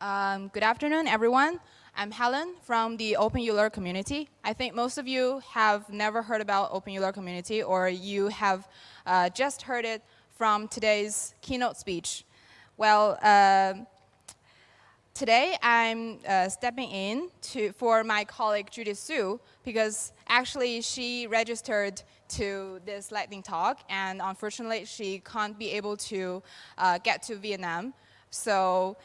Good afternoon, everyone. I'm Helen from the OpenEuler community. I think most of you have never heard about OpenEuler community, or you have just heard it from today's keynote speech. Well, today I'm stepping in for my colleague Judith Su, because actually she registered to this lightning talk, and unfortunately she can't be able to get to Vietnam. So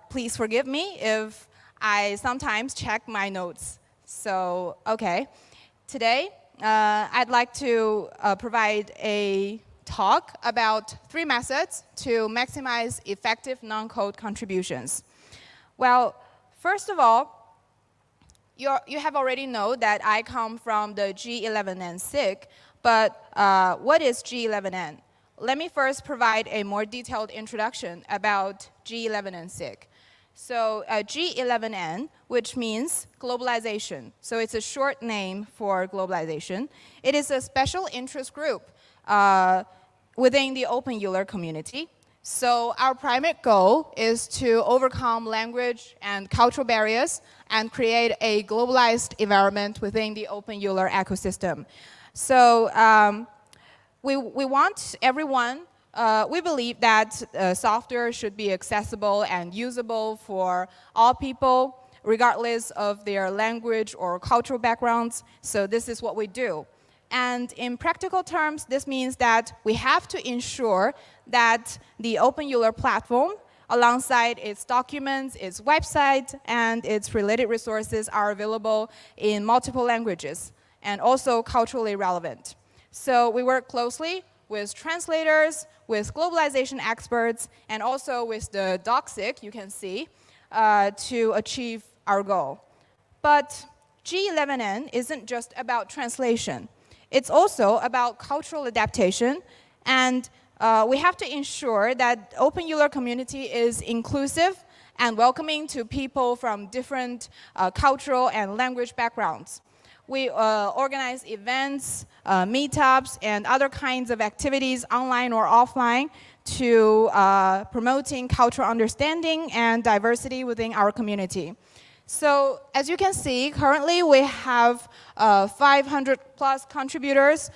please forgive me if I sometimes check my notes. So, okay. Today, I'd like to provide a talk about 3 methods to maximize effective non-code contributions. Well, first of all, you have already known that I come from the G11N SIG, but what is G11N? Let me first provide a more detailed introduction about G11N SIG. So G11N, which means globalization. So it's a short name for globalization. It is a special interest group within the OpenEuler community. So our primary goal is to overcome language and cultural barriers and create a globalized environment within the OpenEuler ecosystem. So we want everyone, we believe that software should be accessible and usable for all people, regardless of their language or cultural backgrounds. So this is what we do. And in practical terms, this means that we have to ensure that the OpenEuler platform, alongside its documents, its website, and its related resources are available in multiple languages and also culturally relevant. So we work closely with translators, with globalization experts, and also with the DocSig, you can see, to achieve our goal. But G11N isn't just about translation. It's also about cultural adaptation, and we have to ensure that OpenEuler community is inclusive and welcoming to people from different cultural and language backgrounds. We organize events, meetups, and other kinds of activities, online or offline, to promoting cultural understanding and diversity within our community. So as you can see, currently we have 500 plus contributors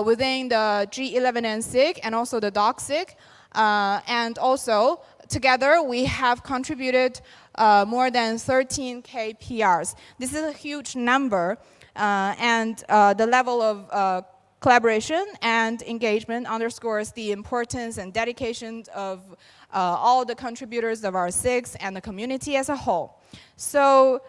within the G11N SIG and also the DocSig. And also, together, we have contributed more than 13K PRs. This is a huge number. And the level of collaboration and engagement underscores the importance and dedication of all the contributors of our SIGs and the community as a whole. So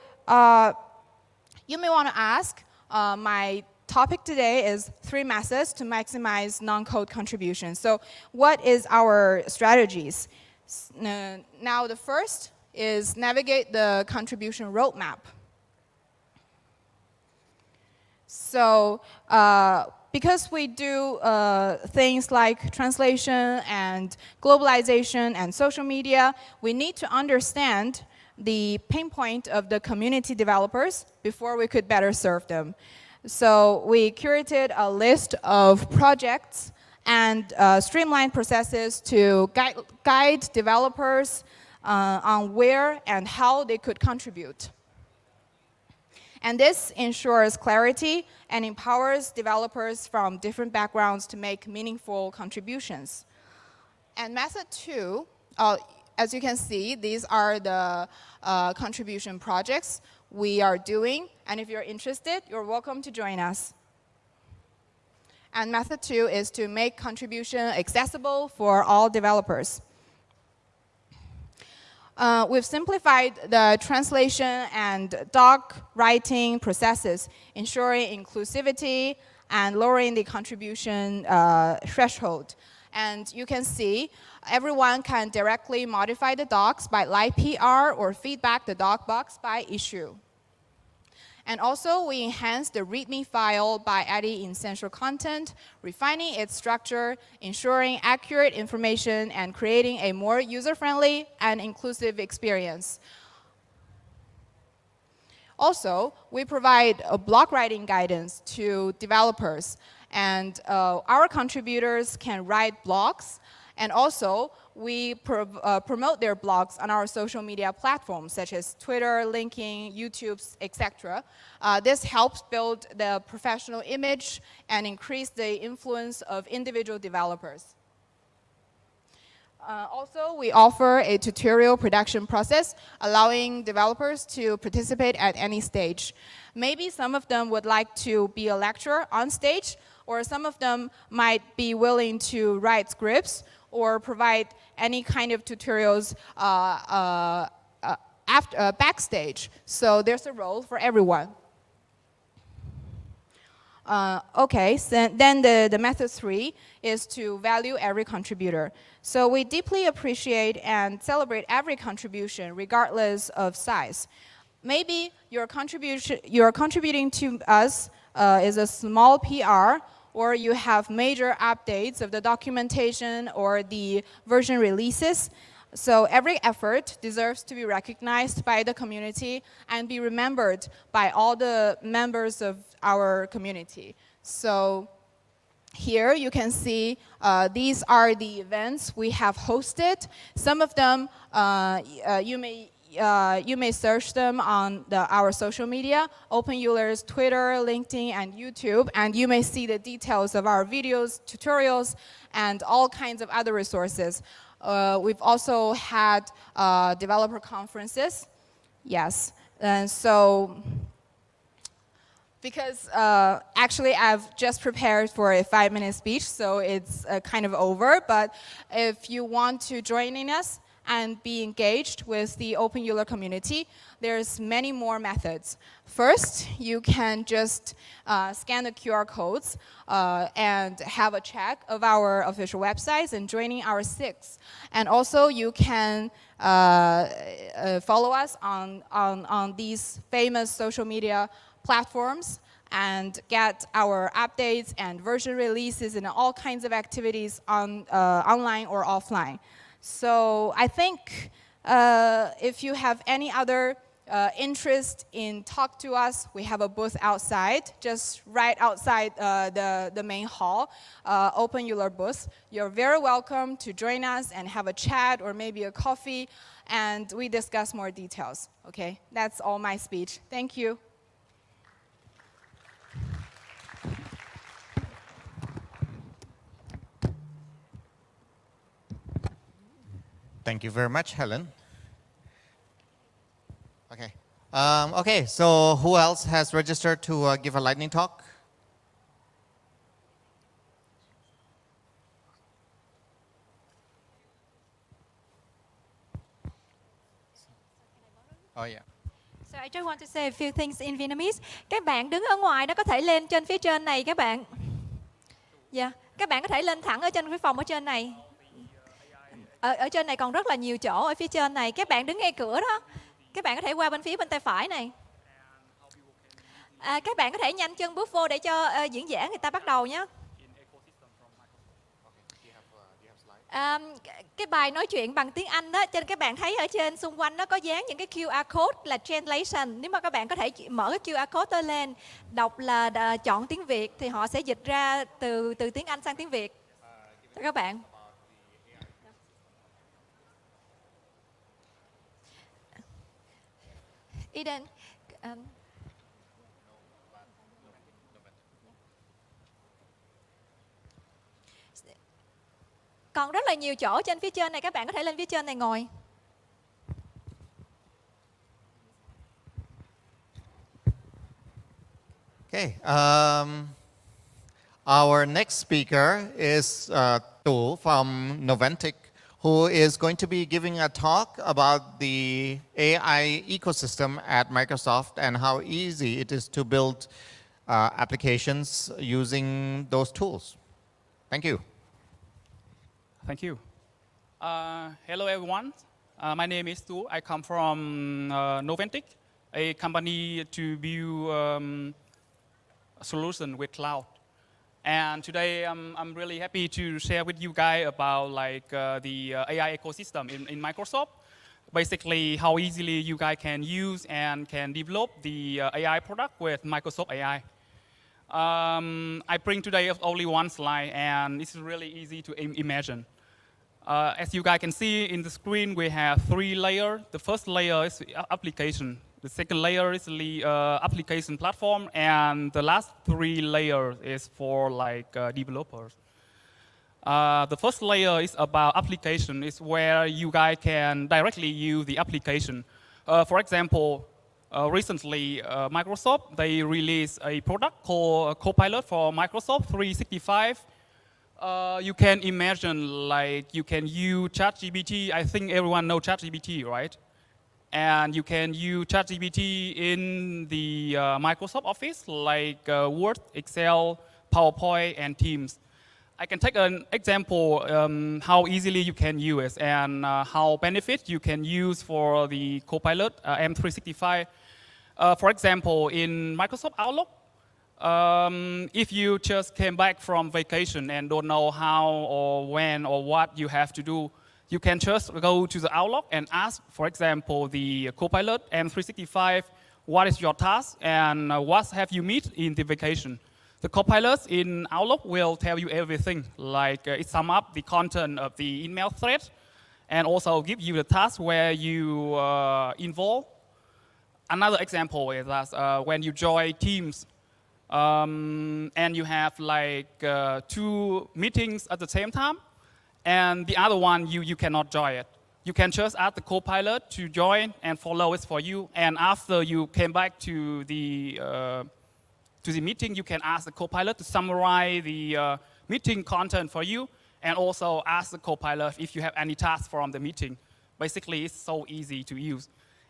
you may want to ask, my topic today is 3 methods to maximize non-code contributions. So what is our strategies? Now the first is navigate the contribution roadmap. So because we do things like translation and globalization and social media, we need to understand the pain point of the community developers before we could better serve them. So we curated a list of projects and streamlined processes to guide developers on where and how they could contribute. And this ensures clarity and empowers developers from different backgrounds to make meaningful contributions. And method 2, as you can see, these are the contribution projects we are doing. And if you're interested, you're welcome to join us. And method 2 is to make contribution accessible for all developers. We've simplified the translation and doc writing processes, ensuring inclusivity and lowering the contribution threshold. And you can see everyone can directly modify the docs by live PR or feedback the doc box by issue. And also, we enhance the README file by adding essential content, refining its structure, ensuring accurate information, and creating a more user-friendly and inclusive experience. Also, we provide a block writing guidance to developers, and our contributors can write blogs. And also, we promote their blogs on our social media platforms, such as Twitter, LinkedIn, YouTube, etc. This helps build the professional image and increase the influence of individual developers. Also, we offer a tutorial production process, allowing developers to participate at any stage. Maybe some of them would like to be a lecturer on stage, or some of them might be willing to write scripts or provide any kind of tutorials backstage. So there's a role for everyone. Okay, so then the method 3 is to value every contributor. So we deeply appreciate and celebrate every contribution, regardless of size. Maybe you're contributing to us is a small PR, or you have major updates of the documentation or the version releases. So every effort deserves to be recognized by the community and be remembered by all the members of our community. So here you can see these are the events we have hosted. Some of them you may search them on our social media, OpenEuler's Twitter, LinkedIn, and YouTube, and you may see the details of our videos, tutorials, and all kinds of other resources. We've also had developer conferences. Yes, and so because actually I've just prepared for a 5-minute speech, so it's kind of over. But if you want to join in us and be engaged with the OpenEuler community, there's many more methods. First, you can just scan the QR codes and have a check of our official websites and joining our SIGs. And also, you can follow us on these famous social media platforms and get our updates and version releases and all kinds of activities online or offline. So I think if you have any other interest in talk to us, we have a booth outside, just right outside the main hall, OpenEuler booth. You're very welcome to join us and have a chat or maybe a coffee, and we discuss more details. Okay, that's all my speech. Thank you. Thank you very much, Helen. Okay. Okay, so who else has registered to give a lightning talk? Oh, yeah. So I just want to say a few things in Vietnamese. Các bạn đứng ở ngoài đó có thể lên trên phía trên này các bạn. Dạ, các bạn có thể lên thẳng ở trên cái phòng ở trên này. Ở trên này còn rất là nhiều chỗ ở phía trên này. Các bạn đứng ngay cửa đó. Các bạn có thể qua bên phía bên tay phải này. Các bạn có thể nhanh chân bước vô để cho diễn giả người ta bắt đầu nhé. Cái bài nói chuyện bằng tiếng Anh đó, cho nên các bạn thấy ở trên xung quanh nó có dán những cái QR code là translation. Nếu mà các bạn có thể mở cái QR code đó lên, đọc là chọn tiếng Việt thì họ sẽ dịch ra từ tiếng Anh sang tiếng Việt. Các bạn. Eden. Còn rất là nhiều chỗ trên phía trên này, các bạn có thể lên phía trên này ngồi. Okay. Our next speaker is Tu from Noventic, who is going to be giving a talk about the AI ecosystem at Microsoft and how easy it is to build applications using those tools. Thank you. Thank you. Hello, everyone. My name is Tu. I come from Noventic, a company to build a solution with cloud. And today, I'm really happy to share with you guys about the AI ecosystem in Microsoft. Basically, how easily you guys can use and can develop the AI product with Microsoft AI. I bring today only one slide, and it's really easy to imagine. As you guys can see in the screen, we have 3 layers. The first layer is the application. The second layer is the application platform, and the last 3 layers is for like developers. The first layer is about application. It's where you guys can directly use the application. For example, recently Microsoft, they released a product called Copilot for Microsoft 365. You can imagine like you can use ChatGPT. I think everyone knows ChatGPT, right? And you can use ChatGPT in the Microsoft Office like Word, Excel, PowerPoint, and Teams. I can take an example how easily you can use it and how benefit you can use for the Copilot M365. For example, in Microsoft Outlook, if you just came back from vacation and don't know how or when or what you have to do, you can just go to the Outlook and ask, for example, the Copilot M365, what is your task and what have you met in the vacation. The Copilot in Outlook will tell you everything, like it sums up the content of the email thread and also give you the task where you involve. Another example is that when you join Teams and you have like 2 meetings at the same time, and the other one you cannot join it. You can just ask the Copilot to join and follow it for you. And after you came back to the meeting, you can ask the Copilot to summarize the meeting content for you, and also ask the Copilot if you have any tasks from the meeting. Basically, it's so easy to use.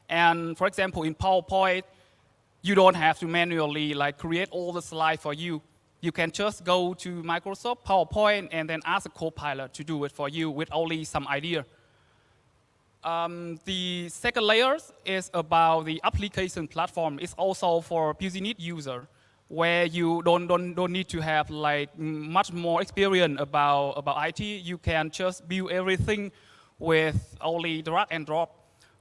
And for example, in PowerPoint, you don't have to manually like create all the slides for you. You can just go to Microsoft PowerPoint and then ask a Copilot to do it for you with only some idea. The second layer is about the application platform. It's also for business user, where you don't need to have like much more experience about IT. You can just build everything with only drag and drop.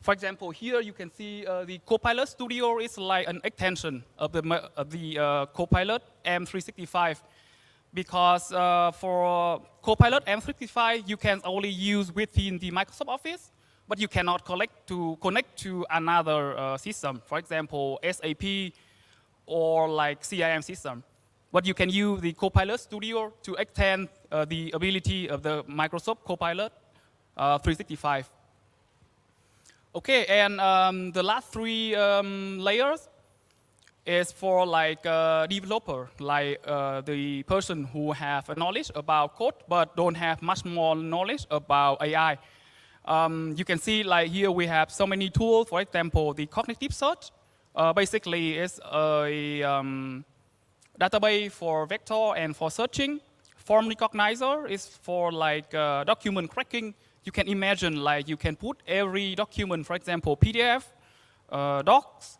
For example, here you can see the Copilot Studio is like an extension of the Copilot M365. Because for Copilot M365, you can only use within the Microsoft Office, but you cannot connect to another system. For example, SAP or like CRM system. But you can use the Copilot Studio to extend the ability of the Microsoft Copilot 365. Okay, and the last 3 layers is for like developer, like the person who have a knowledge about code but don't have much more knowledge about AI. You can see like here we have so many tools. For example, the cognitive search. Basically, it's a database for vector and for searching. Form recognizer is for like document cracking. You can imagine like you can put every document, for example, PDF, docs,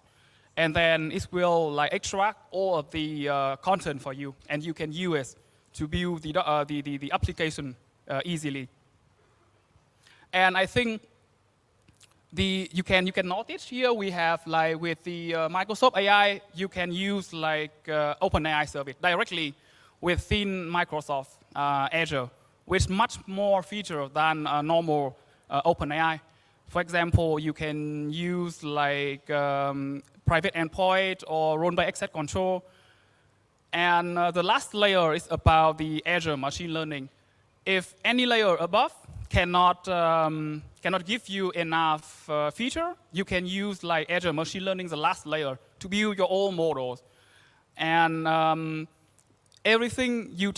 and then it will like extract all of the content for you, and you can use it to build the application easily. And I think you can notice here we have like with the Microsoft AI, you can use like OpenAI service directly within Microsoft Azure, with much more features than normal OpenAI. For example, you can use like private endpoint or role by access control. And the last layer is about the Azure machine learning. If any layer above cannot give you enough feature, you can use like Azure machine learning, the last layer, to build your own models. And everything you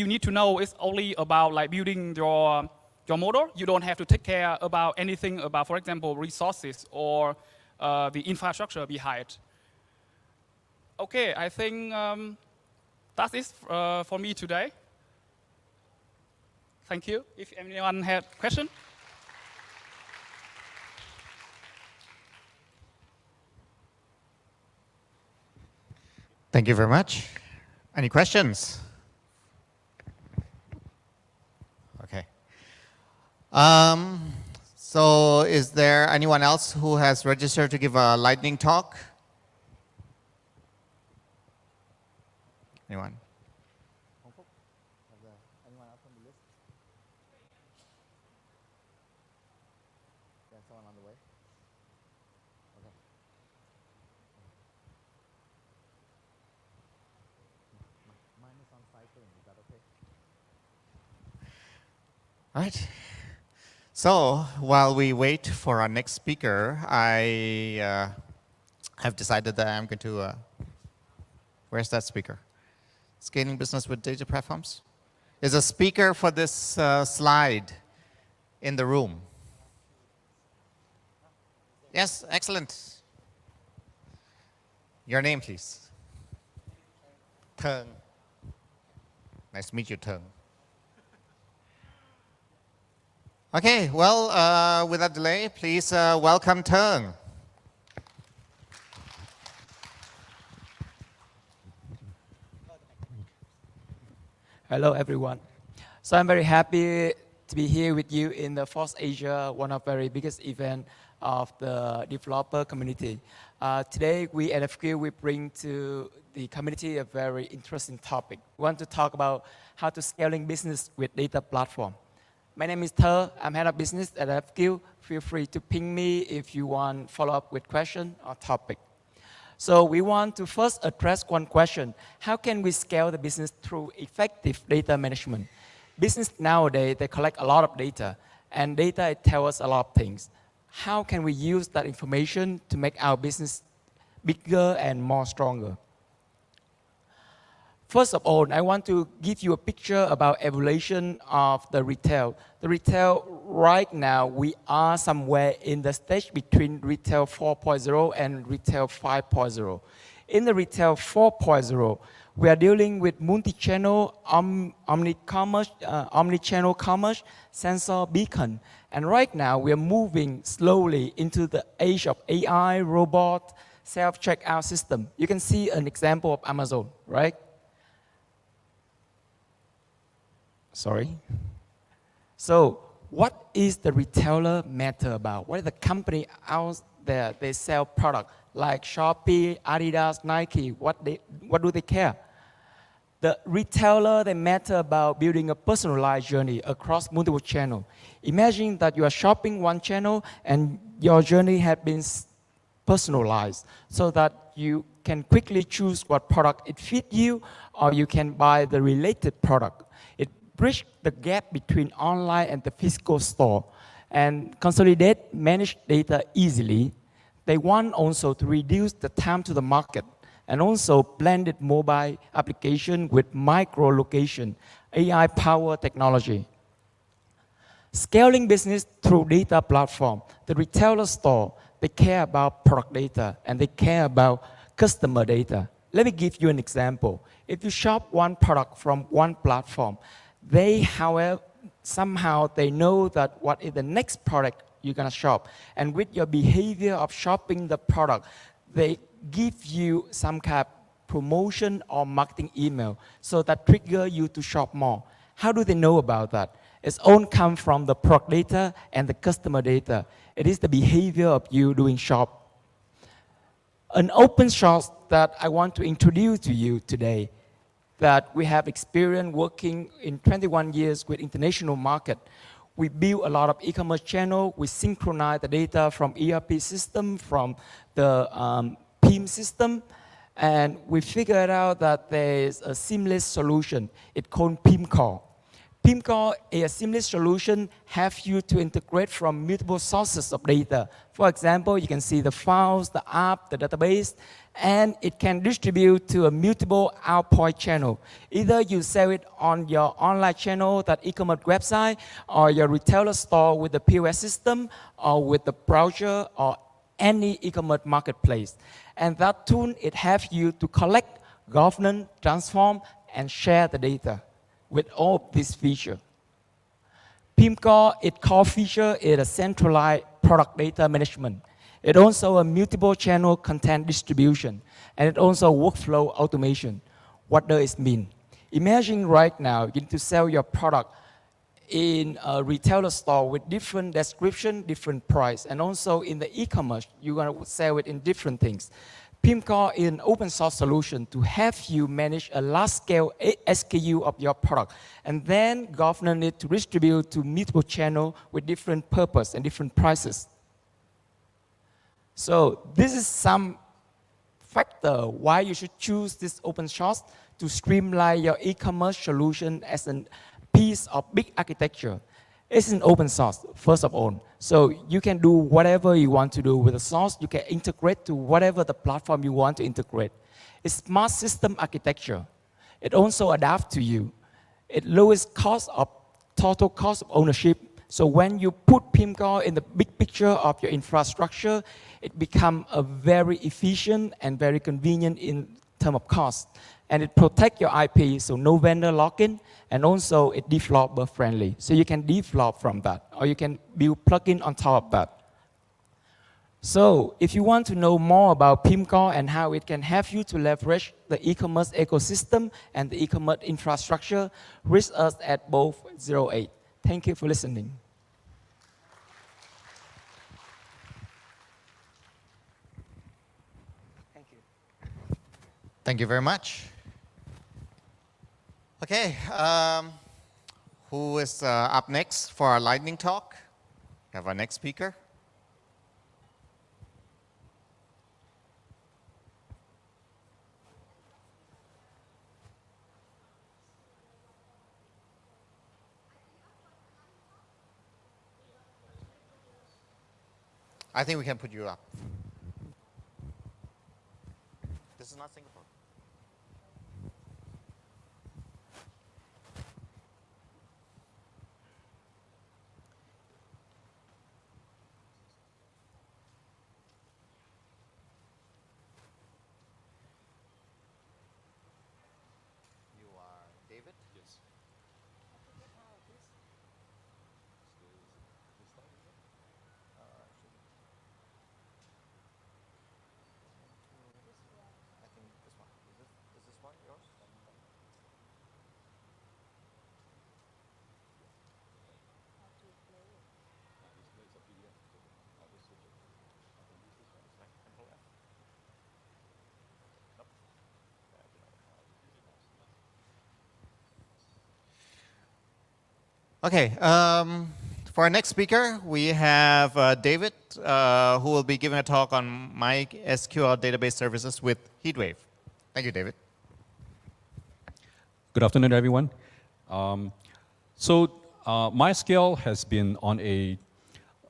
need to know is only about like building your model. You don't have to take care about anything about, for example, resources or the infrastructure behind. Okay, I think that is for me today. Thank you. If anyone had a question. Thank you very much. Any questions? Okay. So is there anyone else who has registered to give a lightning talk? Anyone? someone on the way? Okay. Mine is on cycling. Is that okay? All right. So while we wait for our next speaker, I have decided that I'm going to. Where's that speaker? Scaling business with data platforms. Is a speaker for this slide in the room? Yes, excellent. Your name, please. Thung. Nice to meet you, Thung. Okay, well, without delay, please welcome Thung. Hello, everyone. So I'm very happy to be here with you in the FOSSASIA, one of the very biggest events of the developer community. Today, we at FQ, we bring to the community a very interesting topic. We want to talk about how to scaling business with data platform. My name is Thơ. I'm head of business at FQ. Feel free to ping me if you want follow up with question or topic. So we want to first address one question. How can we scale the business through effective data management? Business nowadays, they collect a lot of data, and data, it tells us a lot of things. How can we use that information to make our business bigger and more stronger? First of all, I want to give you a picture about evolution of the retail. The retail, right now, we are somewhere in the stage between retail 4.0 and retail 5.0. In the retail 4.0, we are dealing with multi-channel, omni-channel commerce, sensor beacon. And right now, we are moving slowly into the age of AI, robot, self-checkout system. You can see an example of Amazon, right? Sorry. So what is the retailer matter about? What is the company out there, they sell product like Shopee, Adidas, Nike, what do they care? The retailer, they matter about building a personalized journey across multiple channels. Imagine that you are shopping one channel and your journey has been personalized so that you can quickly choose what product it fits you, or you can buy the related product. It bridges the gap between online and the physical store and consolidate, manage data easily. They want also to reduce the time to the market and also blended mobile application with micro-location, AI-powered technology. Scaling business through data platform. The retailer store, they care about product data and they care about customer data. Let me give you an example. If you shop one product from one platform, they, however, somehow they know that what is the next product you're gonna shop. And with your behavior of shopping the product, they give you some kind of promotion or marketing email so that trigger you to shop more. How do they know about that? It's all come from the product data and the customer data. It is the behavior of you doing shop. An open source that I want to introduce to you today that we have experience working in 21 years with international market. We build a lot of e-commerce channel. We synchronize the data from ERP system, from the PIM system, and we figured out that there is a seamless solution. It's called PIM Core. PIM Core is a seamless solution, have you to integrate from multiple sources of data. For example, you can see the files, the app, the database, and it can distribute to a multiple outpoint channel. Either you sell it on your online channel, that e-commerce website, or your retailer store with the POS system, or with the browser, or any e-commerce marketplace. And that tool, it has you to collect, govern, transform, and share the data with all these features. PIM Core, its core feature is a centralized product data management. It also a multiple channel content distribution, and it also workflow automation. What does it mean? Imagine right now you need to sell your product in a retailer store with different description, different price, and also in the e-commerce, you're gonna sell it in different things. PIM Core is an open source solution to have you manage a large scale SKU of your product and then govern it to distribute to multiple channels with different purpose and different prices. So this is some factor why you should choose this open source to streamline your e-commerce solution as a piece of big architecture. It's an open source, first of all. So you can do whatever you want to do with the source. You can integrate to whatever the platform you want to integrate. It's smart system architecture. It also adapts to you. It lowers total cost of ownership. So when you put Pimcore in the big picture of your infrastructure, it becomes a very efficient and very convenient in terms of cost. And it protects your IP, so no vendor lock-in, and also it developer friendly. So you can develop from that, or you can build plugin on top of that. So if you want to know more about Pimcore and how it can help you to leverage the e-commerce ecosystem and the e-commerce infrastructure, reach us at both 08. Thank you for listening. Thank you. Thank you very much. Okay, who is up next for our lightning talk? We have our next speaker. I think we can put you up. This is not Singapore. You are David? Yes. Okay, for our next speaker, we have David, who will be giving a talk on MySQL database services with HeatWave. Thank you, David. Good afternoon, everyone. MySQL has been on a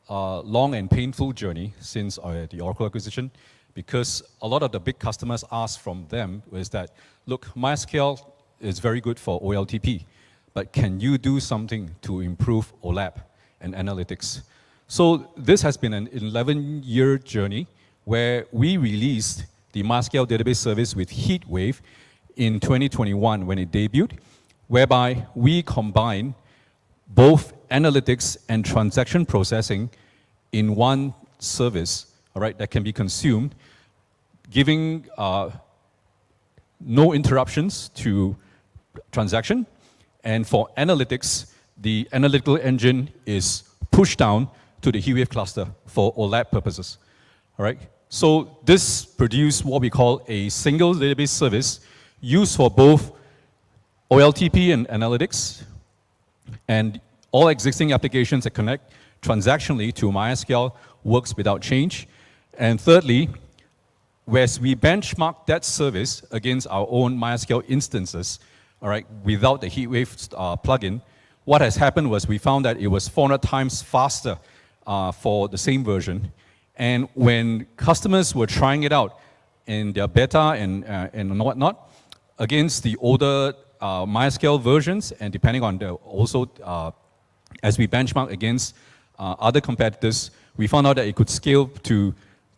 long and painful journey since the Oracle acquisition, because a lot of the big customers asked from them was that, look, MySQL is very good for OLTP, but can you do something to improve OLAP and analytics? So this has been an 11-year journey where we released the MySQL database service with HeatWave in 2021 when it debuted, whereby we combine both analytics and transaction processing in one service, all right, that can be consumed, giving no interruptions to transaction. And for analytics, the analytical engine is pushed down to the HeatWave cluster for OLAP purposes. All right? So this produced what we call a single database service used for both OLTP and analytics, and all existing applications that connect transactionally to MySQL works without change. And thirdly, whereas we benchmark that service against our own MySQL instances, all right, without the HeatWave plugin, what has happened was we found that it was 400 times faster for the same version. And when customers were trying it out in their beta and whatnot, against the older MySQL versions, and depending on the also, as we benchmark against other competitors, we found out that it could scale to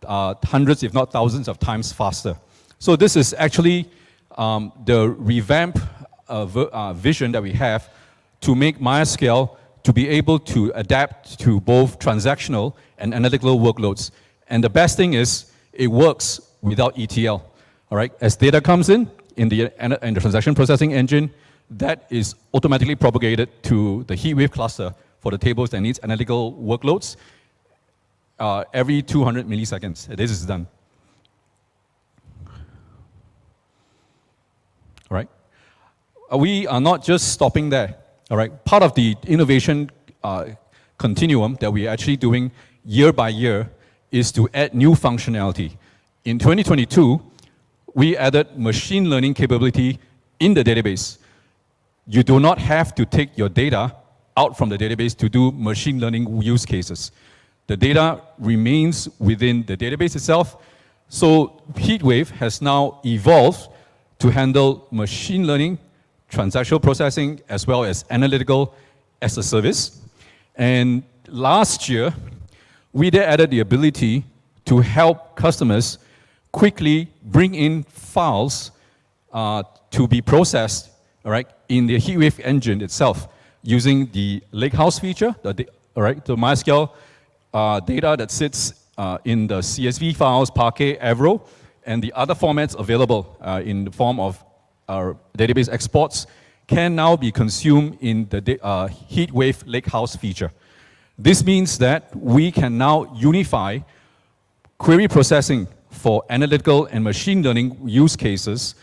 hundreds, if not thousands of times faster. So this is actually the revamp vision that we have to make MySQL to be able to adapt to both transactional and analytical workloads. And the best thing is it works without ETL. All right, as data comes in the transaction processing engine, that is automatically propagated to the HeatWave cluster for the tables that needs analytical workloads every 200 milliseconds. This is done. All right. We are not just stopping there. All right. Part of the innovation continuum that we're actually doing year by year is to add new functionality. In 2022, we added machine learning capability in the database. You do not have to take your data out from the database to do machine learning use cases. The data remains within the database itself. So HeatWave has now evolved to handle machine learning, transactional processing, as well as analytical as a service. And last year, we then added the ability to help customers quickly bring in files to be processed, all right, in the HeatWave engine itself using the Lakehouse feature, the MySQL data that sits in the CSV files, Parquet, Avro, and the other formats available in the form of our database exports can now be consumed in the HeatWave Lakehouse feature. This means that we can now unify query processing for analytical and machine learning use cases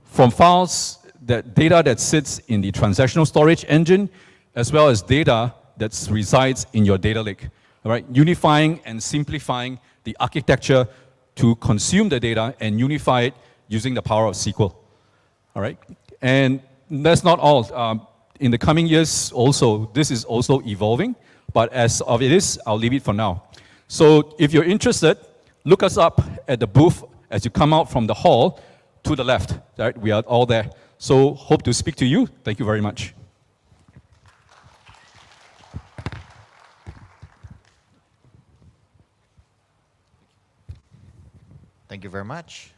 from files, data that sits in the transactional storage engine, as well as data that resides in your data lake. All right, unifying and simplifying the architecture to consume the data and unify it using the power of SQL. All right, and that's not all. In the coming years also, this is also evolving, but as of it is, I'll leave it for now. So if you're interested, look us up at the booth as you come out from the hall to the left. Right, we are all there. So hope to speak to you. Thank you very much. Thank you very much.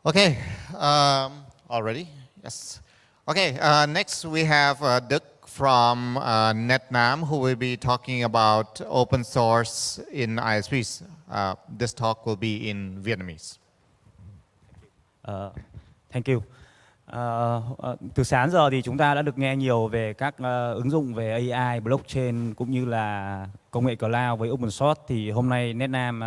Okay, already? Yes. Okay, next we have Duc from NetNam who will be talking about open source in ISPs. This talk will be in Vietnamese. Thank you. Từ sáng giờ thì chúng ta đã được nghe nhiều về các ứng dụng về AI, blockchain cũng như là công nghệ cloud với open source. Thì hôm nay NetNam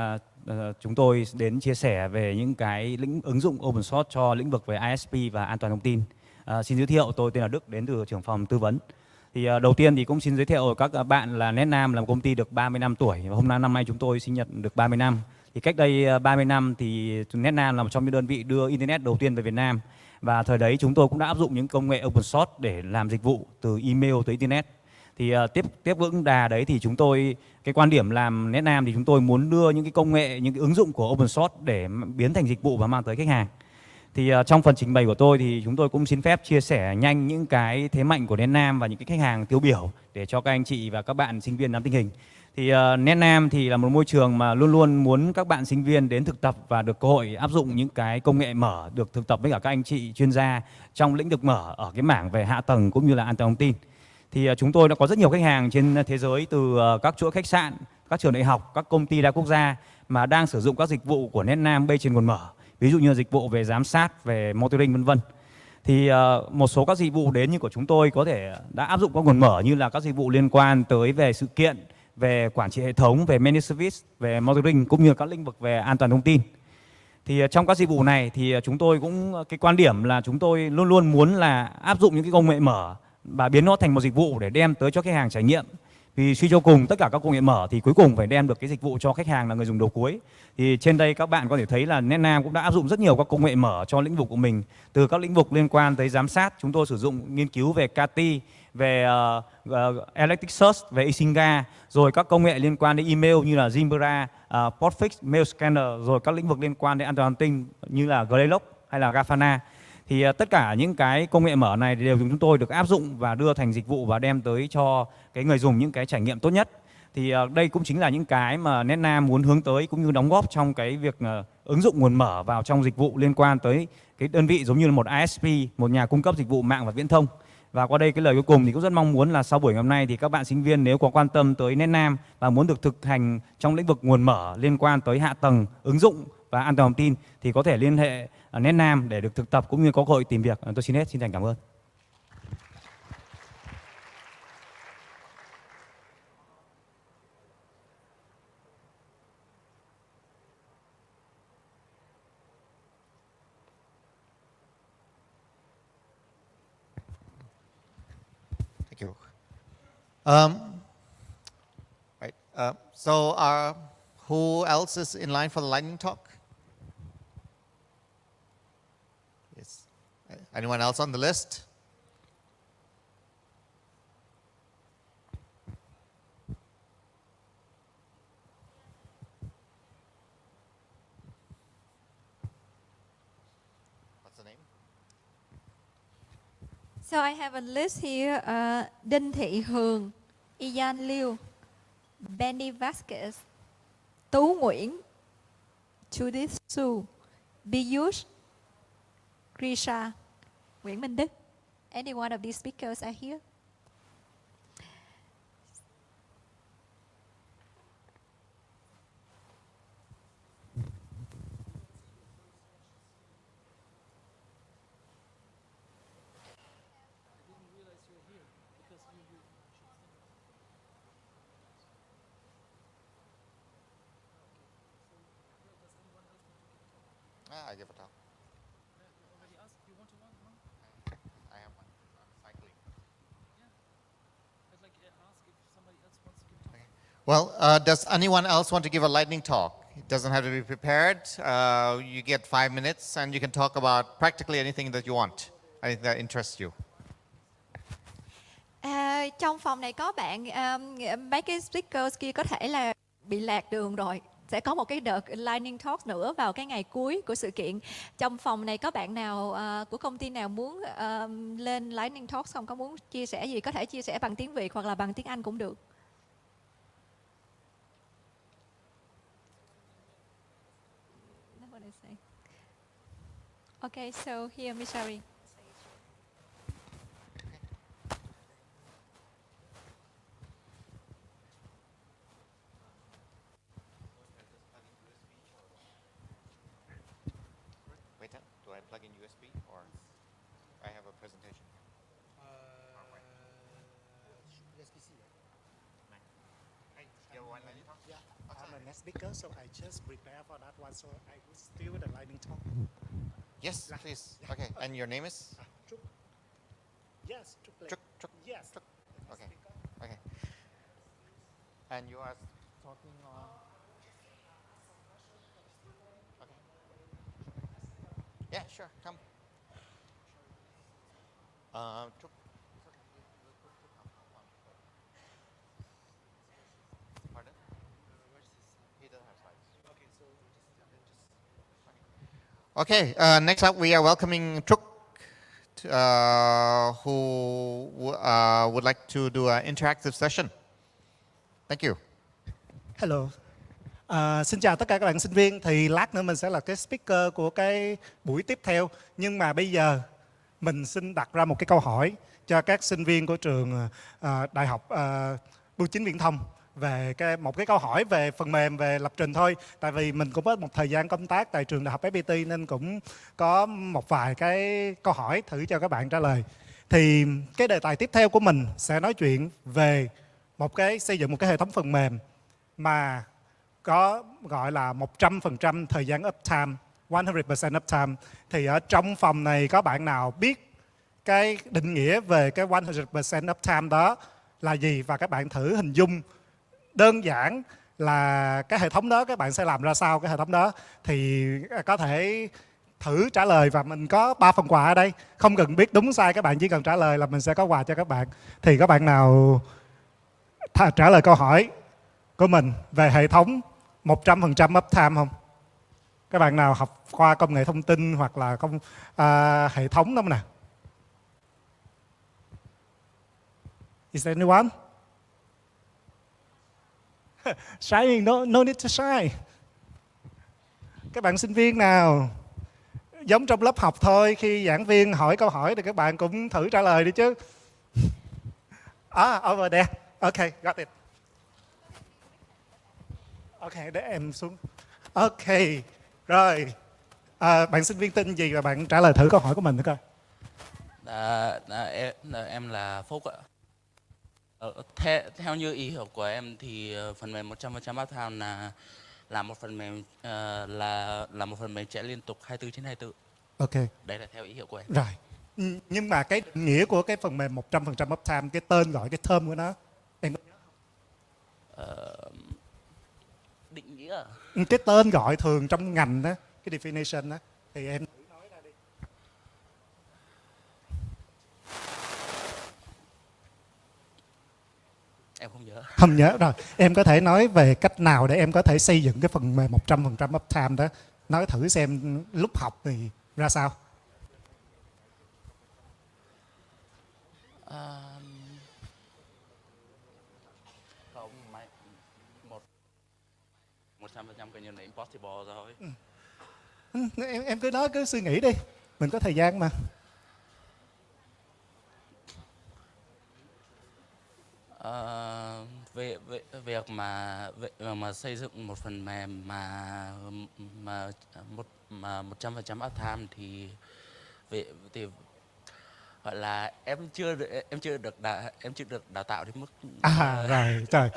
chúng tôi đến chia sẻ về những cái ứng dụng open source cho lĩnh vực về ISP và an toàn thông tin. Xin giới thiệu, tôi tên là Đức, đến từ trưởng phòng tư vấn. Thì đầu tiên thì cũng xin giới thiệu các bạn là NetNam là một công ty được 30 năm tuổi. Và năm nay chúng tôi sinh nhật được 30 năm. Thì cách đây 30 năm thì NetNam là một trong những đơn vị đưa Internet đầu tiên về Việt Nam. Và thời đấy chúng tôi cũng đã áp dụng những công nghệ open source để làm dịch vụ từ email tới Internet. Thì tiếp vững đà đấy thì chúng tôi, cái quan điểm làm NetNam thì chúng tôi muốn đưa những cái công nghệ, những cái ứng dụng của open source để biến thành dịch vụ và mang tới khách hàng. Thì trong phần trình bày của tôi thì chúng tôi cũng xin phép chia sẻ nhanh những cái thế mạnh của NetNam và những cái khách hàng tiêu biểu để cho các anh chị và các bạn sinh viên nắm tình hình. Thì NetNam thì là một môi trường mà luôn luôn muốn các bạn sinh viên đến thực tập và được cơ hội áp dụng những cái công nghệ mở, được thực tập với cả các anh chị chuyên gia trong lĩnh vực mở ở cái mảng về hạ tầng cũng như là an toàn thông tin. Thì chúng tôi đã có rất nhiều khách hàng trên thế giới, từ các chuỗi khách sạn, các trường đại học, các công ty đa quốc gia mà đang sử dụng các dịch vụ của NetNam bay trên nguồn mở. Ví dụ như dịch vụ về giám sát, về monitoring vân vân. Thì một số các dịch vụ đến như của chúng tôi có thể đã áp dụng các nguồn mở như là các dịch vụ liên quan tới về sự kiện, về quản trị hệ thống, về managed service, về monitoring cũng như các lĩnh vực về an toàn thông tin. Thì trong các dịch vụ này thì chúng tôi cũng, cái quan điểm là chúng tôi luôn luôn muốn là áp dụng những cái công nghệ mở và biến nó thành một dịch vụ để đem tới cho khách hàng trải nghiệm. Vì suy cho cùng tất cả các công nghệ mở thì cuối cùng phải đem được cái dịch vụ cho khách hàng là người dùng đầu cuối. Thì trên đây các bạn có thể thấy là NetNam cũng đã áp dụng rất nhiều các công nghệ mở cho lĩnh vực của mình. Từ các lĩnh vực liên quan tới giám sát, chúng tôi sử dụng nghiên cứu về KT, về Elasticsearch, về Isinga, rồi các công nghệ liên quan đến email như là Zimbra, Postfix, Mail Scanner, rồi các lĩnh vực liên quan đến an toàn thông tin như là Greylock hay là Grafana. Thì tất cả những cái công nghệ mở này đều chúng tôi được áp dụng và đưa thành dịch vụ và đem tới cho cái người dùng những cái trải nghiệm tốt nhất. Thì đây cũng chính là những cái mà NetNam muốn hướng tới cũng như đóng góp trong cái việc ứng dụng nguồn mở vào trong dịch vụ liên quan tới cái đơn vị giống như là một ISP, một nhà cung cấp dịch vụ mạng và viễn thông. Và qua đây cái lời cuối cùng thì cũng rất mong muốn là sau buổi ngày hôm nay thì các bạn sinh viên nếu có quan tâm tới Net Nam và muốn được thực hành trong lĩnh vực nguồn mở liên quan tới hạ tầng, ứng dụng và an toàn thông tin thì có thể liên hệ Net Nam để được thực tập cũng như có cơ hội tìm việc. Tôi xin hết, xin thành cảm ơn. Thank you. Right. So, who else is in line for the lightning talk? Yes. Anyone else on the list? What's the name? So I have a list here. Đinh Thị Hường, Ian Liu, Benny Vasquez, Tú Nguyễn, Judith Su, Piyush, Grisha, Nguyễn Minh Đức. Any one of these speakers are here? I give a talk. I have one on cycling. Okay. Well, does anyone else want to give a lightning talk? It doesn't have to be prepared. You get 5 minutes and you can talk about practically anything that you want, anything that interests you. Trong phòng này có bạn, mấy cái speakers kia có thể là bị lạc đường rồi. Sẽ có một cái đợt lightning talk nữa vào cái ngày cuối của sự kiện. Trong phòng này có bạn nào của công ty nào muốn lên lightning talk không? Có muốn chia sẻ gì? Có thể chia sẻ bằng tiếng Việt hoặc là bằng tiếng Anh cũng được. Okay, so here, Mishari. Do I plug in USB or I have a presentation? USB-C. Hey, you want lightning talk? Yeah, I'm a next speaker, so I just prepare for that one, so I will still the lightning talk. Yes, please. Okay, and your name is? Truc. Yes, Truc. Truc. Yes. Truc. Okay. Okay. And you are talking on? Okay. Yeah, sure. Come. Truc. Pardon? He doesn't have slides. Okay, so Okay, next up we are welcoming Truc, who would like to do an interactive session. Thank you. hello. Xin chào tất cả các bạn sinh viên. Thì lát nữa mình sẽ là cái speaker của cái buổi tiếp theo. Nhưng mà bây giờ mình xin đặt ra một cái câu hỏi cho các sinh viên của trường Đại học Bưu chính Viễn thông về một cái câu hỏi về phần mềm, về lập trình thôi. Tại vì mình cũng có một thời gian công tác tại trường Đại học FPT nên cũng có một vài cái câu hỏi thử cho các bạn trả lời. Thì cái đề tài tiếp theo của mình sẽ nói chuyện về xây dựng một cái hệ thống phần mềm mà có gọi là 100% thời gian uptime, 100% uptime. Thì ở trong phòng này có bạn nào biết cái định nghĩa về cái 100% uptime đó là gì, và các bạn thử hình dung đơn giản là cái hệ thống đó các bạn sẽ làm ra sao cái hệ thống đó, thì có thể thử trả lời. Và mình có 3 phần quà ở đây, không cần biết đúng sai, các bạn chỉ cần trả lời là mình sẽ có quà cho các bạn. Thì các bạn nào trả lời câu hỏi của mình về hệ thống 100% uptime không? Các bạn nào học khoa công nghệ thông tin hoặc là hệ thống đó nè? Is there anyone? Shy, no need to shy. Các bạn sinh viên nào giống trong lớp học thôi, khi giảng viên hỏi câu hỏi thì các bạn cũng thử trả lời đi chứ. Over there. Okay, got it. Okay, để em xuống. Okay, rồi. Bạn sinh viên tên gì và bạn trả lời thử câu hỏi của mình thử coi. Em là Phúc ạ. Theo như ý hiểu của em thì phần mềm 100% uptime là một phần mềm là một phần mềm chạy liên tục 24/24. Ok. Đấy là theo ý hiểu của em. Rồi. Nhưng mà cái định nghĩa của cái phần mềm 100% uptime, cái tên gọi, cái term của nó, em có nhớ không? Định nghĩa à? cái tên gọi thường trong ngành đó, cái definition đó, thì em nói ra đi. Em không nhớ. Không nhớ rồi. Em có thể nói về cách nào để em có thể xây dựng cái phần mềm 100% uptime đó. Nói thử xem lúc học thì ra sao. Không, 100% coi như là impossible rồi. Em cứ nói, cứ suy nghĩ đi. Mình có thời gian mà. Việc mà xây dựng một phần mềm mà 100% uptime thì gọi là em chưa được đào tạo đến mức Rồi trời.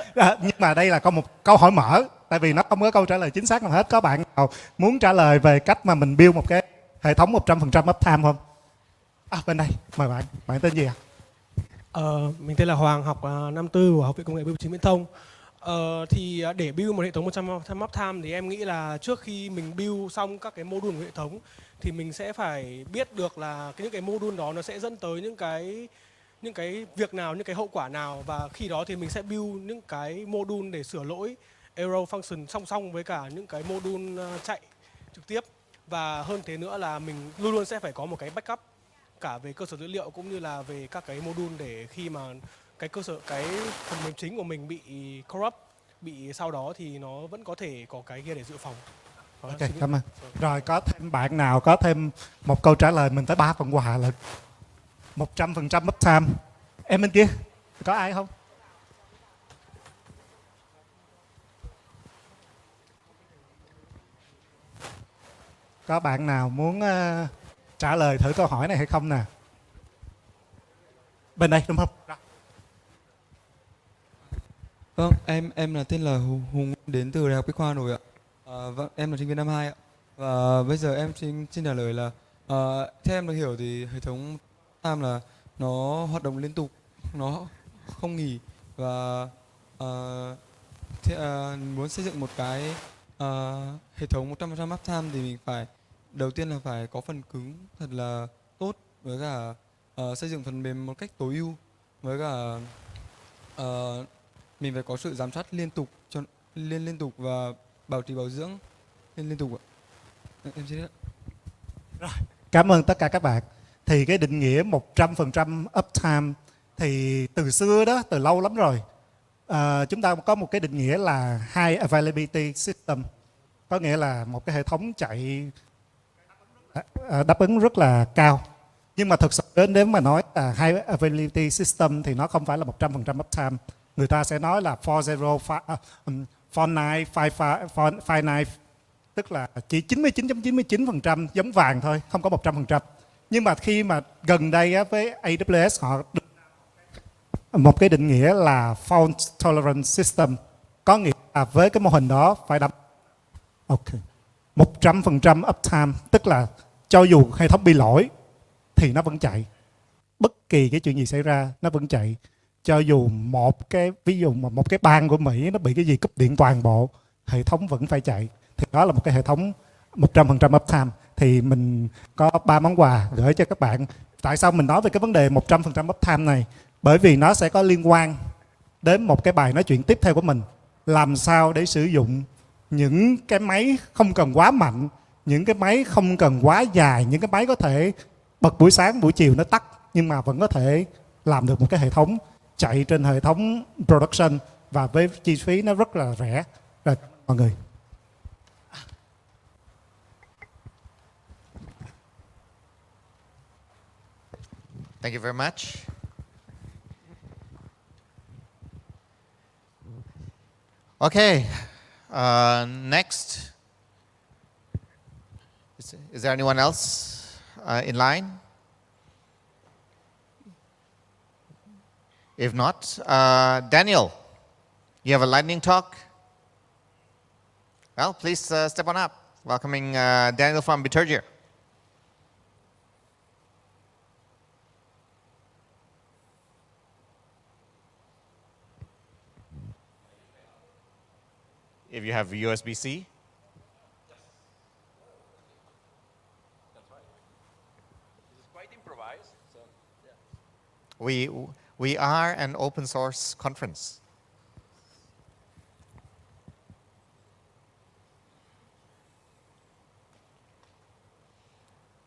Nhưng mà đây là có một câu hỏi mở, tại vì nó không có câu trả lời chính xác nào hết. Có bạn nào muốn trả lời về cách mà mình build một cái hệ thống 100% uptime không? Bên đây, mời bạn. Bạn tên gì ạ? Mình tên là Hoàng, học năm tư của Học viện Công nghệ Bưu chính Viễn thông. Thì để build một hệ thống 100% uptime thì em nghĩ là trước khi mình build xong các cái module của hệ thống thì mình sẽ phải biết được là những cái module đó nó sẽ dẫn tới những cái việc nào, những cái hậu quả nào, và khi đó thì mình sẽ build những cái module để sửa lỗi error function song song với cả những cái module chạy trực tiếp. Và hơn thế nữa là mình luôn luôn sẽ phải có một cái backup cả về cơ sở dữ liệu cũng như là về các cái module, để khi mà cái phần mềm chính của mình bị corrupt, bị sau đó thì nó vẫn có thể có cái kia để dự phòng. Ok, cảm ơn. Rồi có thêm bạn nào có thêm một câu trả lời, mình tới 3 phần quà là 100% uptime. Em bên kia, có ai không? Có bạn nào muốn trả lời thử câu hỏi này hay không nè? Bên đây đúng không? Vâng, em là tên là Hùng, đến từ Đại học Bách khoa Hà Nội ạ. Vâng, em là sinh viên năm 2 ạ. Và bây giờ em xin trả lời là theo em được hiểu thì hệ thống uptime là nó hoạt động liên tục, nó không nghỉ, và muốn xây dựng một cái hệ thống 100% uptime thì mình phải đầu tiên là phải có phần cứng thật là tốt, với cả xây dựng phần mềm một cách tối ưu, với cả mình phải có sự giám sát liên tục và bảo trì bảo dưỡng liên tục ạ. Em xin hết. Rồi, cảm ơn tất cả các bạn. Thì cái định nghĩa 100% uptime thì từ xưa đó, từ lâu lắm rồi, chúng ta có một cái định nghĩa là High Availability System, có nghĩa là một cái hệ thống chạy đáp ứng rất là cao. Nhưng mà thực sự nếu mà nói là High Availability System thì nó không phải là 100% uptime. Người ta sẽ nói là 40, 49, 59, tức là chỉ 99.99% giống vàng thôi, không có 100%. Nhưng mà khi mà gần đây với AWS họ một cái định nghĩa là Fault Tolerant System, có nghĩa là với cái mô hình đó phải đảm 100% uptime, tức là cho dù hệ thống bị lỗi thì nó vẫn chạy. Bất kỳ cái chuyện gì xảy ra nó vẫn chạy. Cho dù ví dụ một cái bang của Mỹ nó bị cái gì cúp điện toàn bộ, hệ thống vẫn phải chạy. Thì đó là một cái hệ thống 100% uptime. Thì mình có 3 món quà gửi cho các bạn. Tại sao mình nói về cái vấn đề 100% uptime này? Bởi vì nó sẽ có liên quan đến một cái bài nói chuyện tiếp theo của mình. Làm sao để sử dụng những cái máy không cần quá mạnh, những cái máy không cần quá dài, những cái máy có thể bật buổi sáng, buổi chiều nó tắt, nhưng mà vẫn có thể làm được một cái hệ thống chạy trên hệ thống production và với chi phí nó rất là rẻ. Rồi, mọi người. Thank you very much. Okay, next. Is there anyone else in line? If not, Daniel, you have a lightning talk? Well, please step on up. Welcoming Daniel from Bitergia. If you have USB-C. That's right. This is quite improvised. So, yeah. We are an open source conference.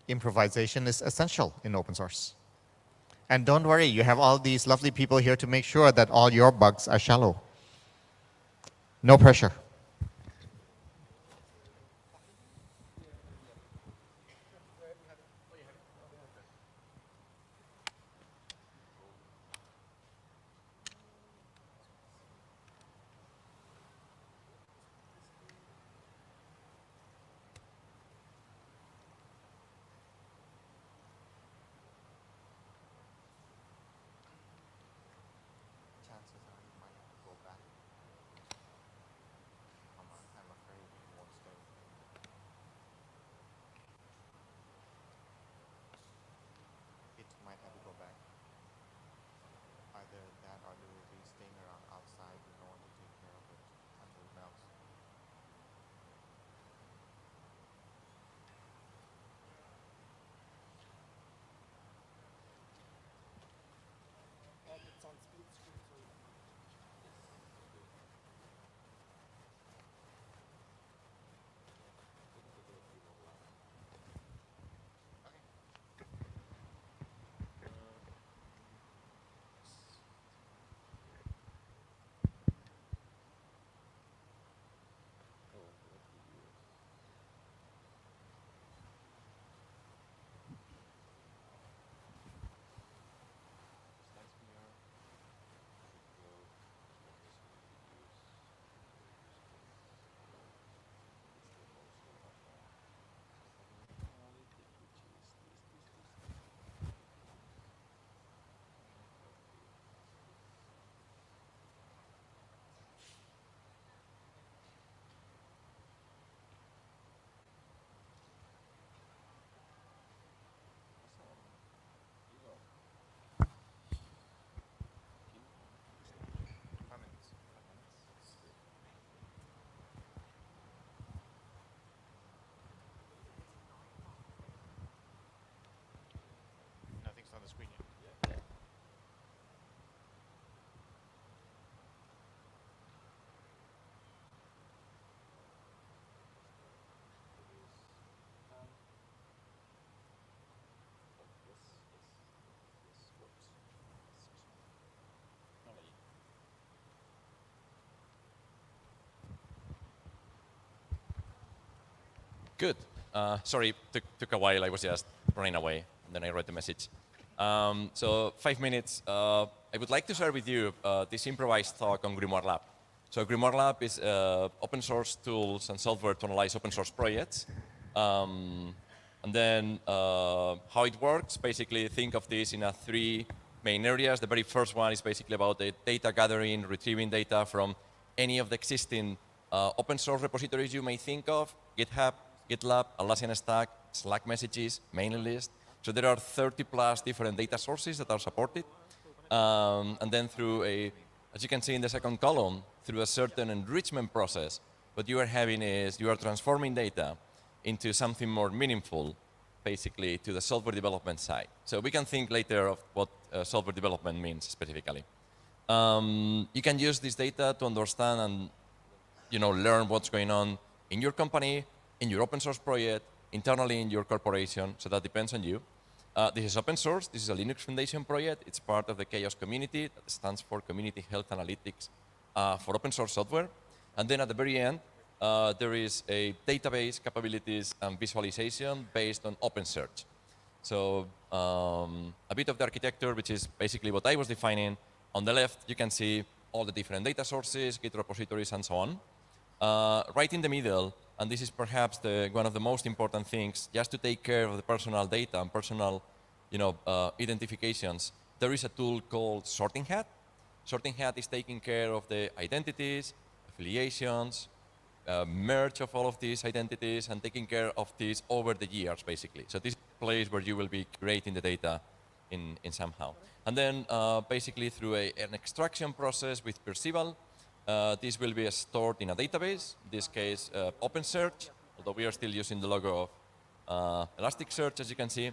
Improvisation is essential in open source. And don't worry, you have all these lovely people here to make sure that all your bugs are shallow. No pressure. Nothing's on the screen yet. Good. Sorry, took a while. I was just running away, and then I read the message. So 5 minutes. I would like to share with you this improvised talk on GrimoireLab. So GrimoireLab is open source tools and software to analyze open source projects. And then how it works, basically think of this in 3 main areas. The very first one is basically about the data gathering, retrieving data from any of the existing open source repositories you may think of, GitHub, GitLab, Atlassian Stack, Slack messages, mailing list. So there are 30 plus different data sources that are supported. And then through as you can see in the second column, through a certain enrichment process, what you are having is you are transforming data into something more meaningful, basically to the software development side. So we can think later of what software development means specifically. You can use this data to understand and learn what's going on in your company, in your open source project, internally in your corporation, so that depends on you. This is open source. This is a Linux Foundation project. It's part of the CHAOSS community. That stands for Community Health Analytics for open source software. And then at the very end, there is a database capabilities and visualization based on OpenSearch. So a bit of the architecture, which is basically what I was defining. On the left, you can see all the different data sources, Git repositories, and so on. Right in the middle, and this is perhaps one of the most important things, just to take care of the personal data and personal identifications, there is a tool called Sorting Hat. Sorting Hat is taking care of the identities, affiliations, merge of all of these identities, and taking care of these over the years, basically. So this is a place where you will be creating the data in somehow. And then basically through an extraction process with Perceval, this will be stored in a database, in this case OpenSearch, although we are still using the logo of Elasticsearch, as you can see.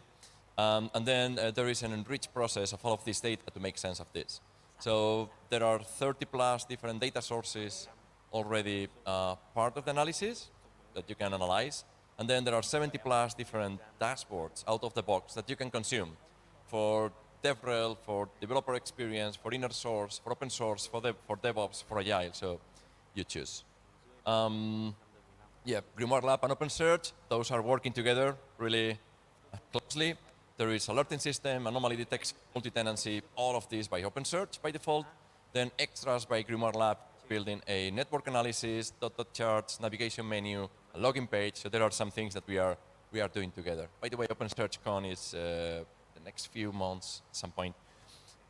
And then there is an enriched process of all of this data to make sense of this. So there are 30 plus different data sources already part of the analysis that you can analyze. And then there are 70 plus different dashboards out of the box that you can consume for DevRel, for developer experience, for inner source, for open source, for DevOps, for Agile, so you choose. Yeah, GrimoireLab and OpenSearch, those are working together really closely. There is alerting system, anomaly detection, multi-tenancy, all of this by OpenSearch by default. Then extras by GrimoireLab, building a network analysis, dot charts, navigation menu, a login page. So there are some things that we are doing together. By the way, OpenSearchCon is the next few months at some point.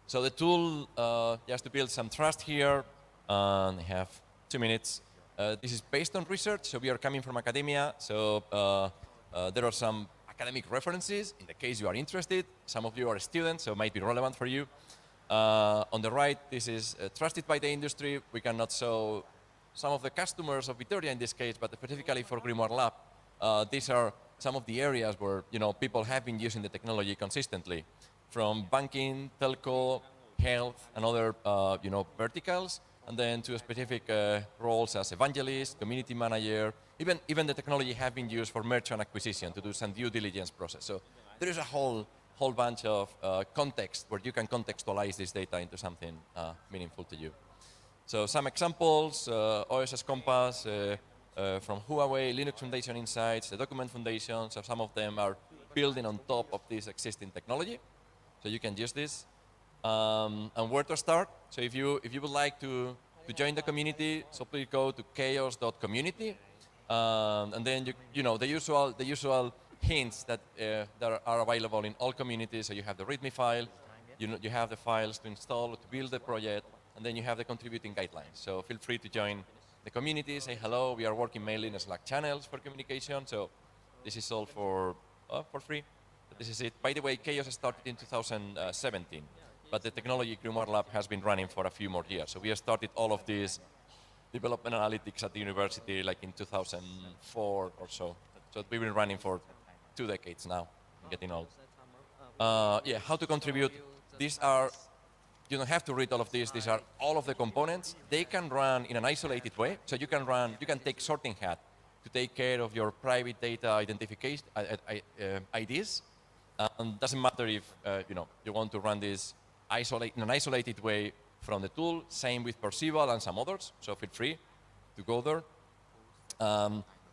So the tool, just to build some trust here, and I have 2 minutes. This is based on research, so we are coming from academia. So there are some academic references in the case you are interested. Some of you are students, so it might be relevant for you. On the right, this is trusted by the industry. We cannot show some of the customers of Vitoria in this case, but specifically for GrimoireLab, these are some of the areas where people have been using the technology consistently, from banking, telco, health, and other verticals, and then to specific roles as evangelist, community manager. Even the technology have been used for merchant acquisition to do some due diligence process. So there is a whole bunch of context where you can contextualize this data into something meaningful to you. So some examples, OSS Compass, from Huawei, Linux Foundation Insights, the Document Foundation, so some of them are building on top of this existing technology. So you can use this. And where to start? So if you would like to join the community, so please go to chaos.community. And then the usual hints that are available in all communities. So you have the README file, you have the files to install, to build the project, and then you have the contributing guidelines. So feel free to join the community, say hello. We are working mainly in Slack channels for communication. So this is all for free. But this is it. By the way, Chaos started in 2017, but the technology GrimoireLab has been running for a few more years. So we have started all of these development analytics at the university like in 2004 or so. So we've been running for 2 decades now, getting old. Yeah, how to contribute. These are, you don't have to read all of these. These are all of the components. They can run in an isolated way. So you can take Sorting Hat to take care of your private data identification IDs. Doesn't matter if you want to run this in an isolated way from the tool. Same with Perceval and some others. So feel free to go there.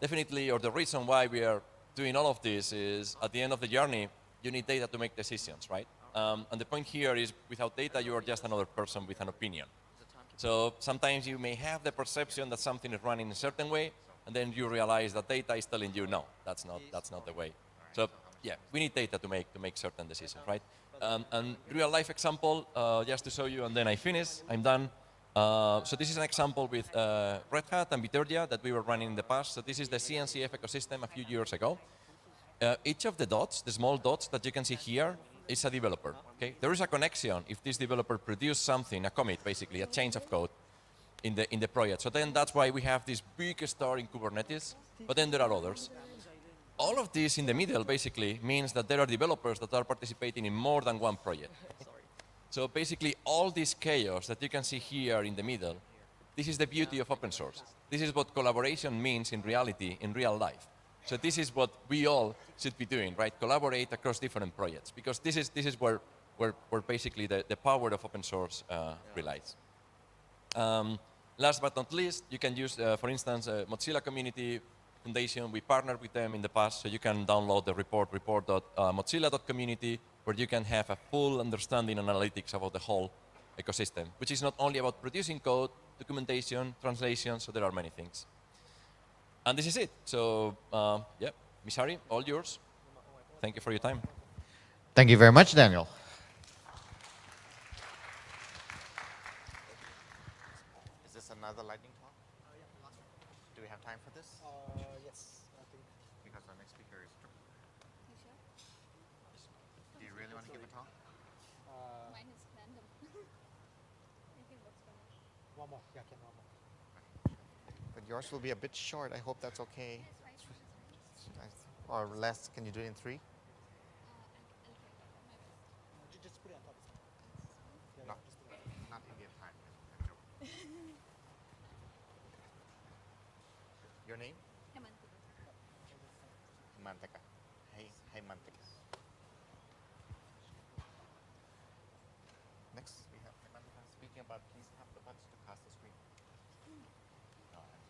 Definitely, or the reason why we are doing all of this is at the end of the journey, you need data to make decisions, right? And the point here is without data, you are just another person with an opinion. So sometimes you may have the perception that something is running in a certain way, and then you realize that data is telling you, no, that's not the way. So yeah, we need data to make certain decisions, right? And real life example, just to show you, and then I finish, I'm done. So this is an example with Red Hat and Vitoria that we were running in the past. So this is the CNCF ecosystem a few years ago. Each of the dots, the small dots that you can see here, is a developer. Okay, there is a connection if this developer produced something, a commit, basically a change of code in the project. So then that's why we have this big star in Kubernetes. But then there are others. All of this in the middle basically means that there are developers that are participating in more than one project. So basically all this chaos that you can see here in the middle, this is the beauty of open source. This is what collaboration means in reality, in real life. So this is what we all should be doing, right? Collaborate across different projects, because this is where basically the power of open source relies. Last but not least, you can use, for instance, Mozilla Community Foundation. We partnered with them in the past, so you can download the report.mozilla.community, where you can have a full understanding and analytics about the whole ecosystem, which is not only about producing code, documentation, translation, so there are many things. And this is it. So, yeah, Ms. Hari, all yours. Thank you for your time. Thank you very much, Daniel. Is this another lightning talk? Do we have time for this? Yes, I think. Because our next speaker is Truc. Do you really want to give a talk? Mine is random. One more. Yeah, can one more. But yours will be a bit short. I hope that's okay. Or less. Can you do it in 3? Just put it on top. Not Indian time. Your name? Manteka. Hey, Manteka. Next, we have Manteka speaking about please tap the buttons to cast the screen. No, I'm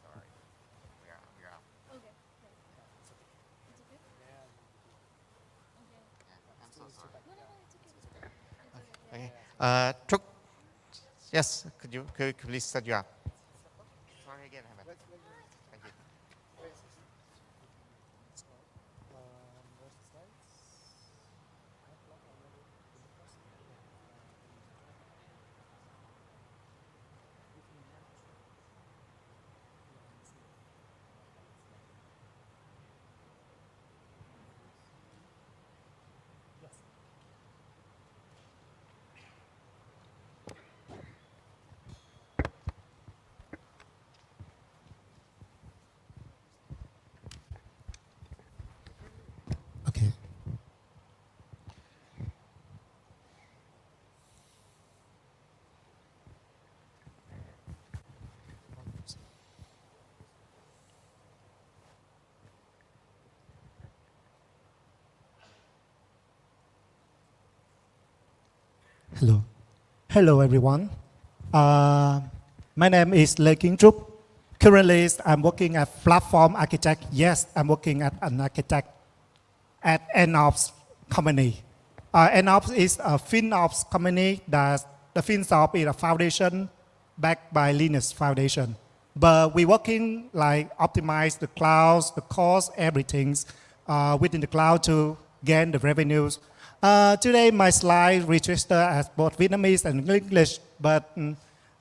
sorry. We're out. Okay. I'm so sorry. No, it's okay. Okay. Truc. Yes, could you please set you up? Sorry again, Helen. Thank you. Okay. Hello. Hello, everyone. My name is Kien Truc. Currently, I'm working as platform architect. Yes, I'm working as an architect at NOps company. NOps is a FinOps company that the FinOps is a foundation backed by Linux Foundation. But we're working like optimize the clouds, the cost, everything within the cloud to gain the revenues. Today, my slide registered as both Vietnamese and English, but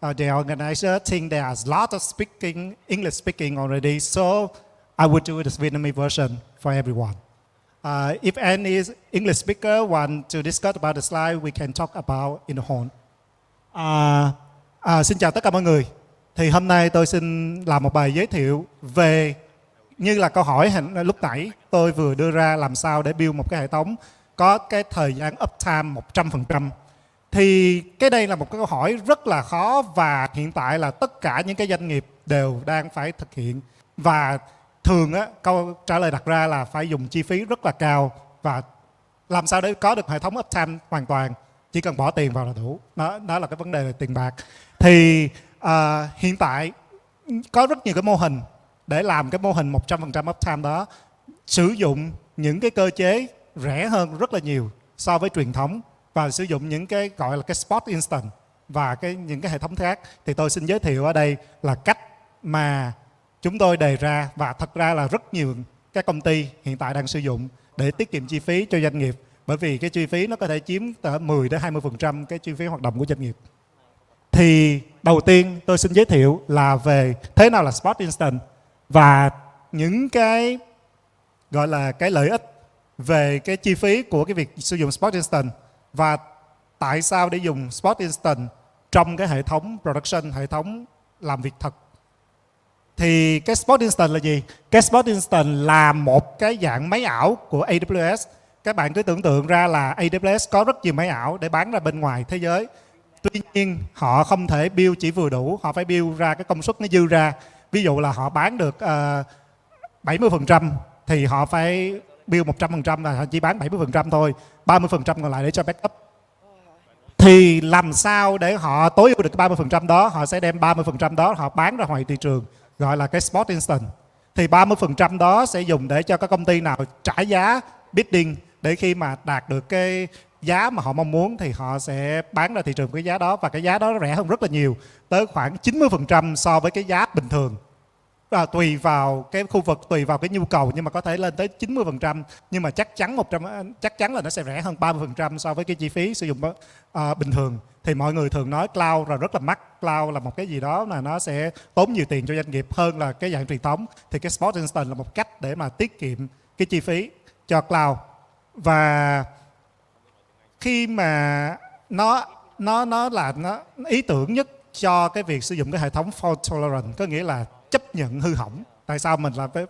the organizer think there are a lot of English speaking already, so I would do this Vietnamese version for everyone. If any English speaker want to discuss about the slide, we can talk about in the hall. Xin chào tất cả mọi người. Thì hôm nay tôi xin làm một bài giới thiệu về như là câu hỏi lúc nãy tôi vừa đưa ra làm sao để build một cái hệ thống có cái thời gian uptime 100%. Thì cái đây là một cái câu hỏi rất là khó và hiện tại là tất cả những cái doanh nghiệp đều đang phải thực hiện. Và thường câu trả lời đặt ra là phải dùng chi phí rất là cao và làm sao để có được hệ thống uptime hoàn toàn, chỉ cần bỏ tiền vào là đủ. Đó là cái vấn đề về tiền bạc. Thì hiện tại có rất nhiều cái mô hình để làm cái mô hình 100% uptime đó, sử dụng những cái cơ chế rẻ hơn rất là nhiều so với truyền thống và sử dụng những cái gọi là cái Spot Instance và những cái hệ thống khác. Thì tôi xin giới thiệu ở đây là cách mà chúng tôi đề ra và thật ra là rất nhiều các công ty hiện tại đang sử dụng để tiết kiệm chi phí cho doanh nghiệp, bởi vì cái chi phí nó có thể chiếm từ 10 đến 20% cái chi phí hoạt động của doanh nghiệp. Thì đầu tiên tôi xin giới thiệu là về thế nào là Spot Instance và những cái gọi là cái lợi ích về cái chi phí của cái việc sử dụng Spot Instance và tại sao để dùng Spot Instance trong cái hệ thống production, hệ thống làm việc thật. Thì cái Spot Instance là gì? Cái Spot Instance là một cái dạng máy ảo của AWS. Các bạn cứ tưởng tượng ra là AWS có rất nhiều máy ảo để bán ra bên ngoài thế giới. Tuy nhiên họ không thể build chỉ vừa đủ, họ phải build ra cái công suất nó dư ra. Ví dụ là họ bán được 70% thì họ phải build 100%, là họ chỉ bán 70% thôi, 30% còn lại để cho backup. Thì làm sao để họ tối ưu được cái 30% đó? Họ sẽ đem 30% đó họ bán ra ngoài thị trường, gọi là cái Spot Instance. Thì 30% đó sẽ dùng để cho các công ty nào trả giá bidding, để khi mà đạt được cái giá mà họ mong muốn thì họ sẽ bán ra thị trường cái giá đó, và cái giá đó rẻ hơn rất là nhiều, tới khoảng 90% so với cái giá bình thường. Tùy vào cái khu vực, tùy vào cái nhu cầu, nhưng mà có thể lên tới 90%, nhưng mà chắc chắn là nó sẽ rẻ hơn 30% so với cái chi phí sử dụng bình thường. Thì mọi người thường nói cloud là rất là mắc, cloud là một cái gì đó là nó sẽ tốn nhiều tiền cho doanh nghiệp hơn là cái dạng truyền thống. Thì cái Spot Instance là một cách để mà tiết kiệm cái chi phí cho cloud. Và khi mà nó ý tưởng nhất cho cái việc sử dụng cái hệ thống fault tolerant, có nghĩa là chấp nhận hư hỏng. Tại sao mình là cái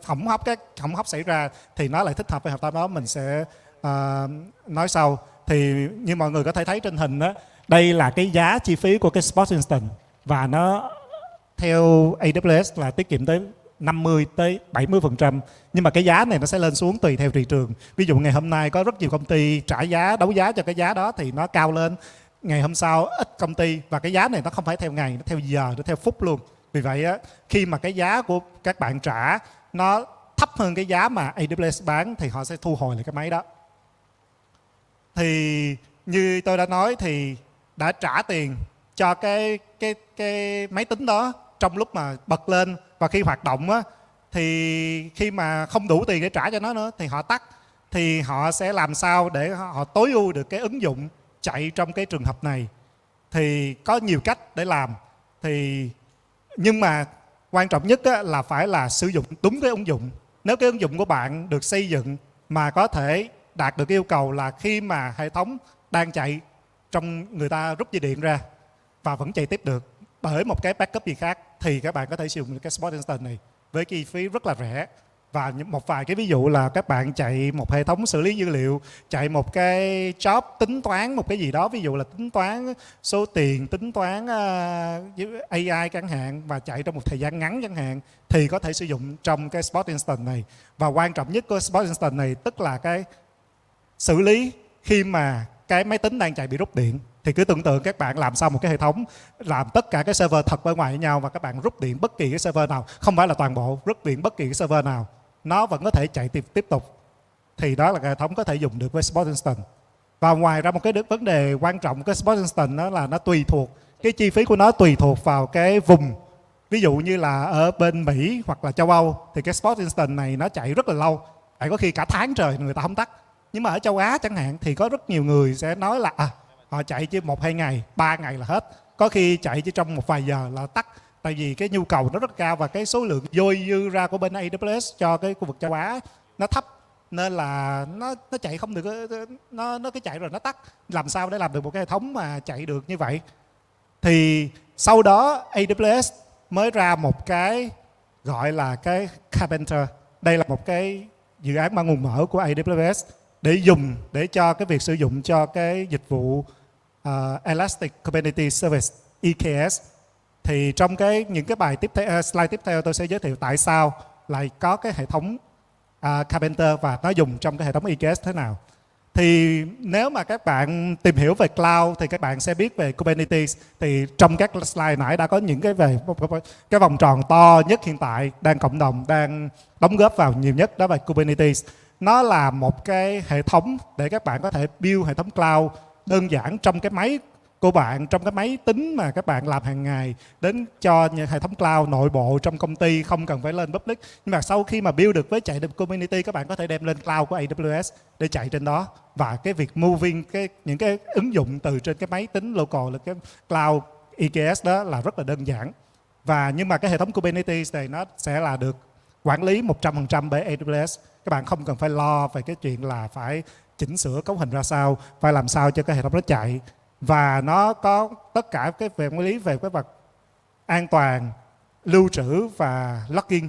hỏng hóc xảy ra thì nó lại thích hợp với hệ thống đó, mình sẽ nói sau. Thì như mọi người có thể thấy trên hình đó, đây là cái giá chi phí của cái Spot Instance, và nó theo AWS là tiết kiệm tới 50 tới 70%. Nhưng mà cái giá này nó sẽ lên xuống tùy theo thị trường. Ví dụ ngày hôm nay có rất nhiều công ty trả giá, đấu giá cho cái giá đó thì nó cao lên. Ngày hôm sau ít công ty, và cái giá này nó không phải theo ngày, nó theo giờ, nó theo phút luôn. Vì vậy á, khi mà cái giá của các bạn trả nó thấp hơn cái giá mà AWS bán thì họ sẽ thu hồi lại cái máy đó. Thì như tôi đã nói thì đã trả tiền cho cái máy tính đó trong lúc mà bật lên, và khi hoạt động á, thì khi mà không đủ tiền để trả cho nó nữa thì họ tắt. Thì họ sẽ làm sao để họ tối ưu được cái ứng dụng chạy trong cái trường hợp này. Thì có nhiều cách để làm. Nhưng mà quan trọng nhất là phải là sử dụng đúng cái ứng dụng. Nếu cái ứng dụng của bạn được xây dựng mà có thể đạt được yêu cầu là khi mà hệ thống đang chạy, trong người ta rút dây điện ra và vẫn chạy tiếp được bởi một cái backup gì khác, thì các bạn có thể sử dụng cái Spot Instance này với chi phí rất là rẻ. Và một vài cái ví dụ là các bạn chạy một hệ thống xử lý dữ liệu, chạy một cái job tính toán một cái gì đó, ví dụ là tính toán số tiền, tính toán AI chẳng hạn, và chạy trong một thời gian ngắn chẳng hạn, thì có thể sử dụng trong cái Spot Instance này. Và quan trọng nhất của Spot Instance này tức là cái xử lý khi mà cái máy tính đang chạy bị rút điện. Thì cứ tưởng tượng các bạn làm xong một cái hệ thống, làm tất cả cái server thật ở ngoài với nhau, và các bạn rút điện bất kỳ cái server nào, không phải là toàn bộ, rút điện bất kỳ cái server nào, nó vẫn có thể chạy tiếp tục. Thì đó là cái hệ thống có thể dùng được với Spot Instance. Và ngoài ra một cái vấn đề quan trọng của cái Spot Instance đó là nó tùy thuộc, cái chi phí của nó tùy thuộc vào cái vùng. Ví dụ như là ở bên Mỹ hoặc là châu Âu thì cái Spot Instance này nó chạy rất là lâu, chạy có khi cả tháng trời người ta không tắt. Nhưng mà ở châu Á chẳng hạn thì có rất nhiều người sẽ nói là họ chạy chỉ 1-2 ngày, 3 ngày là hết. Có khi chạy chỉ trong một vài giờ là tắt. Tại vì cái nhu cầu nó rất cao và cái số lượng dôi dư ra của bên AWS cho cái khu vực châu Á nó thấp, nên là nó chạy không được, nó cứ chạy rồi nó tắt. Làm sao để làm được một cái hệ thống mà chạy được như vậy? Thì sau đó AWS mới ra một cái gọi là cái Karpenter. Đây là một cái dự án bản nguồn mở của AWS để dùng để cho cái việc sử dụng cho cái dịch vụ Elastic Kubernetes Service EKS. Thì trong những cái bài slide tiếp theo tôi sẽ giới thiệu tại sao lại có cái hệ thống Karpenter và nó dùng trong cái hệ thống EKS thế nào. Thì nếu mà các bạn tìm hiểu về cloud thì các bạn sẽ biết về Kubernetes. Thì trong các slide nãy đã có những cái vòng tròn to nhất hiện tại đang cộng đồng đang đóng góp vào nhiều nhất, đó là Kubernetes. Nó là một cái hệ thống để các bạn có thể build hệ thống cloud đơn giản trong cái máy của bạn, trong cái máy tính mà các bạn làm hàng ngày, đến cho hệ thống cloud nội bộ trong công ty, không cần phải lên public. Nhưng mà sau khi mà build được với chạy được community, các bạn có thể đem lên cloud của AWS để chạy trên đó. Và cái việc moving những cái ứng dụng từ trên cái máy tính local là cái cloud EKS đó là rất là đơn giản. Nhưng mà cái hệ thống Kubernetes này nó sẽ là được quản lý 100% bởi AWS. Các bạn không cần phải lo về cái chuyện là phải chỉnh sửa cấu hình ra sao, phải làm sao cho cái hệ thống nó chạy. Và nó có tất cả cái về quản lý về cái vật an toàn, lưu trữ và login.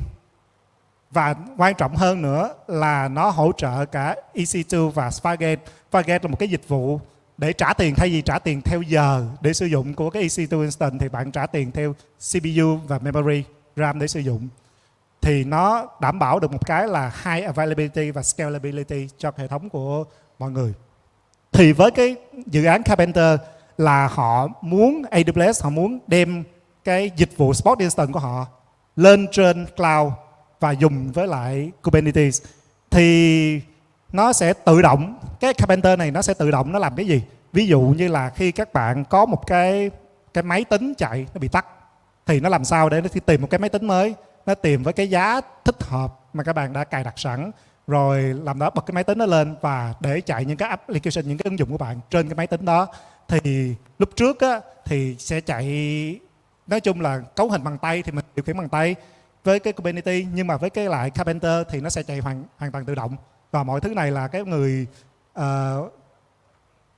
Và quan trọng hơn nữa là nó hỗ trợ cả EC2 và Spagate. Spagate là một cái dịch vụ để trả tiền, thay vì trả tiền theo giờ để sử dụng của cái EC2 instance thì bạn trả tiền theo CPU và memory RAM để sử dụng. Thì nó đảm bảo được một cái là high availability và scalability cho hệ thống của mọi người. Thì với cái dự án Karpenter là họ muốn, AWS họ muốn đem cái dịch vụ Spot Instance của họ lên trên cloud và dùng với lại Kubernetes. Thì nó sẽ tự động, cái Karpenter này nó sẽ tự động nó làm cái gì? Ví dụ như là khi các bạn có một cái máy tính chạy nó bị tắt thì nó làm sao để nó tìm một cái máy tính mới, nó tìm với cái giá thích hợp mà các bạn đã cài đặt sẵn, rồi làm đó bật cái máy tính đó lên và để chạy những cái application, những cái ứng dụng của bạn trên cái máy tính đó. Thì lúc trước á, thì sẽ chạy, nói chung là cấu hình bằng tay thì mình điều khiển bằng tay với cái Kubernetes, nhưng mà với cái lại Karpenter thì nó sẽ chạy hoàn toàn tự động. Và mọi thứ này là cái người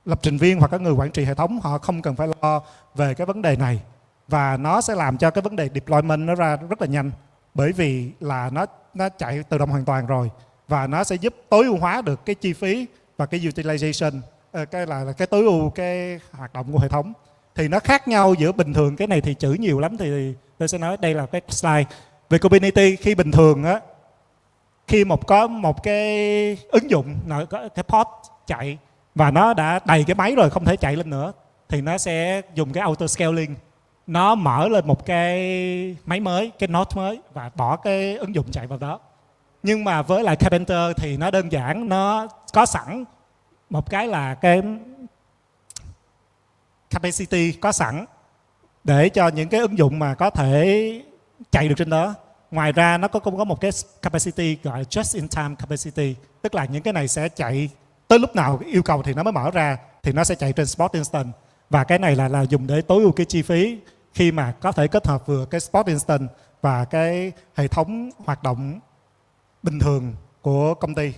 lập trình viên hoặc các người quản trị hệ thống họ không cần phải lo về cái vấn đề này. Và nó sẽ làm cho cái vấn đề deployment nó ra rất là nhanh, bởi vì là nó chạy tự động hoàn toàn rồi. Và nó sẽ giúp tối ưu hóa được cái chi phí và cái utilization, cái là cái tối ưu cái hoạt động của hệ thống. Thì nó khác nhau giữa bình thường, cái này thì chữ nhiều lắm thì tôi sẽ nói đây là cái slide. Về Kubernetes khi bình thường á, khi có một cái ứng dụng, có cái pod chạy và nó đã đầy cái máy rồi không thể chạy lên nữa thì nó sẽ dùng cái auto scaling, nó mở lên một cái máy mới, cái node mới và bỏ cái ứng dụng chạy vào đó. Nhưng mà với lại Karpenter thì nó đơn giản, nó có sẵn một cái là cái capacity có sẵn để cho những cái ứng dụng mà có thể chạy được trên đó. Ngoài ra nó cũng có một cái capacity gọi là just in time capacity, tức là những cái này sẽ chạy tới lúc nào yêu cầu thì nó mới mở ra, thì nó sẽ chạy trên Spot Instance. Và cái này là dùng để tối ưu cái chi phí khi mà có thể kết hợp vừa cái Spot Instance và cái hệ thống hoạt động bình thường của công ty.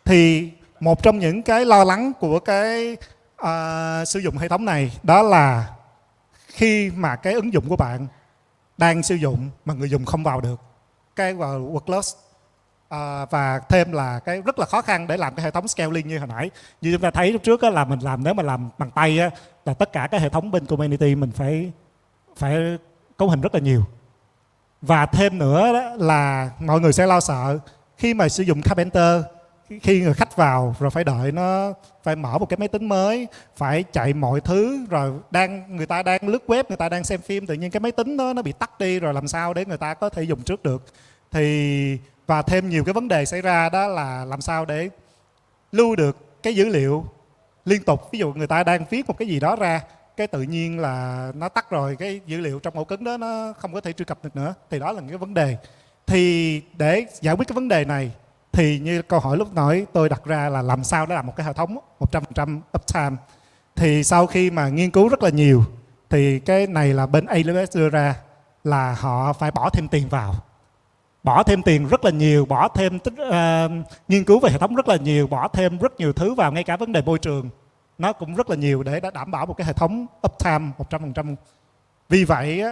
Thì một trong những cái lo lắng của cái sử dụng hệ thống này đó là khi mà cái ứng dụng của bạn đang sử dụng mà người dùng không vào được cái vào workload, và thêm là cái rất là khó khăn để làm cái hệ thống scaling như hồi nãy. Như chúng ta thấy lúc trước là mình làm, nếu mà làm bằng tay á, là tất cả cái hệ thống bên Kubernetes mình phải cấu hình rất là nhiều. Và thêm nữa đó là mọi người sẽ lo sợ khi mà sử dụng Karpenter, khi người khách vào rồi phải đợi nó, phải mở một cái máy tính mới, phải chạy mọi thứ, rồi người ta đang lướt web, người ta đang xem phim, tự nhiên cái máy tính đó nó bị tắt đi, rồi làm sao để người ta có thể dùng trước được. Và thêm nhiều cái vấn đề xảy ra đó là làm sao để lưu được cái dữ liệu liên tục. Ví dụ người ta đang viết một cái gì đó ra, cái tự nhiên là nó tắt rồi, cái dữ liệu trong ổ cứng đó nó không có thể truy cập được nữa. Thì đó là những cái vấn đề. Thì để giải quyết cái vấn đề này thì như câu hỏi lúc nãy tôi đặt ra là làm sao để làm một cái hệ thống 100% uptime. Thì sau khi mà nghiên cứu rất là nhiều thì cái này là bên AWS đưa ra là họ phải bỏ thêm tiền vào. Bỏ thêm tiền rất là nhiều, bỏ thêm nghiên cứu về hệ thống rất là nhiều, bỏ thêm rất nhiều thứ vào, ngay cả vấn đề môi trường nó cũng rất là nhiều để đảm bảo một cái hệ thống uptime 100%. Vì vậy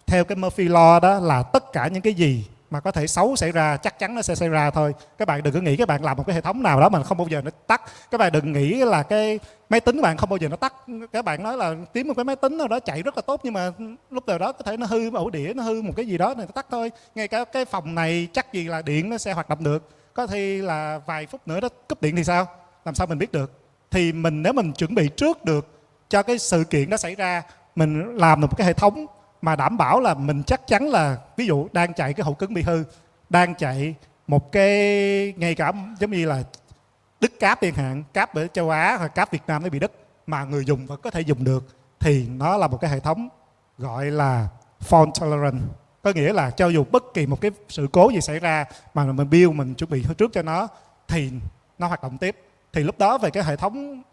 theo cái Murphy Law đó là tất cả những cái gì mà có thể xấu xảy ra chắc chắn nó sẽ xảy ra thôi. Các bạn đừng có nghĩ các bạn làm một cái hệ thống nào đó mà không bao giờ nó tắt. Các bạn đừng nghĩ là cái máy tính của bạn không bao giờ nó tắt. Các bạn nói là tìm một cái máy tính nào đó chạy rất là tốt nhưng mà lúc nào đó có thể nó hư ổ đĩa, nó hư một cái gì đó này nó tắt thôi. Ngay cả cái phòng này chắc gì là điện nó sẽ hoạt động được. Có thể là vài phút nữa nó cúp điện thì sao? Làm sao mình biết được? Thì nếu mình chuẩn bị trước được cho cái sự kiện đó xảy ra, mình làm được một cái hệ thống mà đảm bảo là mình chắc chắn là ví dụ đang chạy cái hậu cứng bị hư, đang chạy một cái ngay cả giống như là đứt cáp chẳng hạn, cáp ở châu Á hoặc cáp Việt Nam nó bị đứt mà người dùng vẫn có thể dùng được, thì nó là một cái hệ thống gọi là fault tolerant. Có nghĩa là cho dù bất kỳ một cái sự cố gì xảy ra mà mình build, mình chuẩn bị trước cho nó thì nó hoạt động tiếp. Thì lúc đó về cái hệ thống,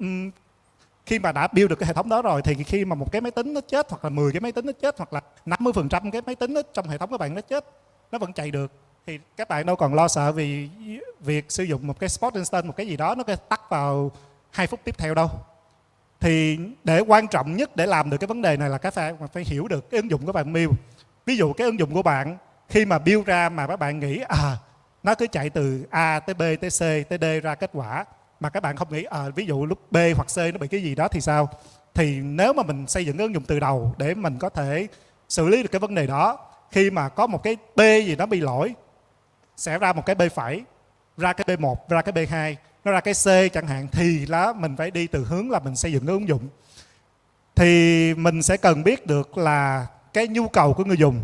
khi mà đã build được cái hệ thống đó rồi thì khi mà một cái máy tính nó chết, hoặc là 10 cái máy tính nó chết, hoặc là 50% cái máy tính trong hệ thống các bạn nó chết, nó vẫn chạy được, thì các bạn đâu còn lo sợ vì việc sử dụng một cái Spot Instance, một cái gì đó nó có tắt vào 2 phút tiếp theo đâu. Thì để quan trọng nhất để làm được cái vấn đề này là các bạn phải hiểu được cái ứng dụng của bạn build. Ví dụ cái ứng dụng của bạn khi mà build ra mà các bạn nghĩ nó cứ chạy từ A tới B tới C tới D ra kết quả, mà các bạn không nghĩ ví dụ lúc B hoặc C nó bị cái gì đó thì sao? Thì nếu mà mình xây dựng cái ứng dụng từ đầu để mình có thể xử lý được cái vấn đề đó, khi mà có một cái B gì đó bị lỗi, sẽ ra một cái B phẩy, ra cái B1, ra cái B2, nó ra cái C chẳng hạn, thì là mình phải đi từ hướng là mình xây dựng cái ứng dụng. Thì mình sẽ cần biết được là cái nhu cầu của người dùng,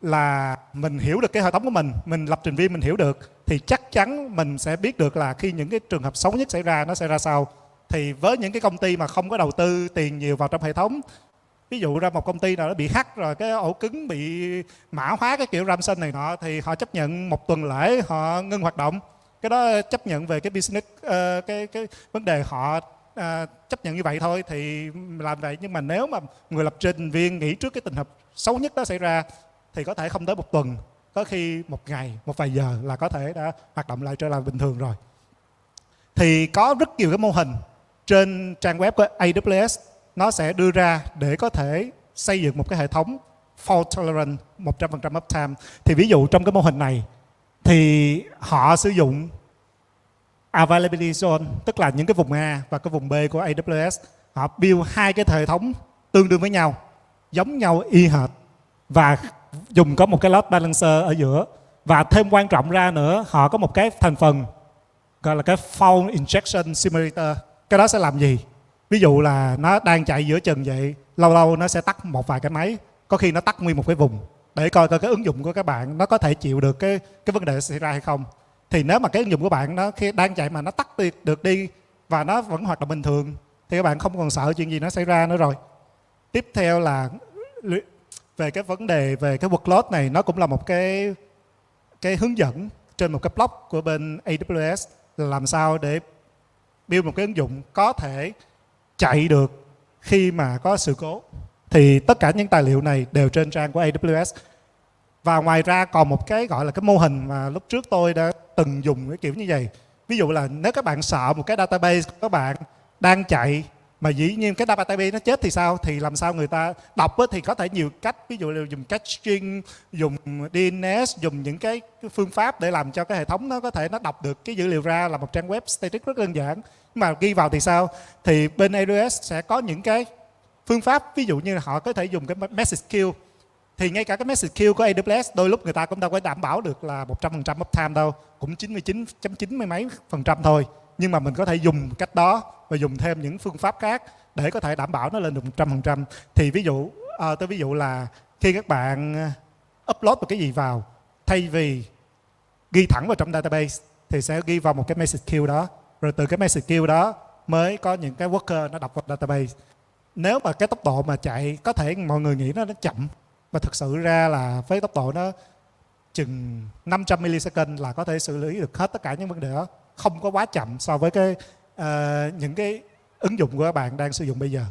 là mình hiểu được cái hệ thống của mình lập trình viên mình hiểu được, thì chắc chắn mình sẽ biết được là khi những cái trường hợp xấu nhất xảy ra nó sẽ ra sao. Thì với những cái công ty mà không có đầu tư tiền nhiều vào trong hệ thống, ví dụ ra một công ty nào đó bị hack rồi cái ổ cứng bị mã hóa cái kiểu ransom này nọ, thì họ chấp nhận một tuần lễ họ ngưng hoạt động. Cái đó chấp nhận về cái business, cái vấn đề họ chấp nhận như vậy thôi thì làm vậy. Nhưng mà nếu mà người lập trình viên nghĩ trước cái tình huống xấu nhất đó xảy ra thì có thể không tới một tuần, có khi một ngày, một vài giờ là có thể đã hoạt động lại trở lại bình thường rồi. Thì có rất nhiều cái mô hình trên trang web của AWS nó sẽ đưa ra để có thể xây dựng một cái hệ thống fault tolerant 100% uptime. Thì ví dụ trong cái mô hình này thì họ sử dụng availability zone, tức là những cái vùng A và cái vùng B của AWS. Họ build hai cái hệ thống tương đương với nhau, giống nhau y hệt, và dùng có một cái load balancer ở giữa. Và thêm quan trọng ra nữa, họ có một cái thành phần gọi là cái fault injection simulator. Cái đó sẽ làm gì? Ví dụ là nó đang chạy giữa chừng vậy, lâu lâu nó sẽ tắt một vài cái máy, có khi nó tắt nguyên một cái vùng, để coi cái ứng dụng của các bạn nó có thể chịu được cái vấn đề xảy ra hay không. Thì nếu mà cái ứng dụng của bạn nó khi đang chạy mà nó tắt được đi và nó vẫn hoạt động bình thường thì các bạn không còn sợ chuyện gì nó xảy ra nữa rồi. Tiếp theo là về cái vấn đề về cái workload này, nó cũng là một cái hướng dẫn trên một cái blog của bên AWS là làm sao để build một cái ứng dụng có thể chạy được khi mà có sự cố. Thì tất cả những tài liệu này đều trên trang của AWS. Và ngoài ra còn một cái gọi là cái mô hình mà lúc trước tôi đã từng dùng cái kiểu như vậy. Ví dụ là nếu các bạn sợ một cái database của các bạn đang chạy mà dĩ nhiên cái database nó chết thì sao? Thì làm sao người ta đọc thì có thể nhiều cách. Ví dụ là dùng caching, dùng DNS, dùng những cái phương pháp để làm cho cái hệ thống nó có thể nó đọc được cái dữ liệu ra, là một trang web static rất đơn giản. Nhưng mà ghi vào thì sao? Thì bên AWS sẽ có những cái phương pháp, ví dụ như là họ có thể dùng cái message queue. Thì ngay cả cái message queue của AWS đôi lúc người ta cũng đâu có đảm bảo được là 100% uptime đâu, cũng 99.90 mấy % thôi. Nhưng mà mình có thể dùng cách đó và dùng thêm những phương pháp khác để có thể đảm bảo nó lên được 100%. Thì ví dụ là khi các bạn upload một cái gì vào, thay vì ghi thẳng vào trong database thì sẽ ghi vào một cái message queue đó, rồi từ cái message queue đó mới có những cái worker nó đọc vào database. Nếu mà cái tốc độ mà chạy có thể mọi người nghĩ nó chậm, và thực sự ra là với tốc độ nó chừng 500 millisecond là có thể xử lý được hết tất cả những vấn đề đó, không có quá chậm so với những cái ứng dụng của các bạn đang sử dụng bây giờ.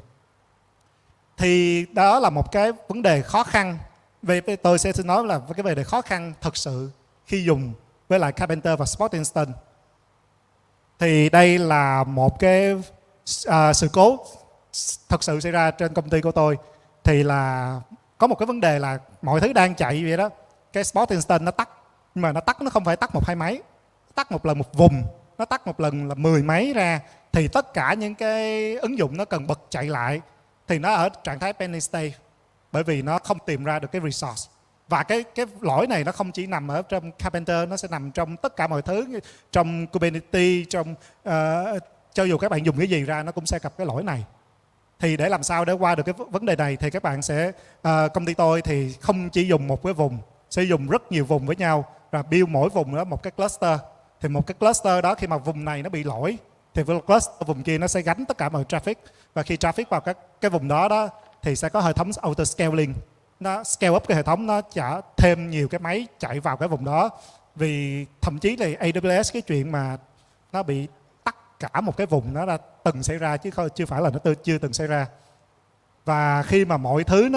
Thì đó là một cái vấn đề khó khăn. Tôi sẽ nói là cái vấn đề khó khăn thật sự khi dùng với lại Karpenter và Spot Instance. Thì đây là một cái sự cố thật sự xảy ra trên công ty của tôi. Thì là có một cái vấn đề là mọi thứ đang chạy vậy đó, cái Spot Instance nó tắt, nhưng mà nó tắt nó không phải tắt một hai máy, tắt một lần một vùng, nó tắt một lần là 10 máy ra. Thì tất cả những cái ứng dụng nó cần bật chạy lại thì nó ở trạng thái penny state, bởi vì nó không tìm ra được cái resource. Và cái lỗi này nó không chỉ nằm ở trong Karpenter, nó sẽ nằm trong tất cả mọi thứ, trong Kubernetes, trong cho dù các bạn dùng cái gì ra nó cũng sẽ gặp cái lỗi này. Thì để làm sao để qua được cái vấn đề này thì các bạn sẽ, công ty tôi thì không chỉ dùng một cái vùng, sẽ dùng rất nhiều vùng với nhau và build mỗi vùng đó một cái cluster. Thì một cái cluster đó khi mà vùng này nó bị lỗi thì cluster vùng kia nó sẽ gánh tất cả mọi traffic, và khi traffic vào cái vùng đó thì sẽ có hệ thống auto scaling, nó scale up cái hệ thống, nó trả thêm nhiều cái máy chạy vào cái vùng đó. Vì thậm chí là AWS cái chuyện mà nó bị tắt cả một cái vùng nó đã từng xảy ra chứ chưa phải là nó chưa từng xảy ra. Và khi mà mọi thứ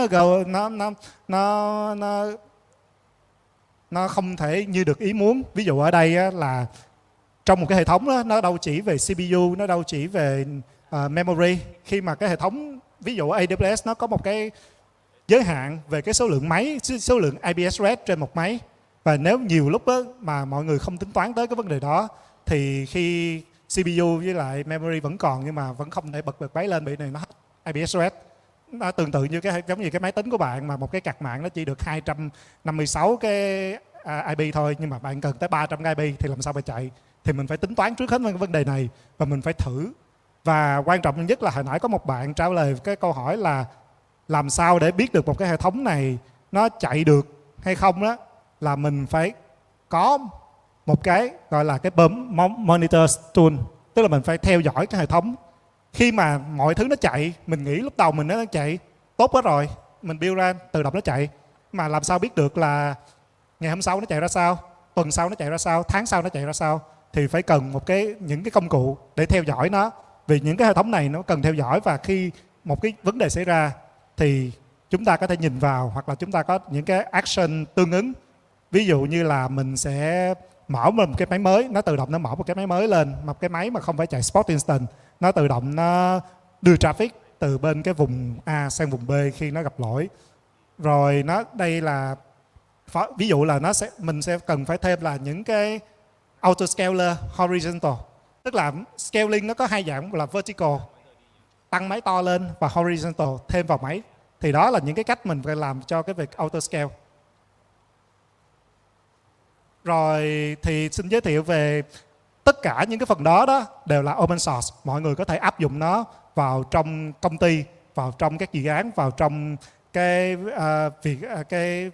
nó không thể như được ý muốn. Ví dụ ở đây là trong một cái hệ thống đó, nó đâu chỉ về CPU, nó đâu chỉ về memory. Khi mà cái hệ thống, ví dụ AWS nó có một cái giới hạn về cái số lượng máy, số lượng IP address trên một máy. Và nếu nhiều lúc đó mà mọi người không tính toán tới cái vấn đề đó thì khi CPU với lại memory vẫn còn nhưng mà vẫn không thể bật được máy lên, bị này nó hết IP address. Nó tương tự như giống như cái máy tính của bạn mà một cái card mạng nó chỉ được 256 cái IP thôi, nhưng mà bạn cần tới 300 cái IP thì làm sao mà chạy. Thì mình phải tính toán trước hết cái vấn đề này và mình phải thử. Và quan trọng nhất là hồi nãy có một bạn trả lời cái câu hỏi là làm sao để biết được một cái hệ thống này nó chạy được hay không đó, là mình phải có một cái gọi là cái monitor tool, tức là mình phải theo dõi cái hệ thống. Khi mà mọi thứ nó chạy, mình nghĩ lúc đầu mình nó chạy tốt quá rồi, mình build ra tự động nó chạy, mà làm sao biết được là ngày hôm sau nó chạy ra sao, tuần sau nó chạy ra sao, tháng sau nó chạy ra sao, thì phải cần những cái công cụ để theo dõi nó. Vì những cái hệ thống này nó cần theo dõi, và khi một cái vấn đề xảy ra thì chúng ta có thể nhìn vào, hoặc là chúng ta có những cái action tương ứng. Ví dụ như là mình sẽ mở một cái máy mới, nó tự động nó mở một cái máy mới lên, một cái máy mà không phải chạy Spot Instance, nó tự động nó đưa traffic từ bên cái vùng A sang vùng B khi nó gặp lỗi. Rồi đây là ví dụ là mình sẽ cần phải thêm là những cái auto scaler horizontal, tức là scaling nó có hai dạng là vertical, tăng máy to lên, và horizontal, thêm vào máy. Thì đó là những cái cách mình phải làm cho cái việc auto scale. Rồi thì xin giới thiệu về tất cả những cái phần đó đều là open source. Mọi người có thể áp dụng nó vào trong công ty, vào trong các dự án, vào trong cái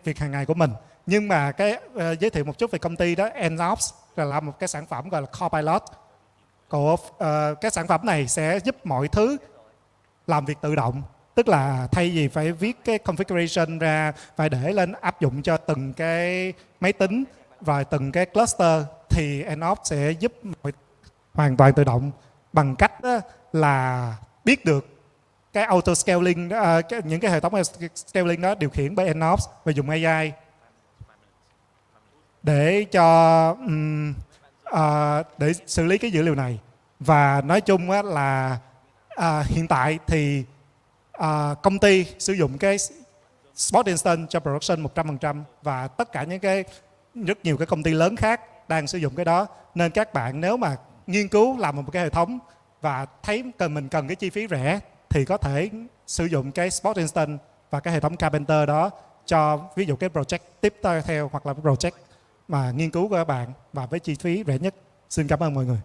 việc hàng ngày của mình. Nhưng mà giới thiệu một chút về công ty đó, Enops là một cái sản phẩm gọi là Copilot. Cái sản phẩm này sẽ giúp mọi thứ làm việc tự động. Tức là thay vì phải viết cái configuration ra, phải để lên áp dụng cho từng cái máy tính và từng cái cluster, thì Enops sẽ giúp hoàn toàn tự động bằng cách là biết được cái auto scaling, những cái hệ thống scaling đó điều khiển bởi Enops và dùng AI để để xử lý cái dữ liệu này. Và nói chung là hiện tại thì công ty sử dụng cái Spot Instance cho production 100%, và tất cả những rất nhiều cái công ty lớn khác đang sử dụng cái đó. Nên các bạn nếu mà nghiên cứu làm một cái hệ thống và thấy mình cần cái chi phí rẻ thì có thể sử dụng cái Spot Instance và cái hệ thống Karpenter đó cho ví dụ cái project tiếp theo, hoặc là cái project mà nghiên cứu của các bạn, và với chi phí rẻ nhất. Xin cảm ơn mọi người.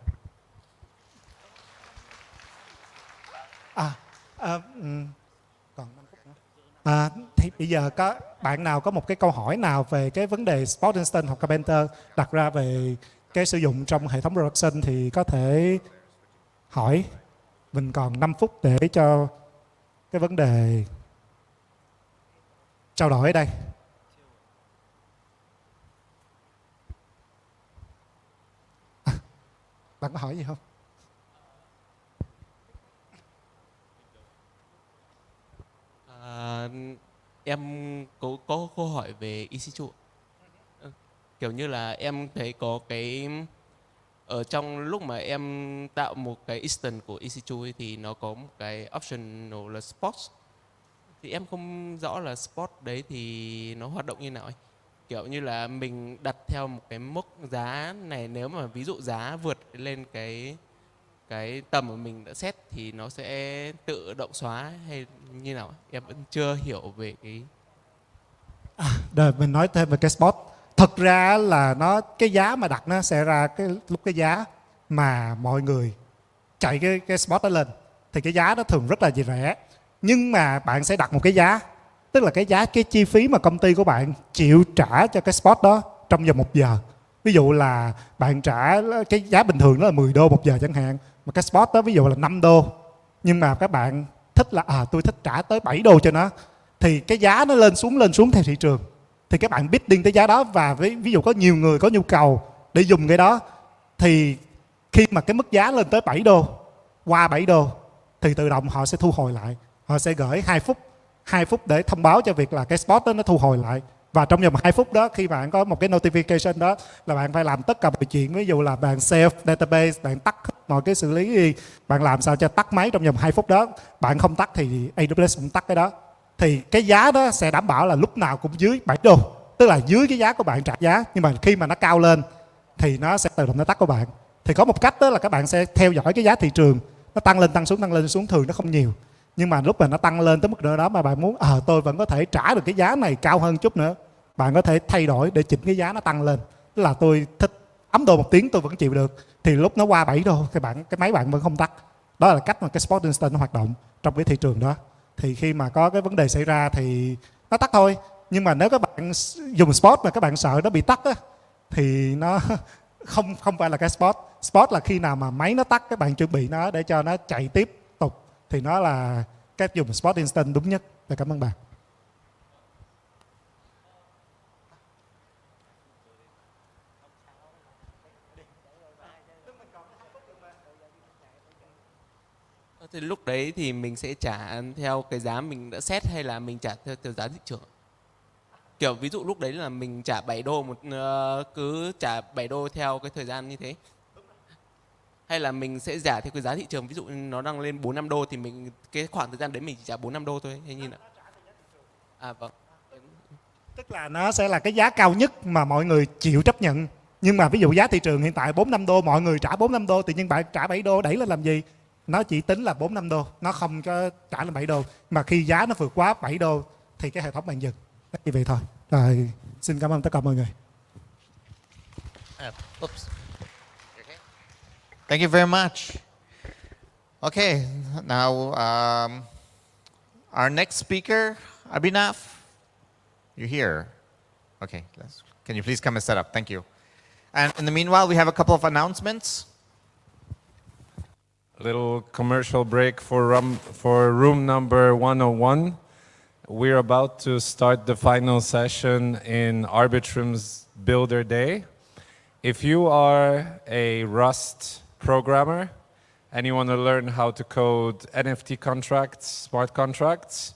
Còn 5 phút nữa. Thì bây giờ có bạn nào có một cái câu hỏi nào về cái vấn đề Spot Instance hoặc Karpenter đặt ra về cái sử dụng trong hệ thống production thì có thể hỏi. Mình còn 5 phút để cho cái vấn đề trao đổi ở đây. Bạn có hỏi gì không? Em có câu hỏi về EC2. Kiểu như là em thấy có cái ở trong lúc mà em tạo một cái instance của EC2 thì nó có một cái optional là Spot. Thì em không rõ là Spot đấy thì nó hoạt động như nào ấy. Kiểu như là mình đặt theo một cái mốc giá này, nếu mà ví dụ giá vượt lên cái tầm mà mình đã set thì nó sẽ tự động xóa hay như nào? Em vẫn chưa hiểu về cái... Rồi mình nói thêm về cái Spot. Thật ra là cái giá mà đặt nó sẽ ra lúc cái giá mà mọi người chạy cái Spot đó lên, thì cái giá đó thường rất là rẻ. Nhưng mà bạn sẽ đặt một cái giá, tức là cái chi phí mà công ty của bạn chịu trả cho cái Spot đó trong vòng 1 giờ. Ví dụ là bạn trả cái giá bình thường đó là 10 đô 1 giờ chẳng hạn, mà cái Spot đó ví dụ là 5 đô, nhưng mà các bạn thích là tôi thích trả tới 7 đô cho nó, thì cái giá nó lên xuống theo thị trường. Thì các bạn bidding tới giá đó, và ví dụ có nhiều người có nhu cầu để dùng cái đó, thì khi mà cái mức giá lên tới 7 đô, qua 7 đô thì tự động họ sẽ thu hồi lại. Họ sẽ gửi 2 phút để thông báo cho việc là cái Spot đó nó thu hồi lại. Và trong vòng 2 phút đó, khi bạn có một cái notification đó, là bạn phải làm tất cả mọi chuyện. Ví dụ là bạn save database, bạn tắt mọi cái xử lý gì, bạn làm sao cho tắt máy trong vòng 2 phút đó. Bạn không tắt thì AWS cũng tắt cái đó. thì cái giá đó sẽ đảm bảo là lúc nào cũng dưới 7 đô, tức là dưới cái giá của bạn trả giá. Nhưng mà khi mà nó cao lên thì nó sẽ tự động nó tắt của bạn. Thì có một cách đó là các bạn sẽ theo dõi cái giá thị trường, nó tăng lên tăng lên xuống, thường nó không nhiều. Nhưng mà lúc mà nó tăng lên tới mức độ đó mà bạn muốn tôi vẫn có thể trả được cái giá này cao hơn chút nữa, bạn có thể thay đổi để chỉnh cái giá nó tăng lên. Tức là tôi thích ấm đô 1 tiếng tôi vẫn chịu được, thì lúc nó qua 7 đô cái máy bạn vẫn không tắt. Đó là cách mà cái Spot Instance nó hoạt động trong cái thị trường đó. Thì khi mà có cái vấn đề xảy ra thì nó tắt thôi. Nhưng mà nếu các bạn dùng Spot mà các bạn sợ nó bị tắt á, thì nó không phải là cái Spot. Spot là khi nào mà máy nó tắt các bạn chuẩn bị nó để cho nó chạy tiếp tục, thì nó là cách dùng Spot Instance đúng nhất. Cảm ơn bạn. Thì lúc đấy thì mình sẽ trả theo cái giá mình đã set hay là mình trả theo giá thị trường? Kiểu ví dụ lúc đấy là mình trả 7 đô cứ trả 7 đô theo cái thời gian như thế. Hay là mình sẽ trả theo cái giá thị trường, ví dụ nó đang lên 4-5 đô thì mình cái khoảng thời gian đấy mình chỉ trả 4-5 đô thôi hay như nào? Vâng. Tức là nó sẽ là cái giá cao nhất mà mọi người chịu chấp nhận. Nhưng mà ví dụ giá thị trường hiện tại 4-5 đô, mọi người trả 4-5 đô, tự nhiên bạn trả 7 đô đẩy lên làm gì? Nó chỉ tính là 4-5 đô, nó không có trả lên 7 đô. Mà khi giá nó vượt quá 7 đô thì cái hệ thống bạn dừng. Như vậy thôi. Rồi, xin cảm ơn tất cả mọi người. Oops. Thank you very much. Okay, now our next speaker, Abhinav, you're here. Okay, can you please come and set up? Thank you. And in the meanwhile, we have a couple of announcements. A little commercial break for room number 101. We're about to start the final session in Arbitrum's Builder Day. If you are a Rust programmer and you want to learn how to code NFT contracts, smart contracts,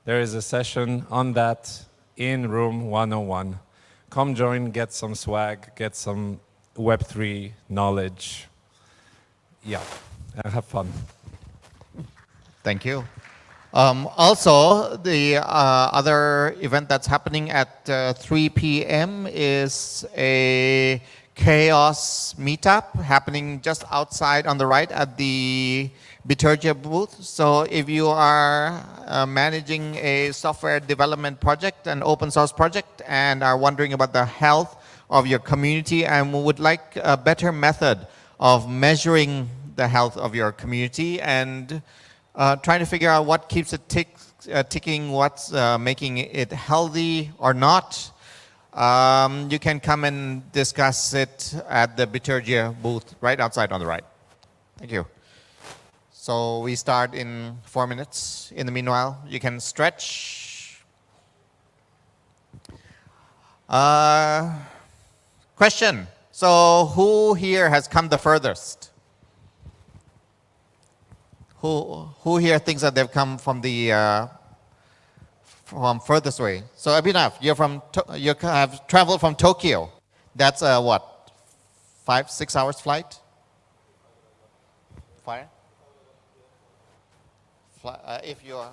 there is a session on that in room 101. Come join, get some swag, get some Web3 knowledge. Yeah, and have fun. Thank you. Also, the other event that's happening at 3 p.m. is a Chaos meetup happening just outside on the right at the Bitergia booth. So if you are managing a software development project, an open source project, and are wondering about the health of your community and would like a better method of measuring the health of your community and trying to figure out what keeps it ticking, what's making it healthy or not, you can come and discuss it at the Bitergia booth right outside on the right. Thank you. So we start in 4 minutes. In the meanwhile, you can stretch. Question. So who here has come the furthest? Who here thinks that they've come from the from furthest way? So Abhinav, you have traveled from Tokyo. That's what, 5-6 hours flight? Fire? If you are,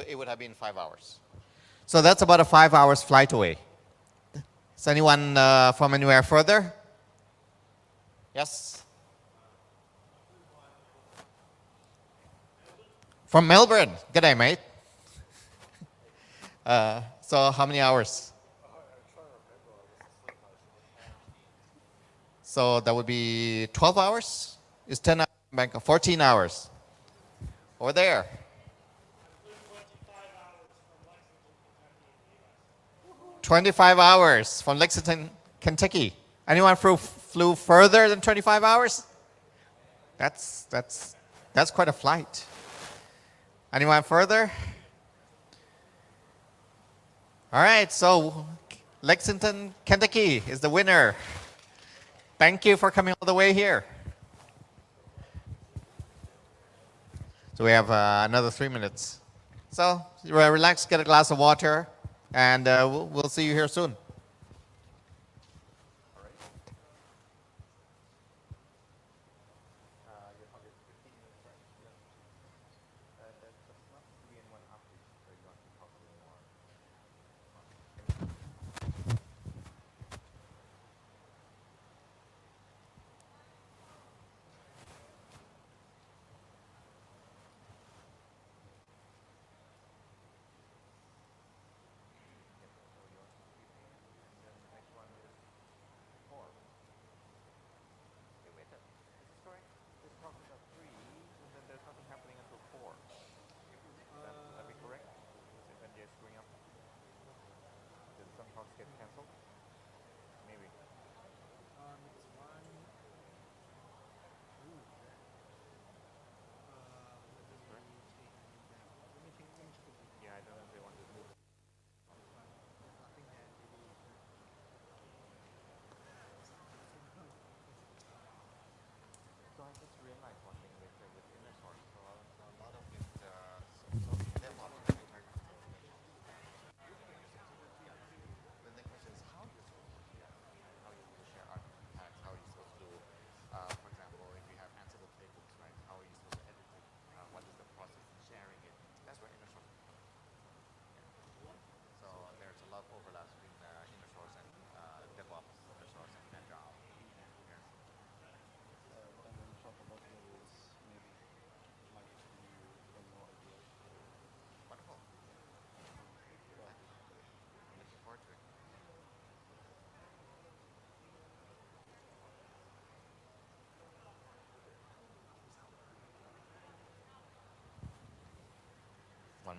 it would have been 5 hours. So that's about a 5 hours flight away. Is anyone from anywhere further? Yes? From Melbourne. G'day, mate. So how many hours? So that would be 12 hours? Is 10 hours in Bangkok? 14 hours. Over there. 25 hours from Lexington, Kentucky. Anyone flew further than 25 hours? That's quite a flight. Anyone further? All right, so Lexington, Kentucky is the winner. Thank you for coming all the way here. So we have another 3 minutes. So relax, get a glass of water, and we'll see you here soon.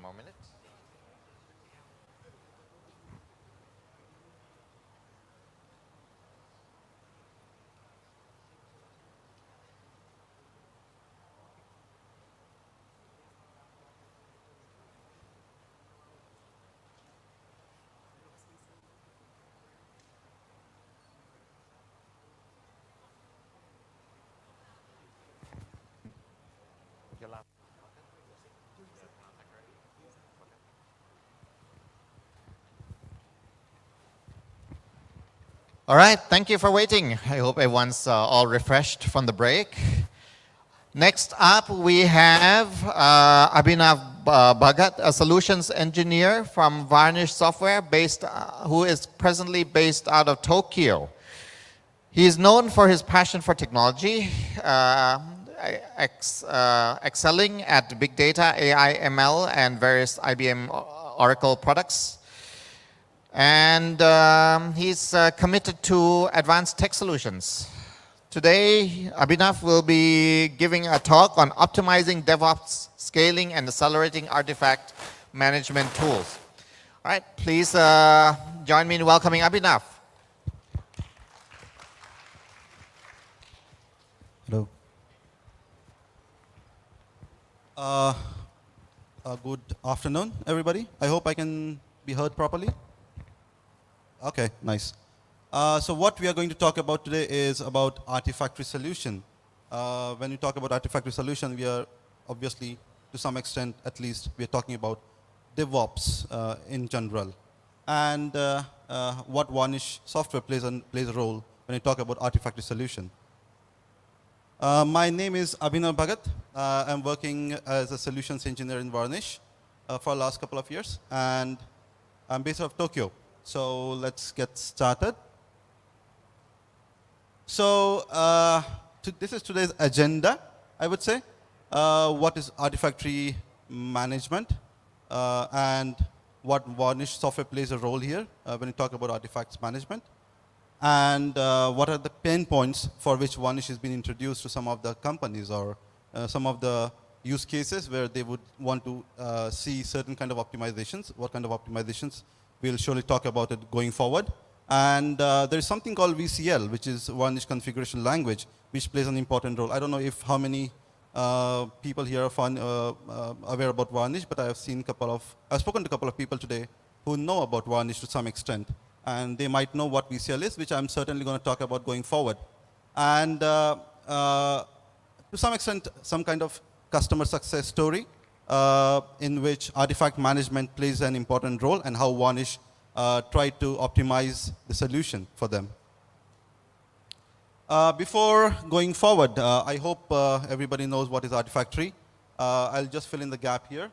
more minute. All right, thank you for waiting. I hope everyone's all refreshed from the break. Next up, we have Abhinav Bhagat, a solutions engineer from Varnish Software, who is presently based out of Tokyo. He is known for his passion for technology, excelling at big data, AI, ML, and various IBM Oracle products. And he's committed to advanced tech solutions. Today, Abhinav will be giving a talk on optimizing DevOps, scaling, and accelerating artifact management tools. All right, please join me in welcoming Abhinav. Hello. Good afternoon, everybody. I hope I can be heard properly. Okay, nice. So what we are going to talk about today is about Artifactory solution. When we talk about Artifactory solution, we are obviously, to some extent at least, we are talking about DevOps in general. And what Varnish software plays a role when we talk about Artifactory solution. My name is Abhinav Bhagat. I'm working as a solutions engineer in Varnish for the last couple of years. And I'm based out of Tokyo. So let's get started. So this is today's agenda, I would say. What is Artifactory management and what Varnish software plays a role here when we talk about artifacts management. And what are the pain points for which Varnish has been introduced to some of the companies or some of the use cases where they would want to see certain kind of optimizations. What kind of optimizations? We'll surely talk about it going forward. And there is something called VCL, which is Varnish Configuration Language, which plays an important role. I don't know how many people here are aware about Varnish, but I've spoken to a couple of people today who know about Varnish to some extent. And they might know what VCL is, which I'm certainly going to talk about going forward. And to some extent, some kind of customer success story in which artifact management plays an important role and how Varnish tried to optimize the solution for them. Before going forward, I hope everybody knows what is Artifactory. I'll just fill in the gap here.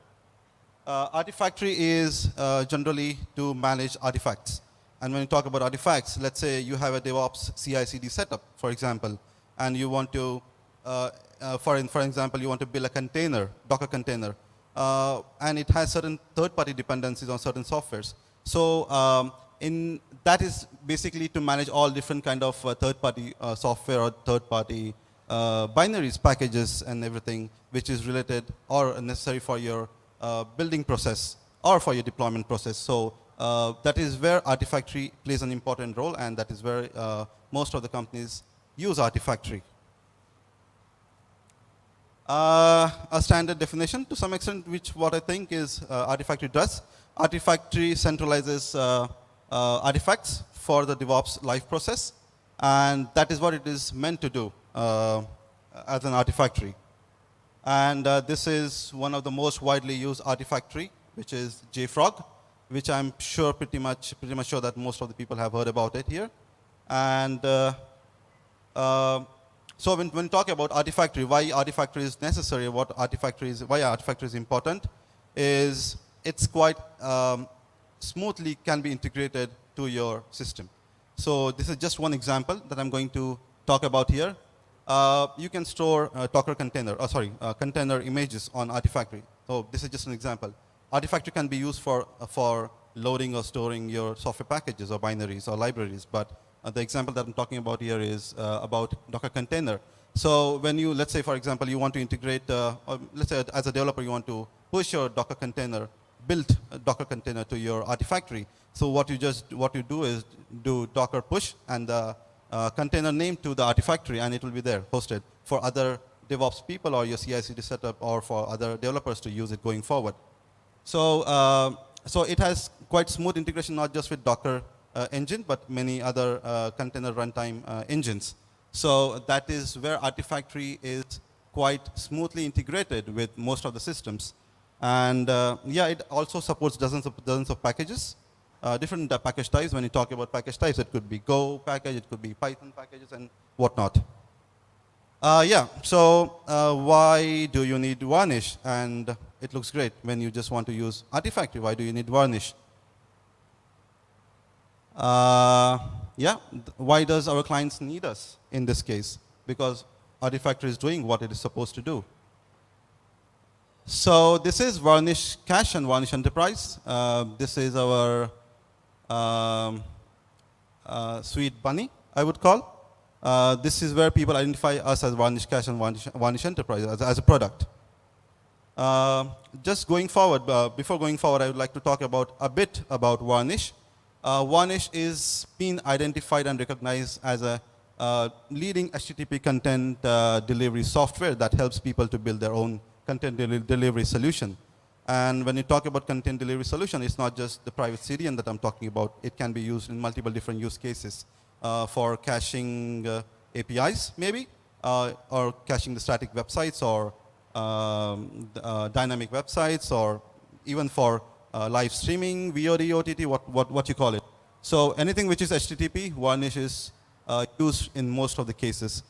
Artifactory is generally to manage artifacts. And when you talk about artifacts, let's say you have a DevOps CI/CD setup, for example, and you want to, for example, you want to build a container, Docker container, and it has certain third-party dependencies on certain softwares. So that is basically to manage all different kind of third-party software or third-party binaries, packages, and everything which is related or necessary for your building process or for your deployment process. So that is where Artifactory plays an important role, and that is where most of the companies use Artifactory. A standard definition to some extent, which what I think is Artifactory does. Artifactory centralizes artifacts for the DevOps life process, and that is what it is meant to do as an Artifactory. And this is one of the most widely used Artifactory, which is JFrog, which I'm sure pretty much sure that most of the people have heard about it here. And so when we talk about Artifactory, why Artifactory is necessary, why Artifactory is important, is it's quite smoothly can be integrated to your system. So this is just one example that I'm going to talk about here. You can store Docker container, container images on Artifactory. So this is just an example. Artifactory can be used for loading or storing your software packages or binaries or libraries, but the example that I'm talking about here is about Docker container. So when you, let's say for example, you want to integrate, or let's say as a developer you want to push your Docker container built a Docker container to your Artifactory. So what you do is do Docker push and the container name to the Artifactory, and it will be there hosted for other DevOps people or your CI/CD setup or for other developers to use it going forward. So, so it has quite smooth integration, not just with Docker engine, but many other container runtime engines. So that is where Artifactory is quite smoothly integrated with most of the systems. And yeah, it also supports dozens of packages, different package types. When you talk about package types, it could be Go package, it could be Python packages, and whatnot. Yeah, so why do you need Varnish? And it looks great when you just want to use Artifactory. Why do you need Varnish? Yeah, why does our clients need us in this case? Because Artifactory is doing what it is supposed to do. So this is Varnish Cache and Varnish Enterprise. This is our sweet bunny, I would call. This is where people identify us as Varnish Cache and Varnish Enterprise as a product. Just going forward, before going forward, I would like to talk about a bit about Varnish. Varnish is being identified and recognized as a leading HTTP content delivery software that helps people to build their own content delivery solution. And when you talk about content delivery solution, it's not just the private CDN that I'm talking about. It can be used in multiple different use cases for caching APIs, maybe, or caching the static websites, or dynamic websites, or even for live streaming, VOD, OTT, what you call it. So anything which is HTTP, Varnish is used in most of the cases.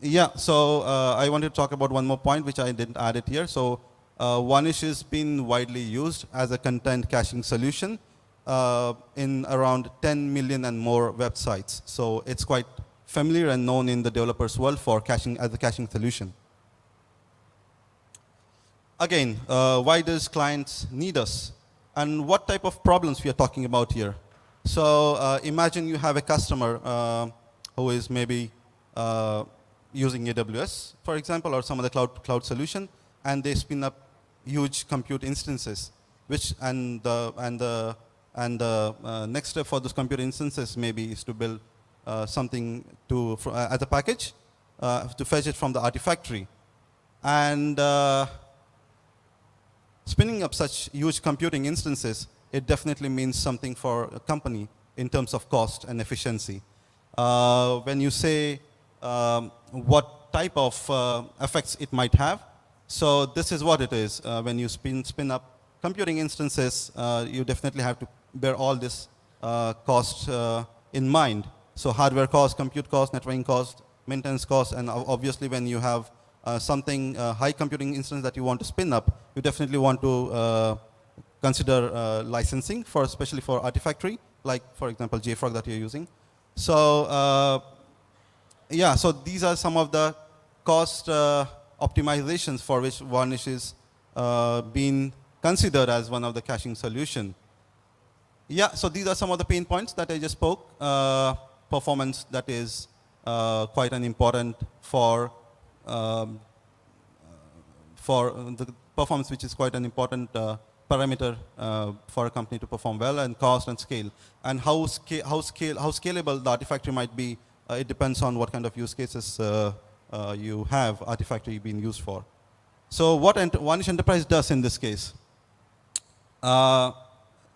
Yeah, so I wanted to talk about one more point, which I didn't add it here. So Varnish has been widely used as a content caching solution in around 10 million and more websites. So it's quite familiar and known in the developers world for caching as a caching solution. Again, why does clients need us? And what type of problems we are talking about here? So imagine you have a customer who is maybe using AWS, for example, or some other cloud solution, and they spin up huge compute instances, which and the next step for those compute instances maybe is to build something to as a package to fetch it from the Artifactory. And spinning up such huge computing instances, it definitely means something for a company in terms of cost and efficiency. When you say what type of effects it might have, so this is what it is. When you spin up computing instances, you definitely have to bear all this cost in mind. So hardware cost, compute cost, networking cost, maintenance cost, and obviously when you have something high computing instance that you want to spin up, you definitely want to consider licensing, especially for Artifactory, like for example JFrog that you're using. So yeah, so these are some of the cost optimizations for which Varnish is being considered as one of the caching solution. Yeah, so these are some of the pain points that I just spoke. Performance that is quite an important for the performance, which is quite an important parameter for a company to perform well, and cost and scale. And how scalable the Artifactory might be, it depends on what kind of use cases you have Artifactory being used for. So what Varnish Enterprise does in this case?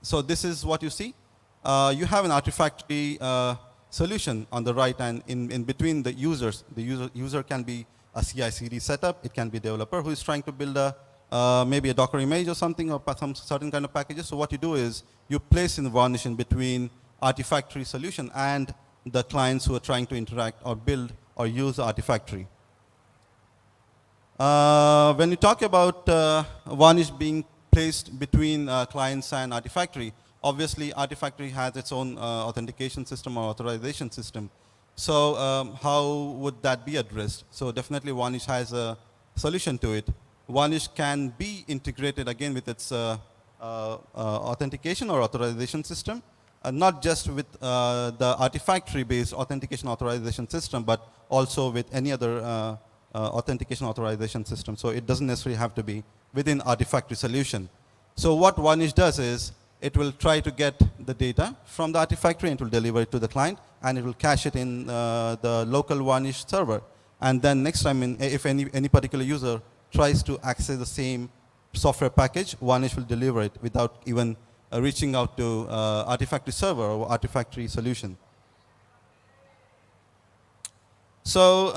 So this is what you see. You have an Artifactory solution on the right, and in between the users. The user can be a CI/CD setup. It can be a developer who is trying to build maybe a Docker image or something, or some certain kind of packages. So what you do is you place in Varnish in between Artifactory solution and the clients who are trying to interact or build or use Artifactory. When you talk about Varnish being placed between clients and Artifactory, obviously Artifactory has its own authentication system or authorization system. So how would that be addressed? So definitely Varnish has a solution to it. Varnish can be integrated again with its authentication or authorization system, not just with the Artifactory-based authentication authorization system, but also with any other authentication authorization system. So it doesn't necessarily have to be within Artifactory solution. So what Varnish does is it will try to get the data from the Artifactory and it will deliver it to the client, and it will cache it in the local Varnish server. And then next time, if any particular user tries to access the same software package, Varnish will deliver it without even reaching out to Artifactory server or Artifactory solution. So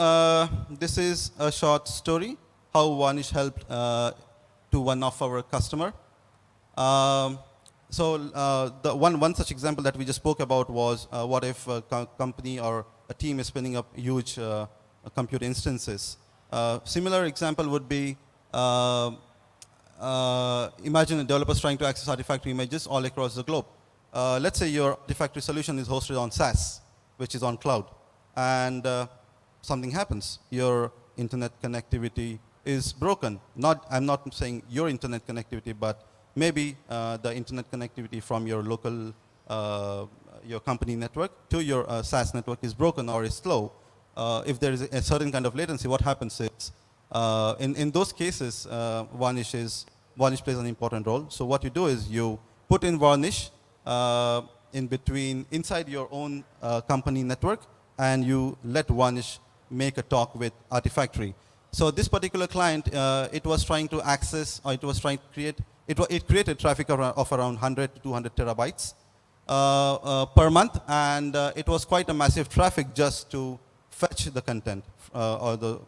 this is a short story how Varnish helped to one of our customer. The one such example that we just spoke about was what if a company or a team is spinning up huge compute instances. Similar example would be imagine a developer trying to access Artifactory images all across the globe. Let's say your Artifactory solution is hosted on SaaS, which is on cloud, and something happens. Your internet connectivity is broken. I'm not saying your internet connectivity, but maybe the internet connectivity from your local, your company network to your SaaS network is broken or is slow. If there is a certain kind of latency, what happens is, in those cases, Varnish plays an important role. So what you do is you put in Varnish inside your own company network, and you let Varnish make a talk with Artifactory. So this particular client, it was trying to access, or it was trying to create, it created traffic of around 100 to 200 terabytes per month, and it was quite a massive traffic just to fetch the content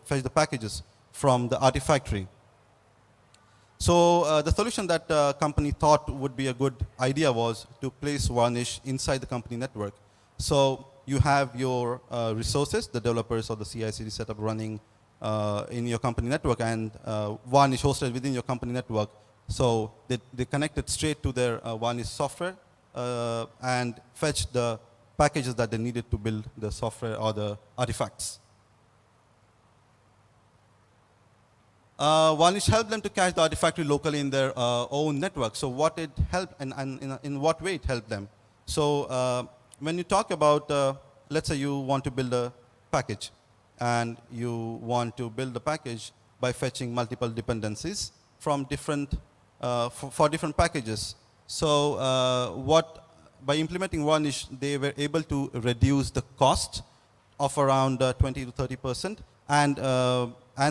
fetch the packages from the Artifactory. So the solution that the company thought would be a good idea was to place Varnish inside the company network. So you have your resources, the developers or the CI/CD setup running in your company network, and Varnish hosted within your company network. So they connected straight to their Varnish software and fetched the packages that they needed to build the software or the artifacts. Varnish helped them to cache the Artifactory locally in their own network. So what it helped, and in what way it helped them? So when you talk about, let's say you want to build a package, and you want to build the package by fetching multiple dependencies from different, for different packages. So by implementing Varnish, they were able to reduce the cost of around 20 to 30%, and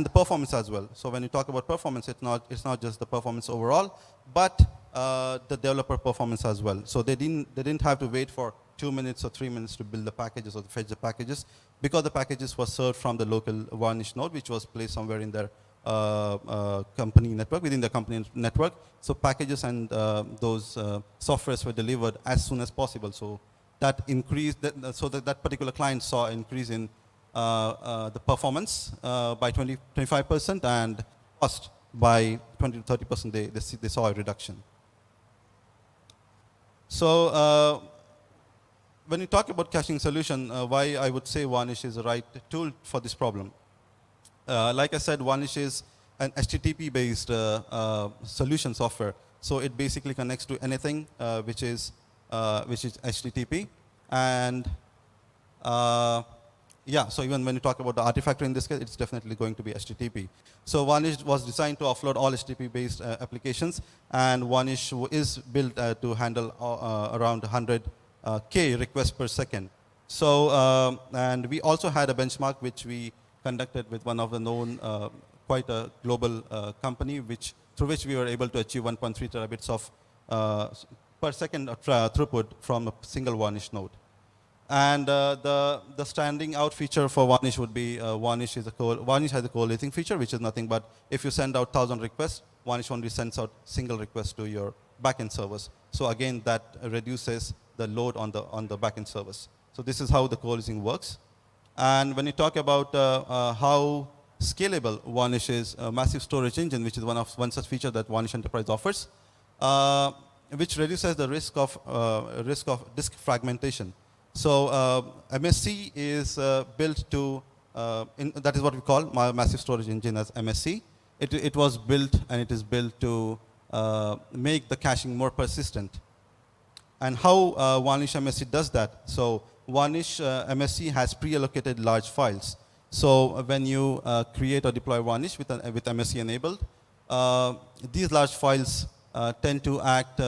the performance as well. So when you talk about performance, it's not just the performance overall, but the developer performance as well. So they didn't have to wait for 2 minutes or 3 minutes to build the packages or to fetch the packages, because the packages were served from the local Varnish node, which was placed somewhere in their company network, within the company network. So packages and those softwares were delivered as soon as possible. So that increased, so that particular client saw an increase in the performance by 25%, and cost by 20 to 30%. They saw a reduction. So when you talk about caching solution, why I would say Varnish is the right tool for this problem. Like I said, Varnish is an HTTP-based solution software. So it basically connects to anything which is HTTP. And yeah, so even when you talk about the Artifactory in this case, it's definitely going to be HTTP. So Varnish was designed to offload all HTTP-based applications, and Varnish is built to handle around 100K requests per second. So, and we also had a benchmark which we conducted with one of the known, quite a global company, through which we were able to achieve 1.3 terabits of per second throughput from a single Varnish node. And the standing out feature for Varnish would be Varnish has a collating feature, which is nothing but if you send out 1,000 requests, Varnish only sends out single request to your backend servers. So again, that reduces the load on the backend servers. So this is how the coalescing works. And when you talk about how scalable Varnish is, a massive storage engine, which is one such feature that Varnish Enterprise offers, which reduces the risk of disk fragmentation. So MSC is built to, that is what we call my massive storage engine as MSC. It was built, and it is built to make the caching more persistent. And how Varnish MSC does that? So Varnish MSC has pre-allocated large files. So when you create or deploy Varnish with MSC enabled, these large files tend to act,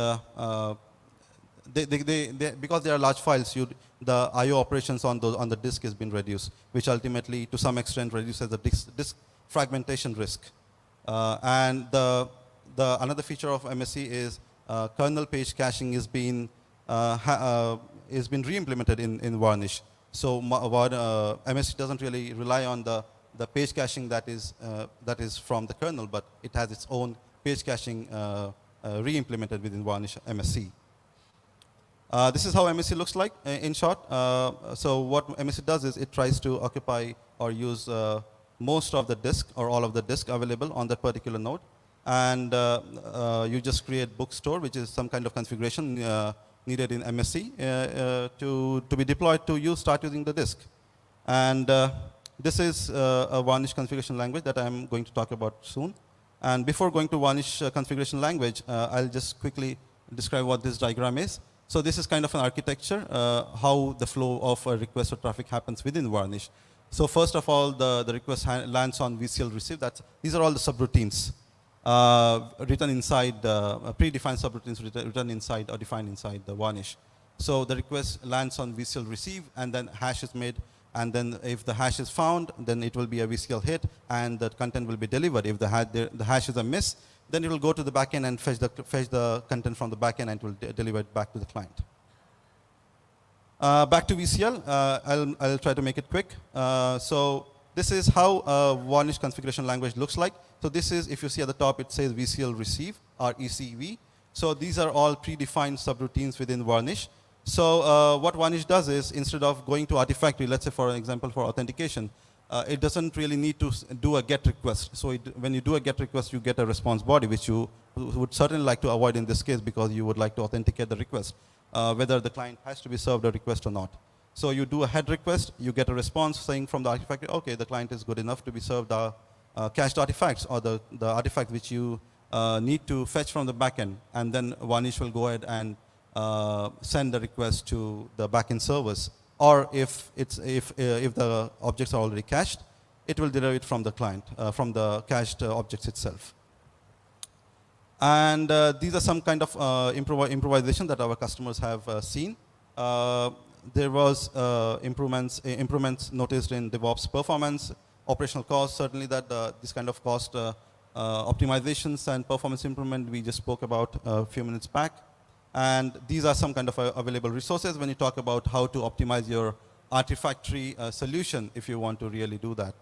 because they are large files, the I/O operations on the disk has been reduced, which ultimately, to some extent, reduces the disk fragmentation risk. And another feature of MSC is kernel page caching is being re-implemented in Varnish. So MSC doesn't really rely on the page caching that is from the kernel, but it has its own page caching re-implemented within Varnish MSC. This is how MSC looks like in short. So what MSC does is it tries to occupy or use most of the disk or all of the disk available on that particular node. And you just create bookstore, which is some kind of configuration needed in MSC to be deployed to start using the disk. And this is a Varnish configuration language that I'm going to talk about soon. And before going to Varnish configuration language, I'll just quickly describe what this diagram is. So this is kind of an architecture, how the flow of a request or traffic happens within Varnish. So first of all, the request lands on VCL receive. These are all the subroutines written inside, predefined subroutines written inside or defined inside the Varnish. So the request lands on VCL receive, and then hash is made. And then if the hash is found, then it will be a VCL hit, and the content will be delivered. If the hash is a miss, then it will go to the backend and fetch the content from the backend, and it will deliver it back to the client. Back to VCL, I'll try to make it quick. So this is how a Varnish configuration language looks like. So this is, if you see at the top, it says VCL receive or ECV. So these are all predefined subroutines within Varnish. So what Varnish does is, instead of going to Artifactory, let's say for example for authentication, it doesn't really need to do a GET request. So when you do a GET request, you get a response body, which you would certainly like to avoid in this case, because you would like to authenticate the request, whether the client has to be served a request or not. So you do a head request, you get a response saying from the Artifactory, okay, the client is good enough to be served cached artifacts, or the artifact which you need to fetch from the backend, and then Varnish will go ahead and send the request to the backend servers. Or if the objects are already cached, it will derive it from the client, from the cached objects itself. And these are some kind of improvisation that our customers have seen. There was improvements noticed in DevOps performance, operational cost. Certainly that this kind of cost optimizations and performance improvement we just spoke about a few minutes back. And these are some kind of available resources when you talk about how to optimize your Artifactory solution, if you want to really do that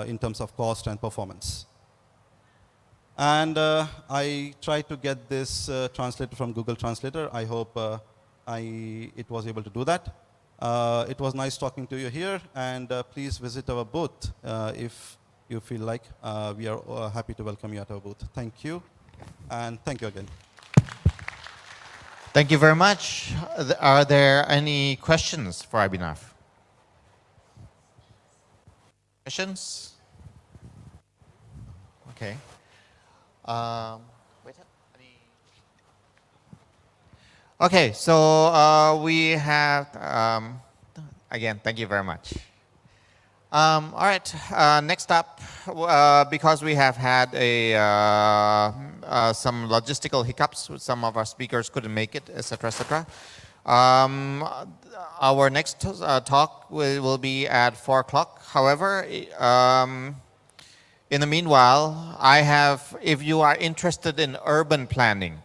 in terms of cost and performance. And I tried to get this translated from Google Translator. I hope it was able to do that. It was nice talking to you here, and please visit our booth if you feel like. We are happy to welcome you at our booth. Thank you, and thank you again. Thank you very much. Are there any questions for Abhinav? Questions? Okay. Okay, so we have, again, thank you very much. All right, next up, because we have had some logistical hiccups, some of our speakers couldn't make it, etc., etc. Our next talk will be at 4 o'clock. However, in the meanwhile, if you are interested in urban planning,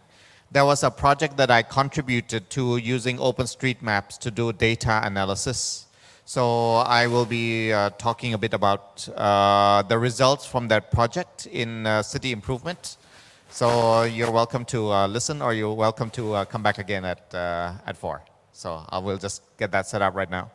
there was a project that I contributed to using OpenStreetMaps to do data analysis. So I will be talking a bit about the results from that project in city improvement. So you're welcome to listen, or you're welcome to come back again at 4. So I will just get that set up right now.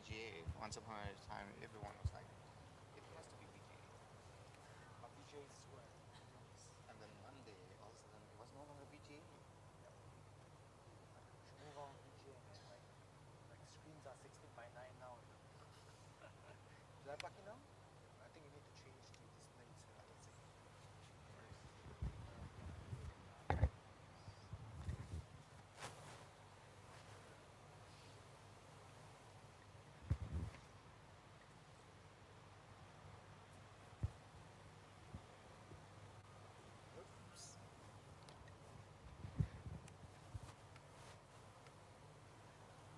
VGA. Once upon a time, everyone was like, it has to be VGA. But VGA is square. And then one day, all of a sudden, it was no longer VGA. Move on VGA, man. Like screens are 16 by 9 now. Is that lucky now? I think you need to change the display to let's see.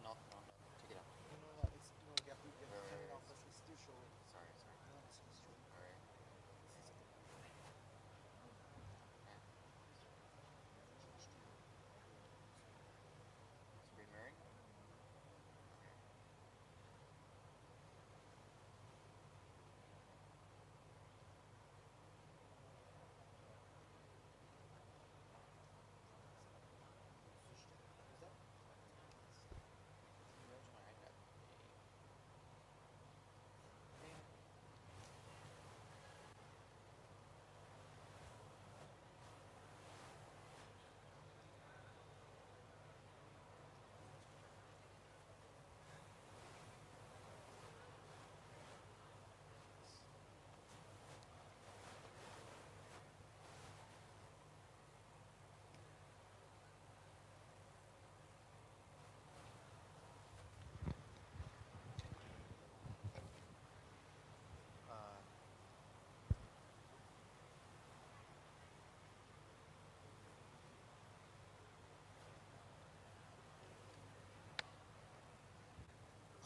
No, take it out. No, it's no, you have to turn it off. It's still showing. Sorry. No, it's still showing. All right. Screen mirroring.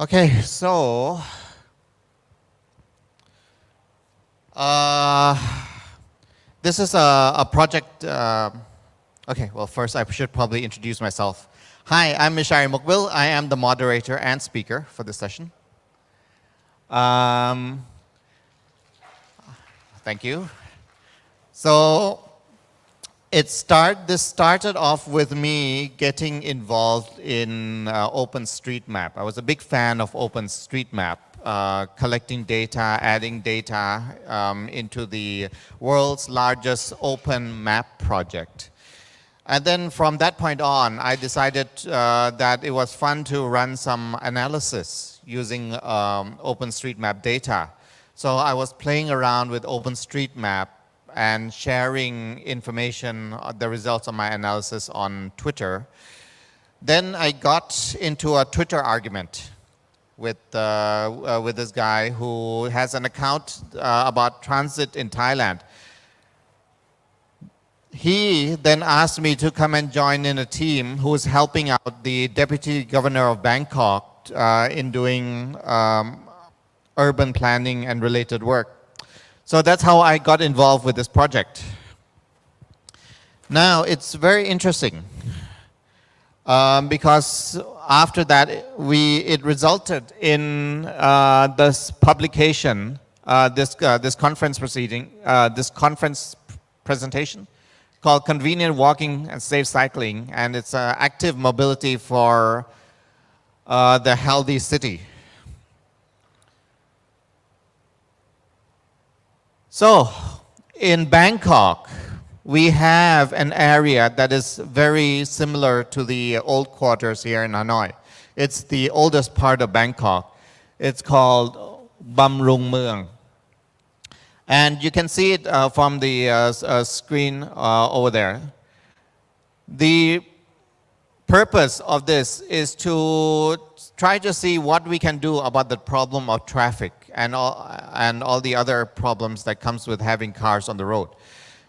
Okay, so this is a project. Okay, well, first I should probably introduce myself. Hi, I'm Mishari Mukbil. I am the moderator and speaker for this session. Thank you. So this started off with me getting involved in OpenStreetMap. I was a big fan of OpenStreetMap, collecting data, adding data into the world's largest open map project. And then from that point on, I decided that it was fun to run some analysis using OpenStreetMap data. So I was playing around with OpenStreetMap and sharing information, the results of my analysis on Twitter. Then I got into a Twitter argument with this guy who has an account about transit in Thailand. He then asked me to come and join in a team who is helping out the Deputy Governor of Bangkok in doing urban planning and related work. So that's how I got involved with this project. Now, it's very interesting because after that, it resulted in this publication, this conference proceeding, this conference presentation called Convenient Walking and Safe Cycling, and it's active mobility for the healthy city. So, in Bangkok, we have an area that is very similar to the old quarters here in Hanoi. It's the oldest part of Bangkok. It's called Bam Rung Mueang. And you can see it from the screen over there. The purpose of this is to try to see what we can do about the problem of traffic and all the other problems that comes with having cars on the road.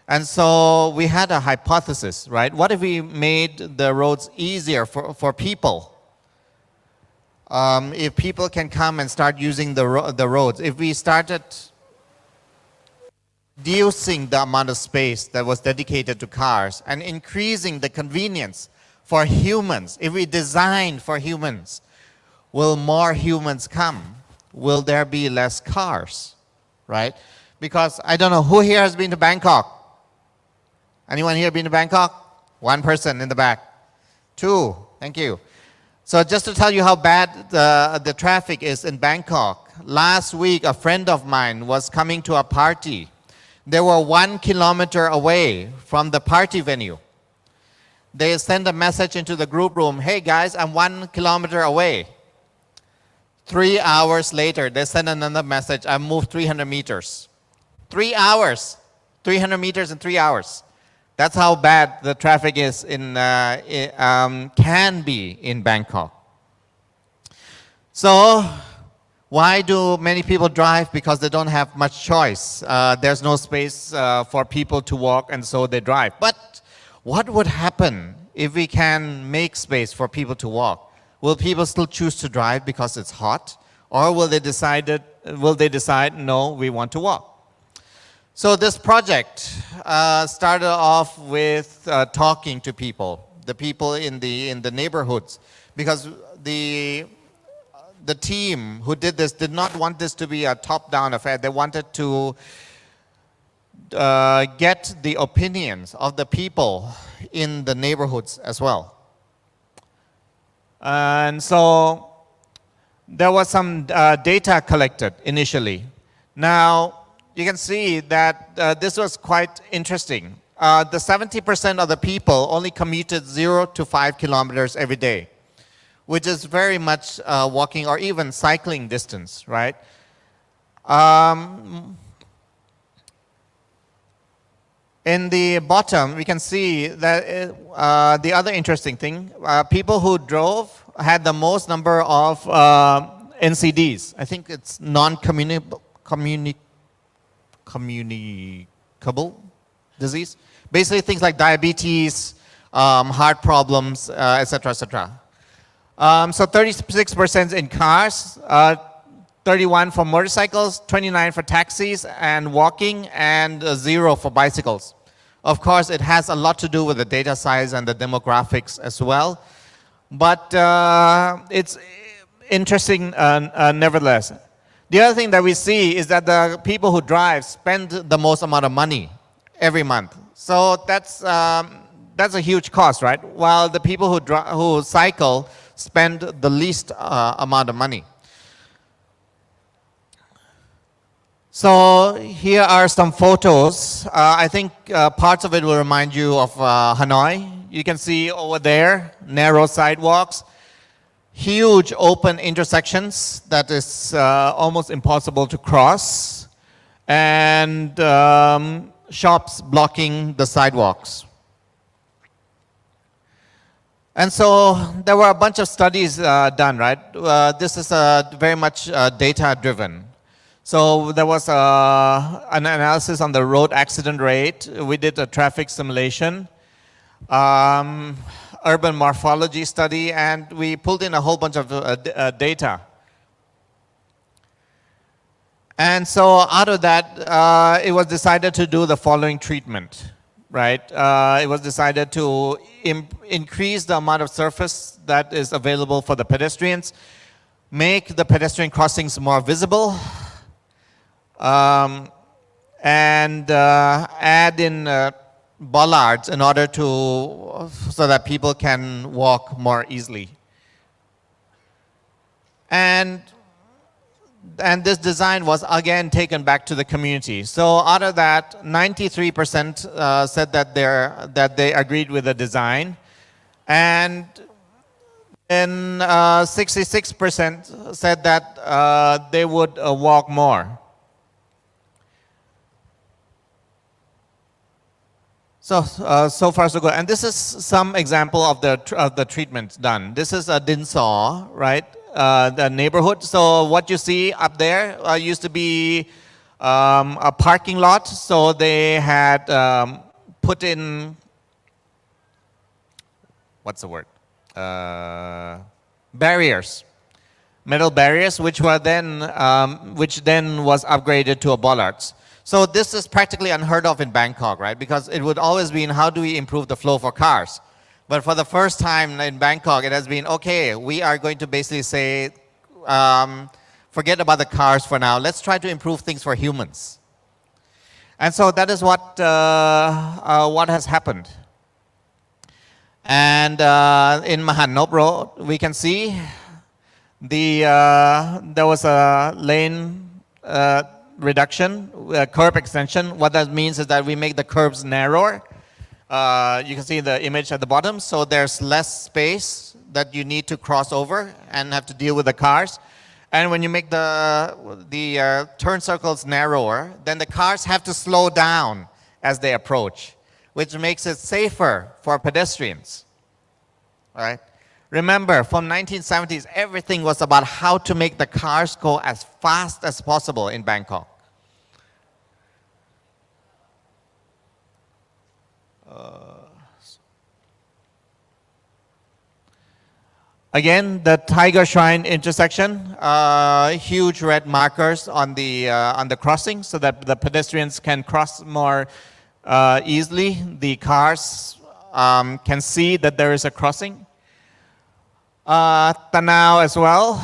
And so we had a hypothesis, right? What if we made the roads easier for people? If people can come and start using the roads, if we started reducing the amount of space that was dedicated to cars and increasing the convenience for humans, if we design for humans, will more humans come? Will there be less cars, right? Because I don't know, who here has been to Bangkok? Anyone here been to Bangkok? One person in the back. Two, thank you. So just to tell you how bad the traffic is in Bangkok, last week a friend of mine was coming to a party. They were 1 kilometer away from the party venue. They sent a message into the group room, hey guys, I'm 1 kilometer away. 3 hours later, they sent another message, I moved 300 meters. 3 hours, 300 meters in 3 hours. That's how bad the traffic is can be in Bangkok. So why do many people drive? Because they don't have much choice. There's no space for people to walk, and so they drive. But what would happen if we can make space for people to walk? Will people still choose to drive because it's hot? Or will they decide, no, we want to walk? So this project started off with talking to people, the people in the neighborhoods, because the team who did this did not want this to be a top-down affair. They wanted to get the opinions of the people in the neighborhoods as well. And so there was some data collected initially. Now, you can see that this was quite interesting. The 70% of the people only commuted 0 to 5 kilometers every day, which is very much walking or even cycling distance, right? In the bottom, we can see that the other interesting thing, people who drove had the most number of NCDs. I think it's non-communicable disease. Basically things like diabetes, heart problems, etc., etc. So 36% in cars, 31 for motorcycles, 29 for taxis and walking, and 0 for bicycles. Of course, it has a lot to do with the data size and the demographics as well. But it's interesting nevertheless. The other thing that we see is that the people who drive spend the most amount of money every month. So that's a huge cost, right? While the people who cycle spend the least amount of money. So here are some photos. I think parts of it will remind you of Hanoi. You can see over there, narrow sidewalks, huge open intersections that is almost impossible to cross, and shops blocking the sidewalks. And so there were a bunch of studies done, right? This is very much data-driven. So there was an analysis on the road accident rate. We did a traffic simulation, urban morphology study, and we pulled in a whole bunch of data. And so out of that, it was decided to do the following treatment, right? It was decided to increase the amount of surface that is available for the pedestrians, make the pedestrian crossings more visible, and add in bollards in order so that people can walk more easily. And this design was again taken back to the community. So out of that, 93% said that they agreed with the design, and then 66% said that they would walk more. So far so good. And this is some example of the treatments done. This is a Dinsaw, right? The neighborhood. So what you see up there used to be a parking lot. So they had put in, what's the word? Barriers, metal barriers, which then was upgraded to a bollards. So this is practically unheard of in Bangkok, right? Because it would always be in how do we improve the flow for cars. But for the first time in Bangkok, it has been, okay, we are going to basically say, forget about the cars for now. Let's try to improve things for humans. And so that is what has happened. And in Mahanop Road, we can see there was a lane reduction, curb extension. What that means is that we make the curbs narrower. You can see the image at the bottom. So there's less space that you need to cross over and have to deal with the cars. And when you make the turn circles narrower, then the cars have to slow down as they approach, which makes it safer for pedestrians. All right? Remember, from 1970s, everything was about how to make the cars go as fast as possible in Bangkok. Again, the Tiger Shrine intersection, huge red markers on the crossing so that the pedestrians can cross more easily. The cars can see that there is a crossing. Tanao as well,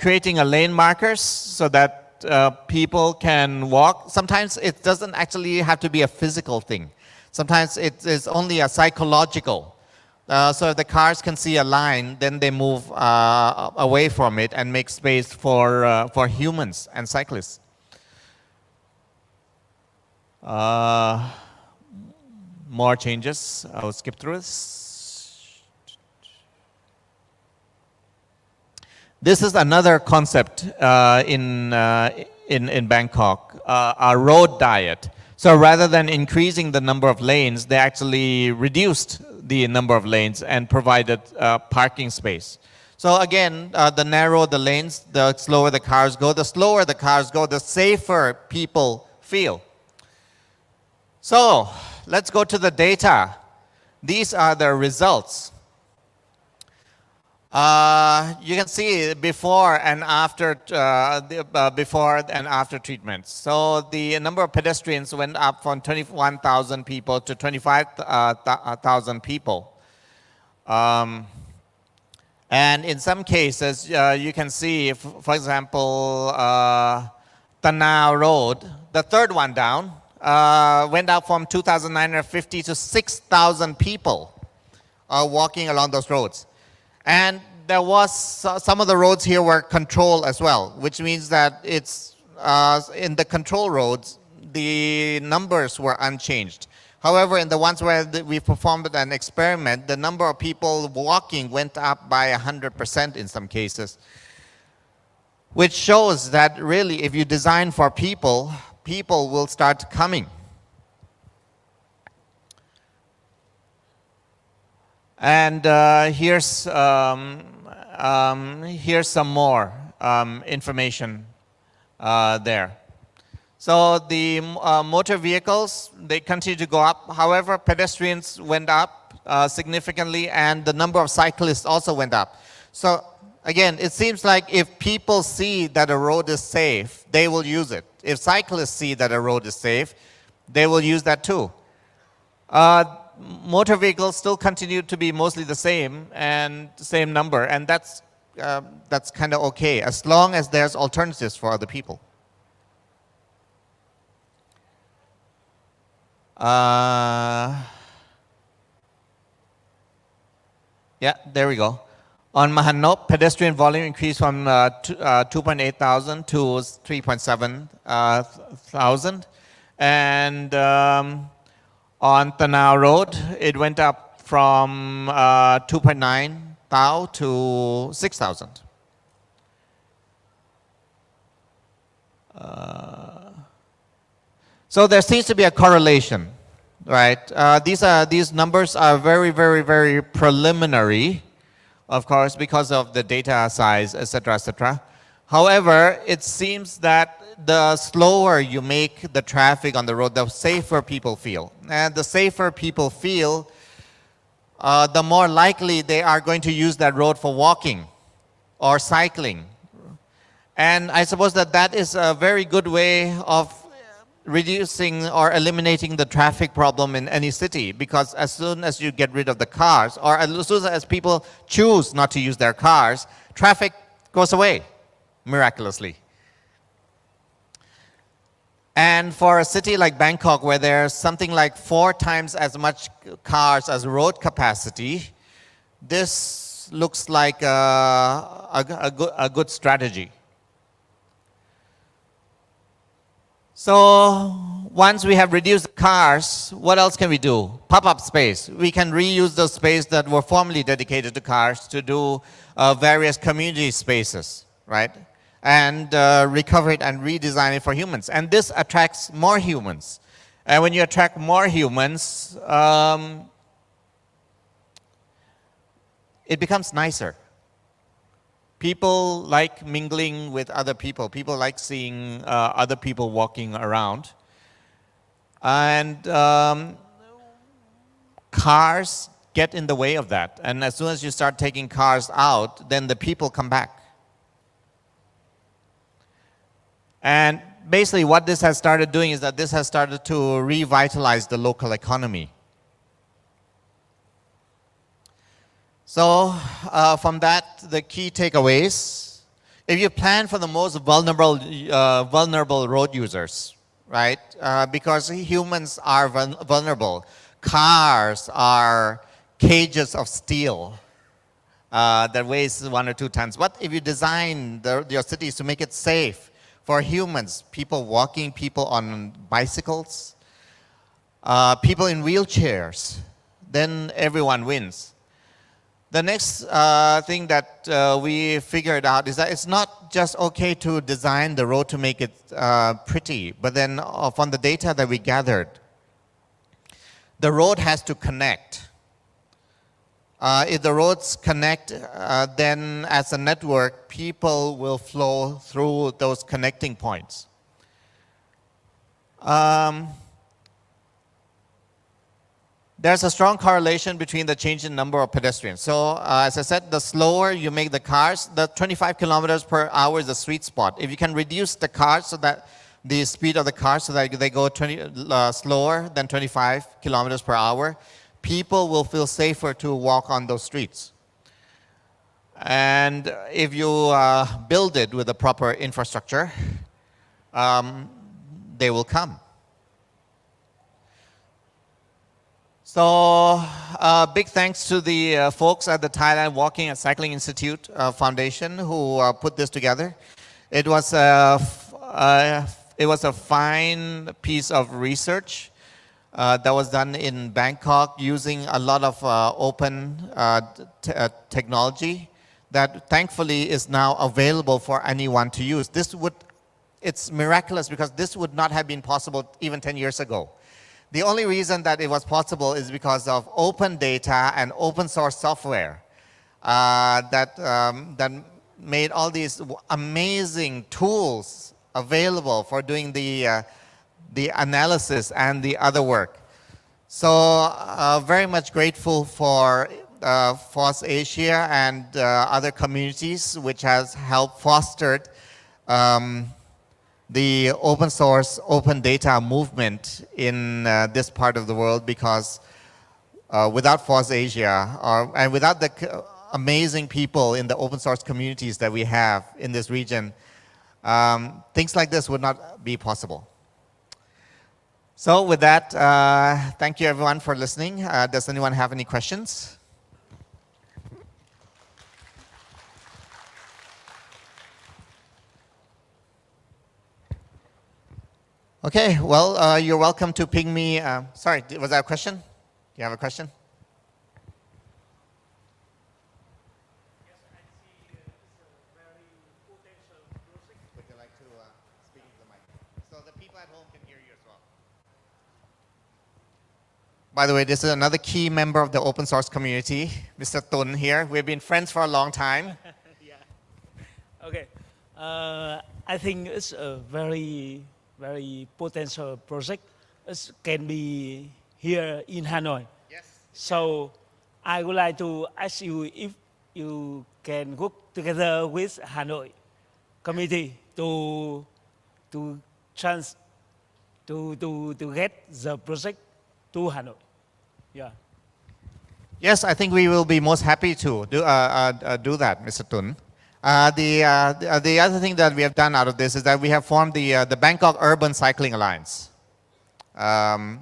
creating a lane markers so that people can walk. Sometimes it doesn't actually have to be a physical thing. Sometimes it is only a psychological. So if the cars can see a line, then they move away from it and make space for humans and cyclists. More changes. I will skip through this. This is another concept in Bangkok, a road diet. So rather than increasing the number of lanes, they actually reduced the number of lanes and provided parking space. So again, the narrower the lanes, the slower the cars go. The slower the cars go, the safer people feel. So let's go to the data. These are the results. You can see before and after treatments. So the number of pedestrians went up from 21,000 people to 25,000 people. And in some cases, you can see, for example, Tanao Road, the third one down, went up from 2,950 to 6,000 people walking along those roads. And there was some of the roads here were controlled as well, which means that it's in the control roads, the numbers were unchanged. However, in the ones where we performed an experiment, the number of people walking went up by 100% in some cases, which shows that really if you design for people, people will start coming. And here's some more information there. So the motor vehicles, they continue to go up. However, pedestrians went up significantly, and the number of cyclists also went up. So again, it seems like if people see that a road is safe, they will use it. If cyclists see that a road is safe, they will use that too. Motor vehicles still continue to be mostly the same and same number, and that's kind of okay as long as there's alternatives for other people. Yeah, there we go. On Mahanop, pedestrian volume increased from 2.8 thousand to 3.7 thousand, and on Tanao Road, it went up from 2.9 thou to 6,000. So there seems to be a correlation, right? These numbers are very, very, very preliminary, of course, because of the data size, etc., etc. However, it seems that the slower you make the traffic on the road, the safer people feel. And the safer people feel, the more likely they are going to use that road for walking or cycling. And I suppose that that is a very good way of reducing or eliminating the traffic problem in any city, because as soon as you get rid of the cars, or as soon as people choose not to use their cars, traffic goes away miraculously. And for a city like Bangkok, where there's something like 4 times as much cars as road capacity, this looks like a good strategy. So once we have reduced the cars, what else can we do? Pop-up space. We can reuse those spaces that were formerly dedicated to cars to do various community spaces, right? And recover it and redesign it for humans. And this attracts more humans. And when you attract more humans, it becomes nicer. People like mingling with other people. People like seeing other people walking around. And cars get in the way of that. And as soon as you start taking cars out, then the people come back. And basically what this has started doing is that this has started to revitalize the local economy. So from that, the key takeaways, if you plan for the most vulnerable road users, right? Because humans are vulnerable. Cars are cages of steel that weighs 1 or 2 tons. What if you design your cities to make it safe for humans, people walking, people on bicycles, people in wheelchairs? Then everyone wins. The next thing that we figured out is that it's not just okay to design the road to make it pretty, but then from the data that we gathered, the road has to connect. If the roads connect, then as a network, people will flow through those connecting points. There's a strong correlation between the change in number of pedestrians. So as I said, the slower you make the cars, the 25 kilometers per hour is the sweet spot. If you can reduce the cars so that the speed of the cars so that they go slower than 25 kilometers per hour, people will feel safer to walk on those streets. And if you build it with the proper infrastructure, they will come. So big thanks to the folks at the Thailand Walking and Cycling Institute Foundation who put this together. It was a fine piece of research that was done in Bangkok using a lot of open technology that thankfully is now available for anyone to use. It's miraculous because this would not have been possible even 10 years ago. The only reason that it was possible is because of open data and open source software that made all these amazing tools available for doing the analysis and the other work. So very much grateful for FOSSASIA and other communities which has helped fostered the open source, open data movement in this part of the world, because without FOSSASIA and without the amazing people in the open source communities that we have in this region, things like this would not be possible. So with that, thank you everyone for listening. Does anyone have any questions? Okay, well, you're welcome to ping me. Sorry, was that a question? Do you have a question? Yes, I see it's a very potential project. Would you like to speak into the mic? So the people at home can hear you as well. By the way, this is another key member of the open source community, Mr. Tun here. We've been friends for a long time. Yeah. Okay. I think it's a very potential project. It can be here in Hanoi. Yes. So I would like to ask you if you can work together with Hanoi committee to get the project to Hanoi. Yeah. Yes, I think we will be most happy to do that, Mr. Tun. The other thing that we have done out of this is that we have formed the Bangkok Urban Cycling Alliance.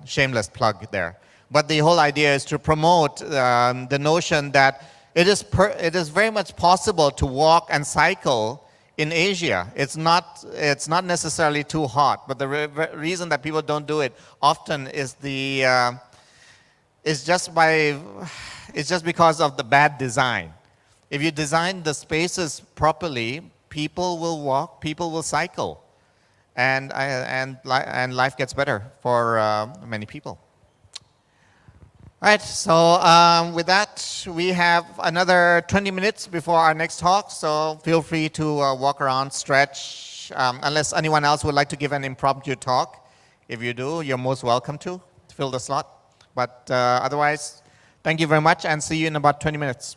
Shameless plug there. But the whole idea is to promote the notion that it is very much possible to walk and cycle in Asia. It's not necessarily too hot, but the reason that people don't do it often is just because of the bad design. If you design the spaces properly, people will walk, people will cycle, and life gets better for many people. All right, so with that, we have another 20 minutes before our next talk, so feel free to walk around, stretch, unless anyone else would like to give an impromptu talk. If you do, you're most welcome to fill the slot. But otherwise, thank you very much, and see you in about 20 minutes.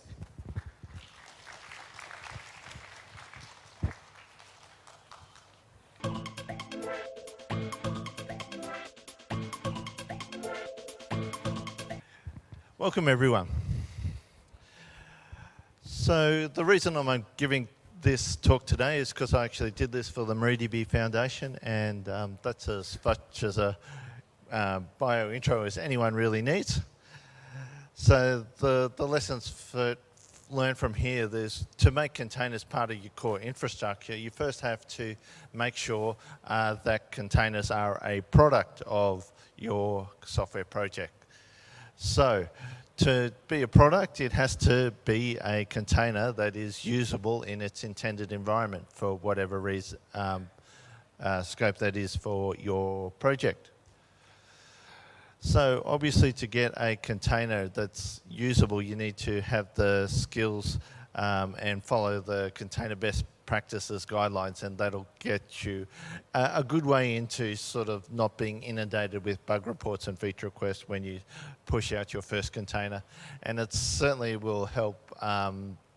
Welcome everyone. So the reason I'm giving this talk today is because I actually did this for the MariaDB Foundation, and that's as much as a bio intro as anyone really needs. So the lessons learned from here, there's to make containers part of your core infrastructure, you first have to make sure that containers are a product of your software project. So to be a product, it has to be a container that is usable in its intended environment for whatever reason, scope that is for your project. So obviously to get a container that's usable, you need to have the skills and follow the container best practices guidelines, and that'll get you a good way into sort of not being inundated with bug reports and feature requests when you push out your first container. And it certainly will help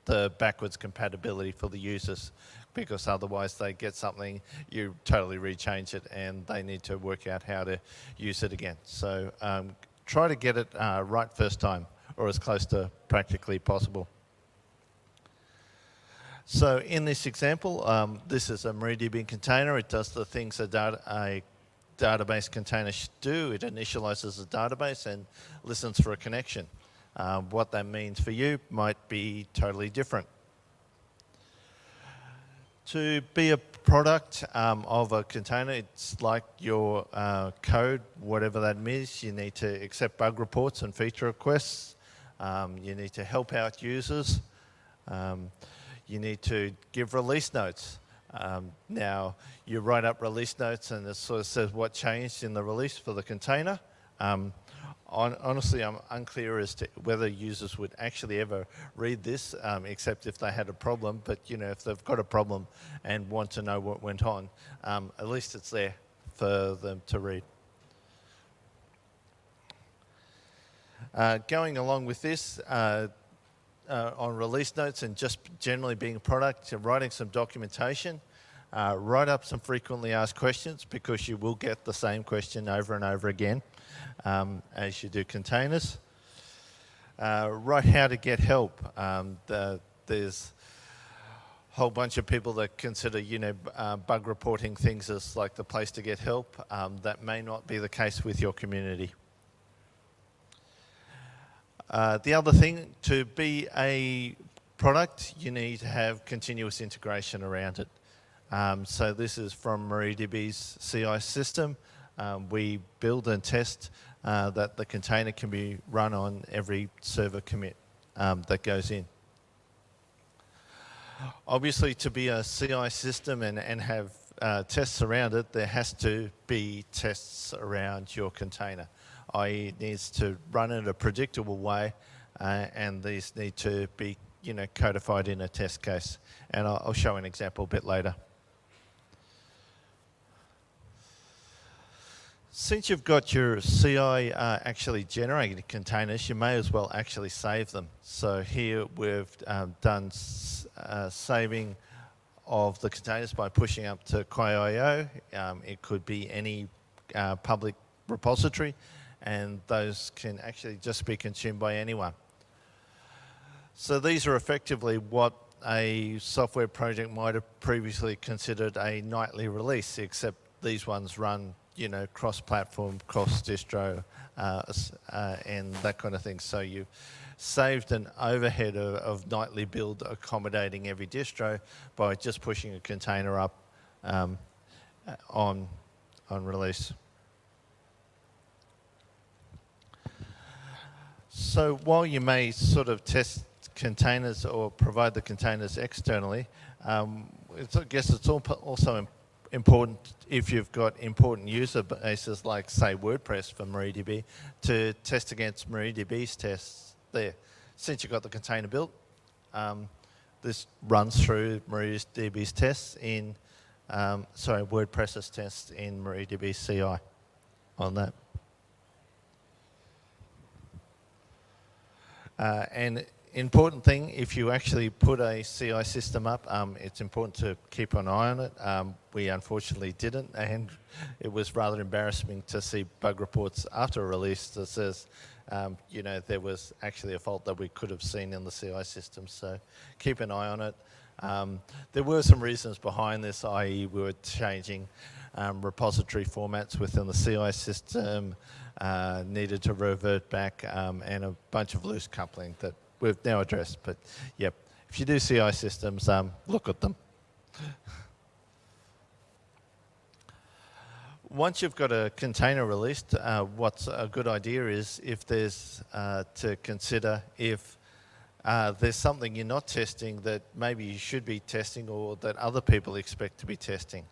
the backwards compatibility for the users, because otherwise they get something, you totally rechange it, and they need to work out how to use it again. So try to get it right first time, or as close to practically possible. So in this example, this is a MariaDB container. It does the things a database container should do. It initializes a database and listens for a connection. What that means for you might be totally different. To be a product of a container, it's like your code, whatever that means. You need to accept bug reports and feature requests. You need to help out users. You need to give release notes. Now, you write up release notes and it sort of says what changed in the release for the container. Honestly, I'm unclear as to whether users would actually ever read this, except if they had a problem. But you know, if they've got a problem and want to know what went on, at least it's there for them to read. Going along with this, on release notes and just generally being a product, writing some documentation, write up some frequently asked questions, because you will get the same question over and over again as you do containers. Write how to get help. There's a whole bunch of people that consider, you know, bug reporting things as like the place to get help. That may not be the case with your community. The other thing, to be a product, you need to have continuous integration around it. So this is from MariaDB's CI system. We build and test that the container can be run on every server commit that goes in. Obviously, to be a CI system and have tests around it, there has to be tests around your container. i.e. it needs to run in a predictable way, and these need to be, you know, codified in a test case. And I'll show an example a bit later. Since you've got your CI actually generated containers, you may as well actually save them. So here we've done saving of the containers by pushing up to Quay.io. It could be any public repository, and those can actually just be consumed by anyone. So these are effectively what a software project might have previously considered a nightly release, except these ones run, you know, cross-platform, cross-distro, and that kind of thing. So you saved an overhead of nightly build accommodating every distro by just pushing a container up on release. So while you may sort of test containers or provide the containers externally, I guess it's also important if you've got important user bases like, say, WordPress for MariaDB, to test against MariaDB's tests there. Since you've got the container built, this runs through MariaDB's tests in, WordPress's tests in MariaDB CI on that. And important thing, if you actually put a CI system up, it's important to keep an eye on it. We unfortunately didn't, and it was rather embarrassing to see bug reports after a release that says, you know, there was actually a fault that we could have seen in the CI system. So keep an eye on it. There were some reasons behind this, i.e. we were changing repository formats within the CI system, needed to revert back, and a bunch of loose coupling that we've now addressed. But yep, if you do CI systems, look at them. Once you've got a container released, what's a good idea is if there's to consider if there's something you're not testing that maybe you should be testing or that other people expect to be testing.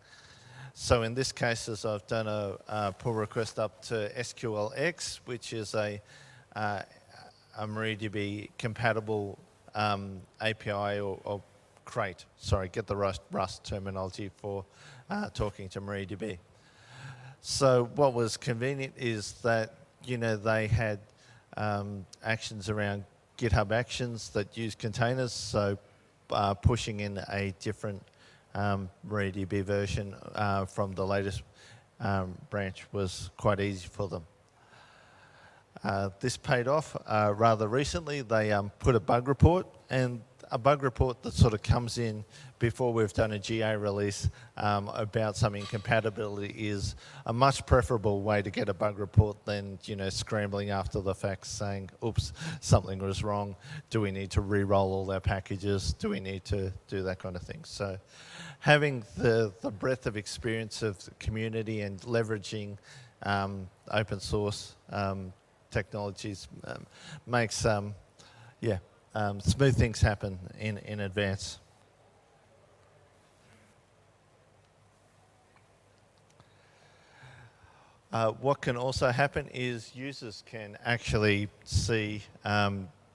So in this case, as I've done a pull request up to SQLX, which is a MariaDB compatible API or crate. Sorry, get the Rust terminology for talking to MariaDB. So what was convenient is that, you know, they had actions around GitHub Actions that use containers, so pushing in a different MariaDB version from the latest branch was quite easy for them. This paid off rather recently. They put a bug report, and a bug report that sort of comes in before we've done a GA release about some incompatibility is a much preferable way to get a bug report than, you know, scrambling after the fact saying, oops, something was wrong. Do we need to re-roll all our packages? Do we need to do that kind of thing? So having the breadth of experience of the community and leveraging open source technologies makes smooth things happen in advance. What can also happen is users can actually see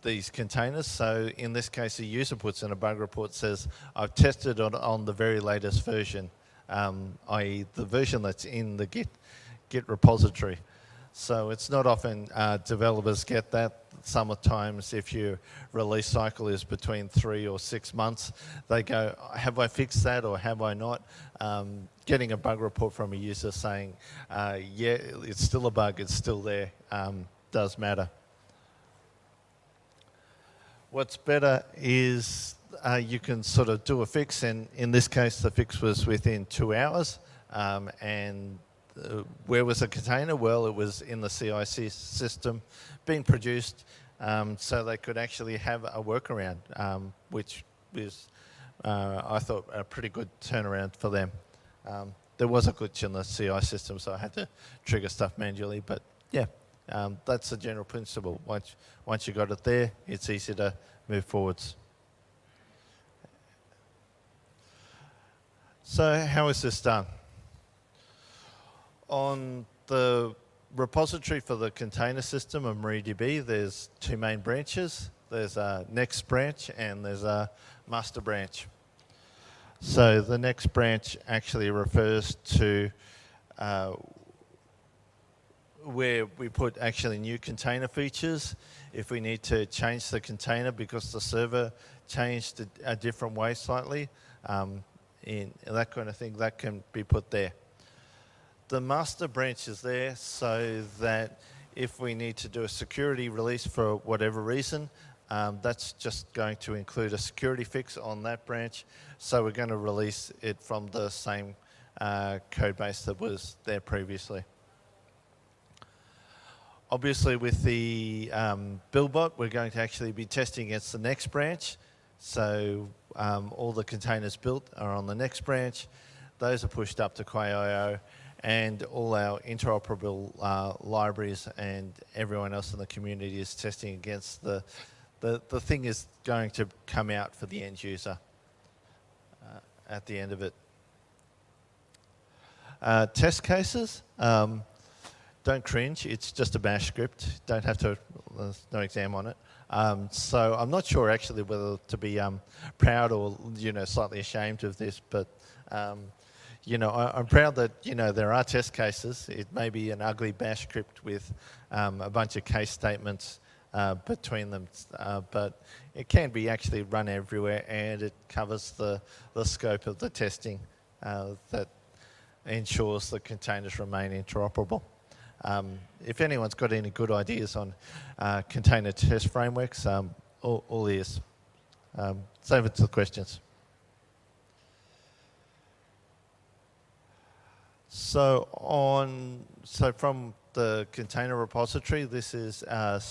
these containers. So in this case, a user puts in a bug report, says, I've tested on the very latest version, i.e. the version that's in the Git repository. So it's not often developers get that. Sometimes if your release cycle is between 3 or 6 months, they go, have I fixed that or have I not? Getting a bug report from a user saying, yeah, it's still a bug, it's still there, does matter. What's better is you can sort of do a fix, and in this case the fix was within 2 hours, and where was the container? Well, it was in the CI system being produced, so they could actually have a workaround, which is, I thought, a pretty good turnaround for them. There was a glitch in the CI system, so I had to trigger stuff manually, but yeah, that's the general principle. Once you got it there, it's easy to move forwards. So how is this done? On the repository for the container system of MariaDB, there's 2 main branches. There's a next branch and there's a master branch. So the next branch actually refers to where we put actually new container features. If we need to change the container because the server changed a different way slightly, in that kind of thing, that can be put there. The master branch is there so that if we need to do a security release for whatever reason, That's just going to include a security fix on that branch. So we're going to release it from the same code base that was there previously. Obviously, with the BuildBot, we're going to actually be testing against the next branch. So all the containers built are on the next branch. Those are pushed up to Quay.io, and all our interoperable libraries and everyone else in the community is testing against the thing is going to come out for the end user at the end of it. Test cases. Don't cringe, it's just a bash script. Don't have to, there's no exam on it. So I'm not sure actually whether to be proud or, slightly ashamed of this, but, I'm proud that, there are test cases. It may be an ugly bash script with a bunch of case statements between them, but it can be actually run everywhere, and it covers the scope of the testing that ensures the containers remain interoperable. If anyone's got any good ideas on container test frameworks, all ears. Save it to the questions. So from the container repository, this is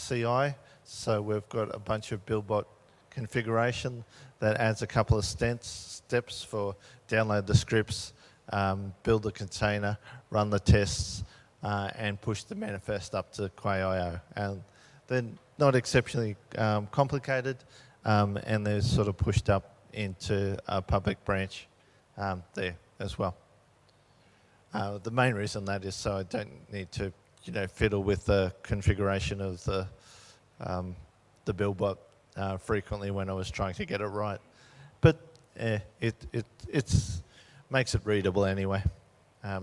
CI. So we've got a bunch of BuildBot configuration that adds a couple of steps for download the scripts, build the container, run the tests, and push the manifest up to Quay.io. And they're not exceptionally complicated, and they're sort of pushed up into a public branch there as well. The main reason that is so I don't need to, fiddle with the configuration of the BuildBot frequently when I was trying to get it right. But it makes it readable anyway.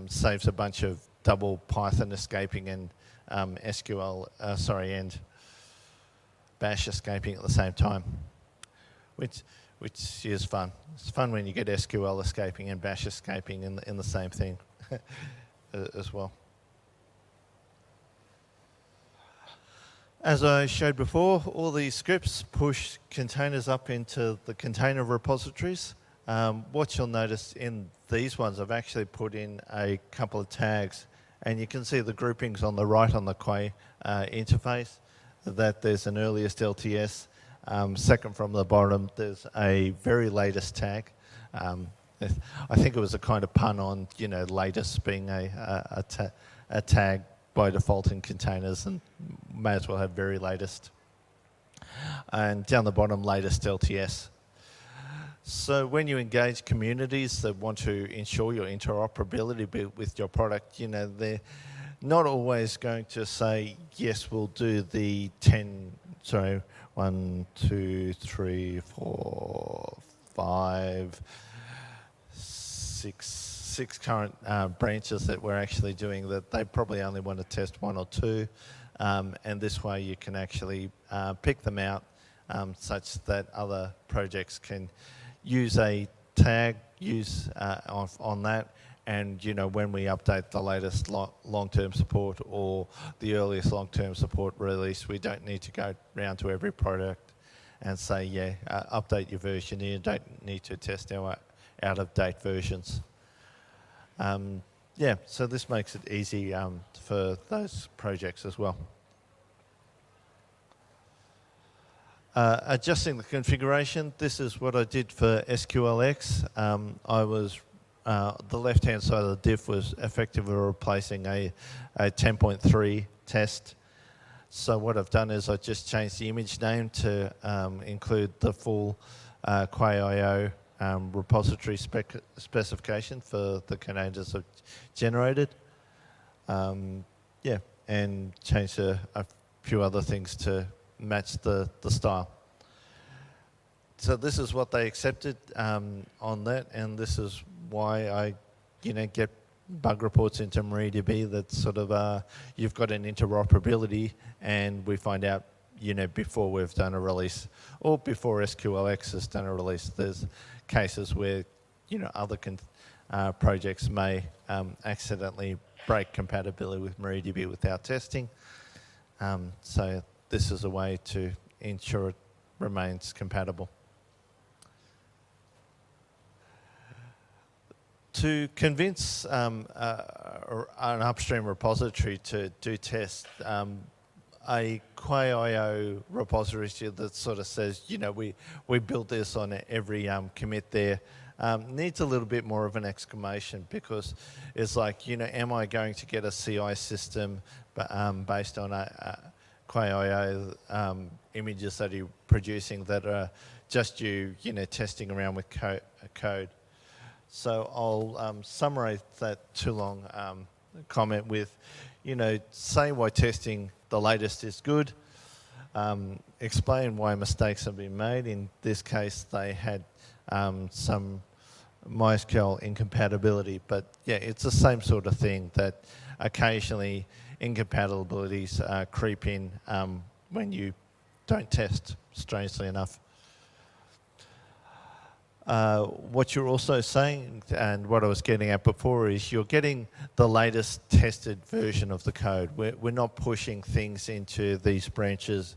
Saves a bunch of double Python escaping and and Bash escaping at the same time, which is fun. It's fun when you get SQL escaping and Bash escaping in the same thing as well. As I showed before, all these scripts push containers up into the container repositories. What you'll notice in these ones, I've actually put in a couple of tags, and you can see the groupings on the right on the Quay interface, that there's an earliest LTS. Second from the bottom, there's a very latest tag. I think it was a kind of pun on, latest being a tag by default in containers, and may as well have very latest. And down the bottom, latest LTS. So when you engage communities that want to ensure your interoperability with your product, they're not always going to say, yes, we'll do the 1, 2, 3, 4, 5, 6 current branches that we're actually doing, that they probably only want to test 1 or 2. And this way you can actually pick them out such that other projects can use a tag, on that, and when we update the latest long-term support or the earliest long-term support release, we don't need to go round to every product and say, update your version. You don't need to test our out-of-date versions. So this makes it easy for those projects as well. Adjusting the configuration, this is what I did for SQLX. The left-hand side of the diff was effectively replacing a 10.3 test. So what I've done is I just changed the image name to include the full Quay.io repository specification for the containers I've generated. And changed a few other things to match the style. So this is what they accepted on that, and this is why I get bug reports into MariaDB that sort of you've got an interoperability, and we find out before we've done a release or before SQLX has done a release. There's cases where other projects may accidentally break compatibility with MariaDB without testing. So this is a way to ensure remains compatible. To convince an upstream repository to do tests, a Quay.io repository that sort of says, you know, we built this on every commit there, needs a little bit more of an exclamation, because it's like, you know, am I going to get a CI system based on Quay.io images that you're producing that are just you know, testing around with code. So I'll summarize that too long comment with, you know, say why testing the latest is good, explain why mistakes have been made. In this case, they had some MySQL incompatibility, but yeah, it's the same sort of thing, that occasionally incompatibilities creep in when you don't test, strangely enough. What you're also saying, and what I was getting at before, is you're getting the latest tested version of the code. We're not pushing things into these branches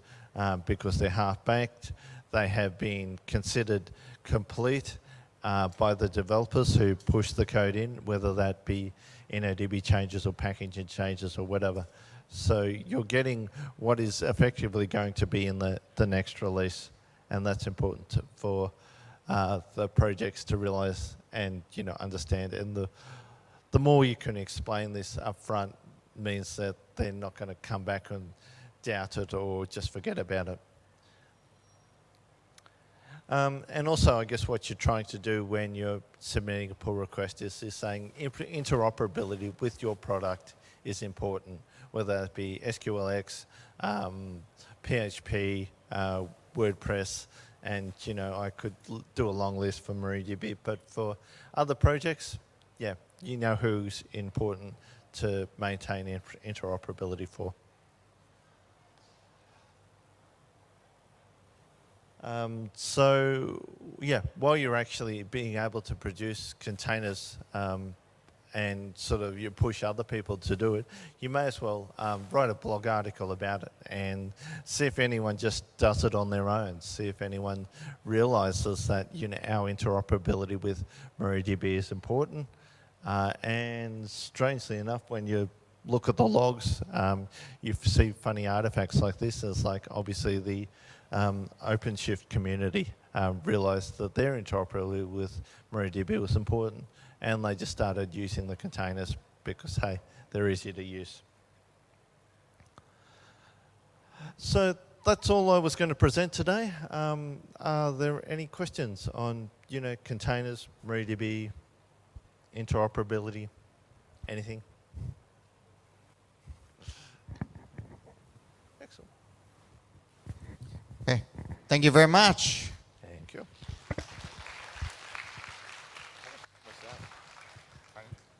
because they're half-baked. They have been considered complete by the developers who push the code in, whether that be InnoDB changes or packaging changes or whatever. So you're getting what is effectively going to be in the next release, and that's important for the projects to realize and, you know, understand. And the more you can explain this up front means that they're not going to come back and doubt it or just forget about it. And also, I guess what you're trying to do when you're submitting a pull request is saying interoperability with your product is important, whether it be SQLX, PHP, WordPress, and, you know, I could do a long list for MariaDB, but for other projects, yeah, you know who's important to maintain interoperability for. So, yeah, while you're actually being able to produce containers and sort of you push other people to do it, you may as well write a blog article about it and see if anyone just does it on their own. See if anyone realizes that, you know, our interoperability with MariaDB is important. And strangely enough, when you look at the logs, you see funny artifacts like this. It's like, obviously, the OpenShift community realized that their interoperability with MariaDB was important, and they just started using the containers because, hey, they're easy to use. So that's all I was going to present today. Are there any questions on, you know, containers, MariaDB, interoperability, anything? Excellent. Okay, thank you very much. Thank you.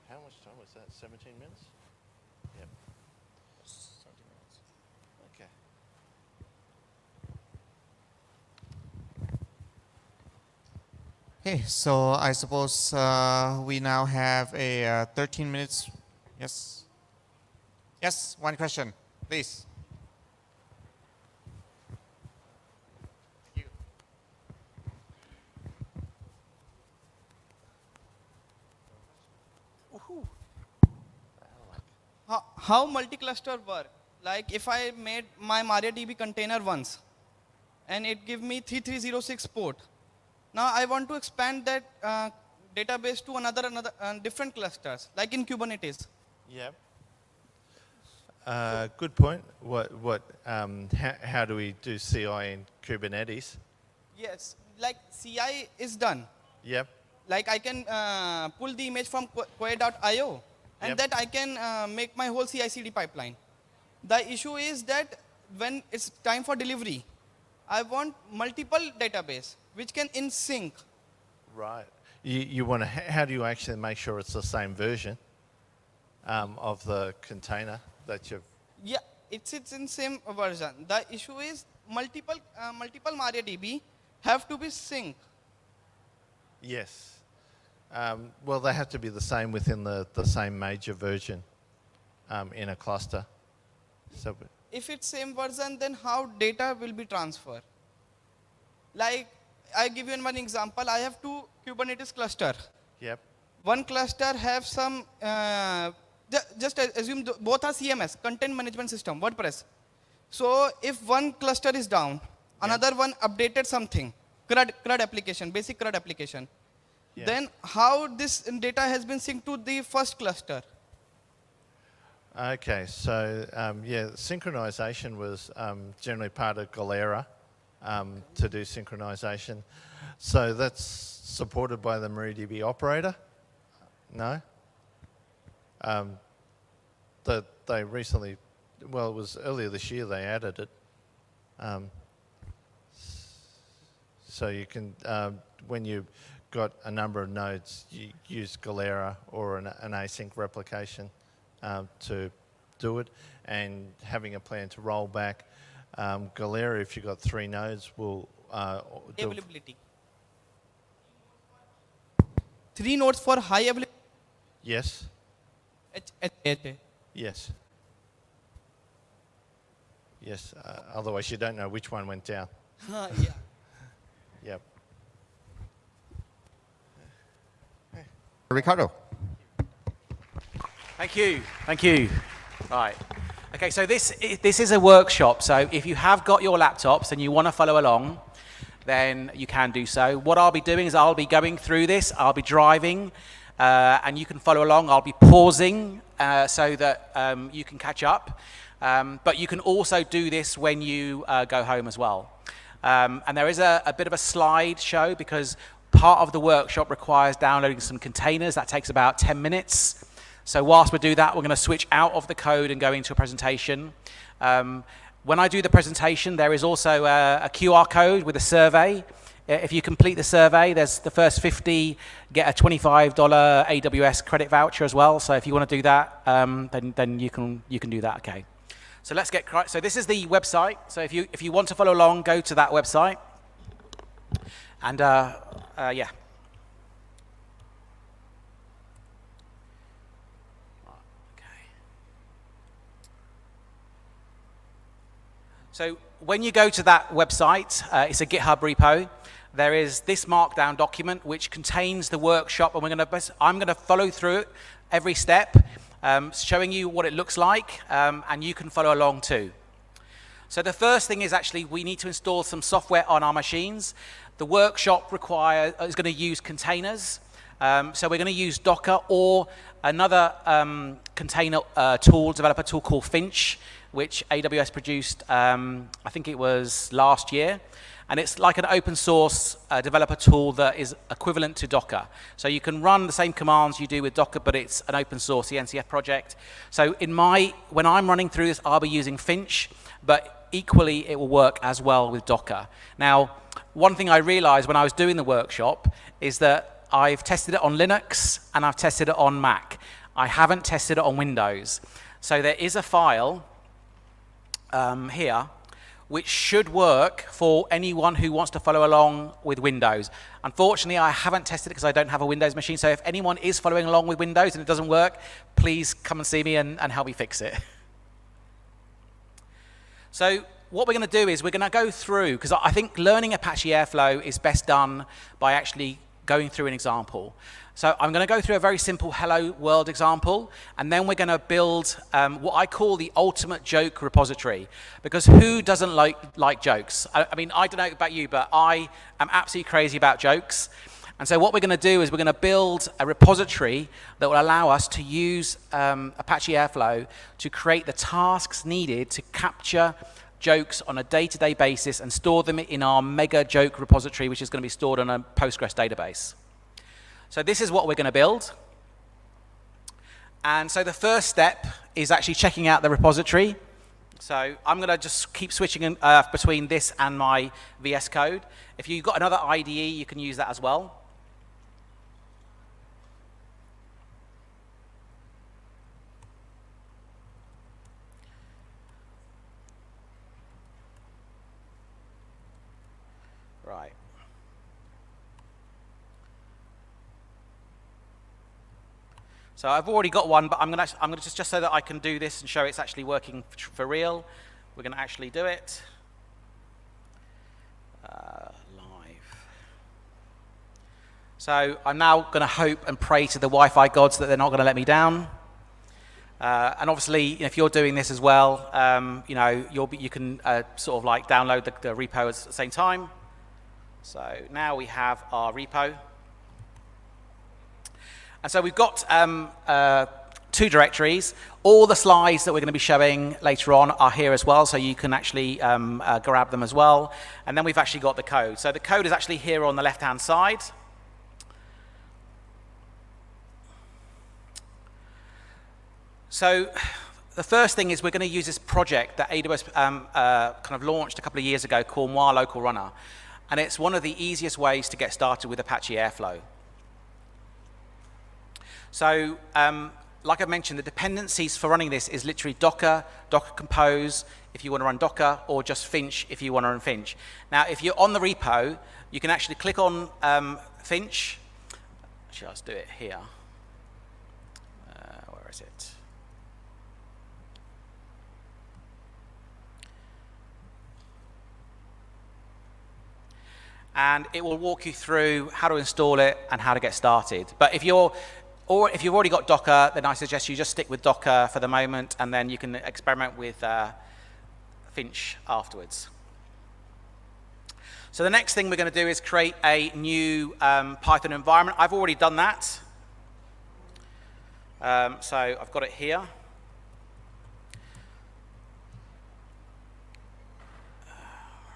How much time was that? 17 minutes? Yep. 17 minutes. Okay. Okay, so I suppose we now have a 13 minutes. Yes? Yes, one question, please. How multi-cluster work? Like if I made my MariaDB container once and it give me 3306 port. Now I want to expand that database to another different clusters, like in Kubernetes. Yep. Good point. How do we do CI in Kubernetes? Yes, like CI is done. Yep. Like I can pull the image from Quay.io, and that I can make my whole CI/CD pipeline. The issue is that when it's time for delivery, I want multiple database which can in sync. Right. You want to? How do you actually make sure it's the same version of the container that you've? Yeah, it's in same version. The issue is multiple MariaDB have to be synced. Yes. Well, they have to be the same within the same major version in a cluster. So, if it's same version, then how data will be transferred? Like, I give you one example. I have 2 Kubernetes cluster. Yep. One cluster have some, just assume both are CMS, Content Management System, WordPress. So if one cluster is down, another one updated something, CRUD application, basic CRUD application. Yeah. Then how this data has been synced to the first cluster? Okay, so yeah, synchronization was generally part of Galera to do synchronization. So that's supported by the MariaDB operator? No? They recently, well, it was earlier this year they added it. So you can, when you've got a number of nodes, you use Galera or an async replication to do it, and having a plan to roll back. Galera, if you've got 3 nodes, will do Availability. 3 nodes for high availability? Yes. Yes. Yes, otherwise you don't know which one went down. Yeah. Yep. Ricardo. Thank you. Thank you. Right. Okay, so this is a workshop. So if you have got your laptops and you want to follow along, then you can do so. What I'll be doing is I'll be going through this. I'll be driving, and you can follow along. I'll be pausing so that you can catch up. But you can also do this when you go home as well. And there is a bit of a slideshow because part of the workshop requires downloading some containers. That takes about 10 minutes. So whilst we do that, we're going to switch out of the code and go into a presentation. When I do the presentation, there is also a QR code with a survey. If you complete the survey, there's the first 50 get a $25 AWS credit voucher as well. So if you want to do that, then you can do that. Okay. So let's get. So this is the website. So if you want to follow along, go to that website. And yeah. So when you go to that website, it's a GitHub repo. There is this markdown document which contains the workshop, and I'm going to follow through it every step, showing you what it looks like, and you can follow along too. So the first thing is actually we need to install some software on our machines. The workshop is going to use containers. So we're going to use Docker or another container developer tool called Finch, which AWS produced, I think it was last year. And it's like an open source developer tool that is equivalent to Docker. So you can run the same commands you do with Docker, but it's an open source, the NCF project. So when I'm running through this, I'll be using Finch, but equally it will work as well with Docker. Now, one thing I realized when I was doing the workshop is that I've tested it on Linux and I've tested it on Mac. I haven't tested it on Windows. So there is a file here which should work for anyone who wants to follow along with Windows. Unfortunately, I haven't tested it because I don't have a Windows machine, so if anyone is following along with Windows and it doesn't work, please come and see me and help me fix it. So what we're going to do is we're going to go through, because I think learning Apache Airflow is best done by actually going through an example. So I'm going to go through a very simple hello world example, and then we're going to build what I call the ultimate joke repository, because who doesn't like jokes? I mean, I don't know about you, but I am absolutely crazy about jokes. And so what we're going to do is we're going to build a repository that will allow us to use Apache Airflow to create the tasks needed to capture jokes on a day-to-day basis and store them in our mega joke repository, which is going to be stored on a Postgres database. So this is what we're going to build. And so the first step is actually checking out the repository. So I'm going to just keep switching between this and my VS Code. If you've got another IDE, you can use that as well. Right. So I've already got one, but I'm going to just so that I can do this and show it's actually working for real. We're going to actually do it. So I'm now going to hope and pray to the Wi-Fi gods that they're not going to let me down. And obviously, if you're doing this as well, you know, you can sort of like download the repo at the same time. So now we have our repo. And so we've got 2 directories. All the slides that we're going to be showing later on are here as well, so you can actually grab them as well. And then we've actually got the code. So the code is actually here on the left-hand side. So the first thing is we're going to use this project that AWS kind of launched a couple of years ago called Nguyen Local Runner. And it's one of the easiest ways to get started with Apache Airflow. So like I mentioned, the dependencies for running this is literally Docker, Docker Compose if you want to run Docker, or just Finch if you want to run Finch. Now, if you're on the repo, you can actually click on Finch. Actually, let's do it here. Where is it? And it will walk you through how to install it and how to get started. But if you've already got Docker, then I suggest you just stick with Docker for the moment, and then you can experiment with Finch afterwards. So the next thing we're going to do is create a new Python environment. I've already done that. So I've got it here. Where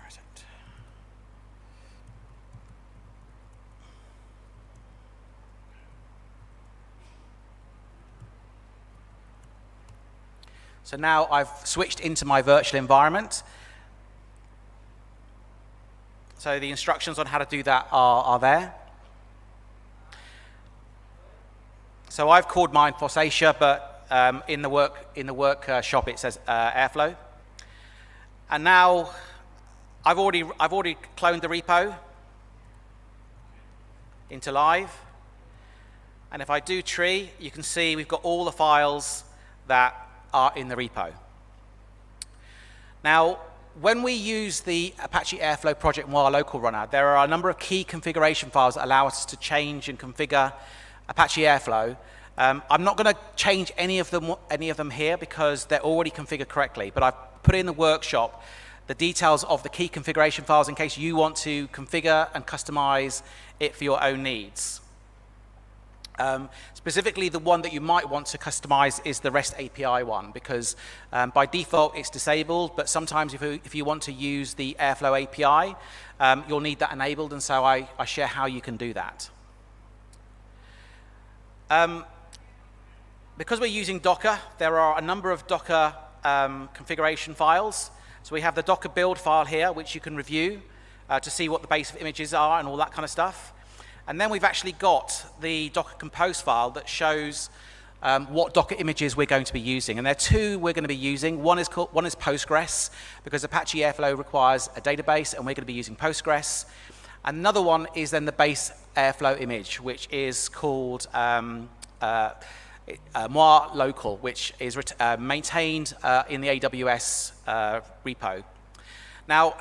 is it? So now I've switched into my virtual environment. So the instructions on how to do that are there. So I've called mine FOSSASIA, but in the workshop it says Airflow. And now I've already cloned the repo into live. And if I do tree, you can see we've got all the files that are in the repo. Now, when we use the Apache Airflow project Nguyen Local Runner, there are a number of key configuration files that allow us to change and configure Apache Airflow. I'm not going to change any of them here because they're already configured correctly, but I've put in the workshop the details of the key configuration files in case you want to configure and customize it for your own needs. Specifically, the one that you might want to customize is the REST API one, because by default it's disabled, but sometimes if you want to use the Airflow API, you'll need that enabled, and so I share how you can do that. Because we're using Docker, there are a number of Docker configuration files. So we have the Docker build file here, which you can review to see what the base of images are and all that kind of stuff. And then we've actually got the Docker Compose file that shows what Docker images we're going to be using. And there are two we're going to be using. One is Postgres, because Apache Airflow requires a database, and we're going to be using Postgres. Another one is then the base Airflow image, which is called Nguyen Local, which is maintained in the AWS repo. Now,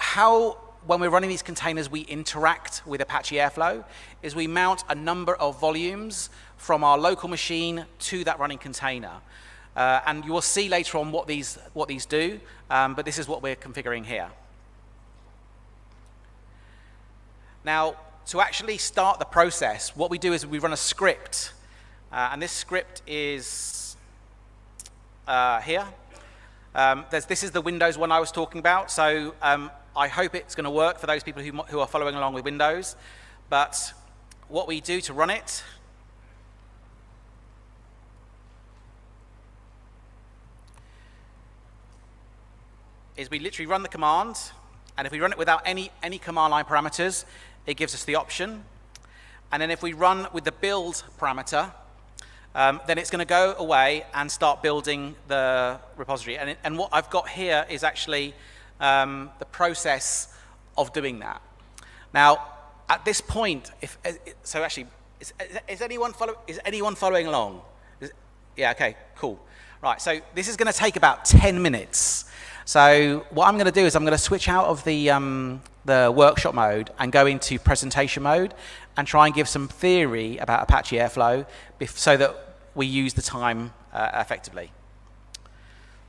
when we're running these containers, we interact with Apache Airflow is we mount a number of volumes from our local machine to that running container. And you will see later on what these do, but this is what we're configuring here. Now, to actually start the process, what we do is we run a script. And this script is here. This is the Windows one I was talking about. So I hope it's going to work for those people who are following along with Windows. But what we do to run it is we literally run the command, and if we run it without any command line parameters, it gives us the option. And then if we run with the build parameter, then it's going to go away and start building the repository. And what I've got here is actually the process of doing that. Now, at this point, is anyone following along? Yeah, okay, cool. Right, so this is going to take about 10 minutes. So what I'm going to do is I'm going to switch out of the workshop mode and go into presentation mode. and try and give some theory about Apache Airflow so that we use the time effectively.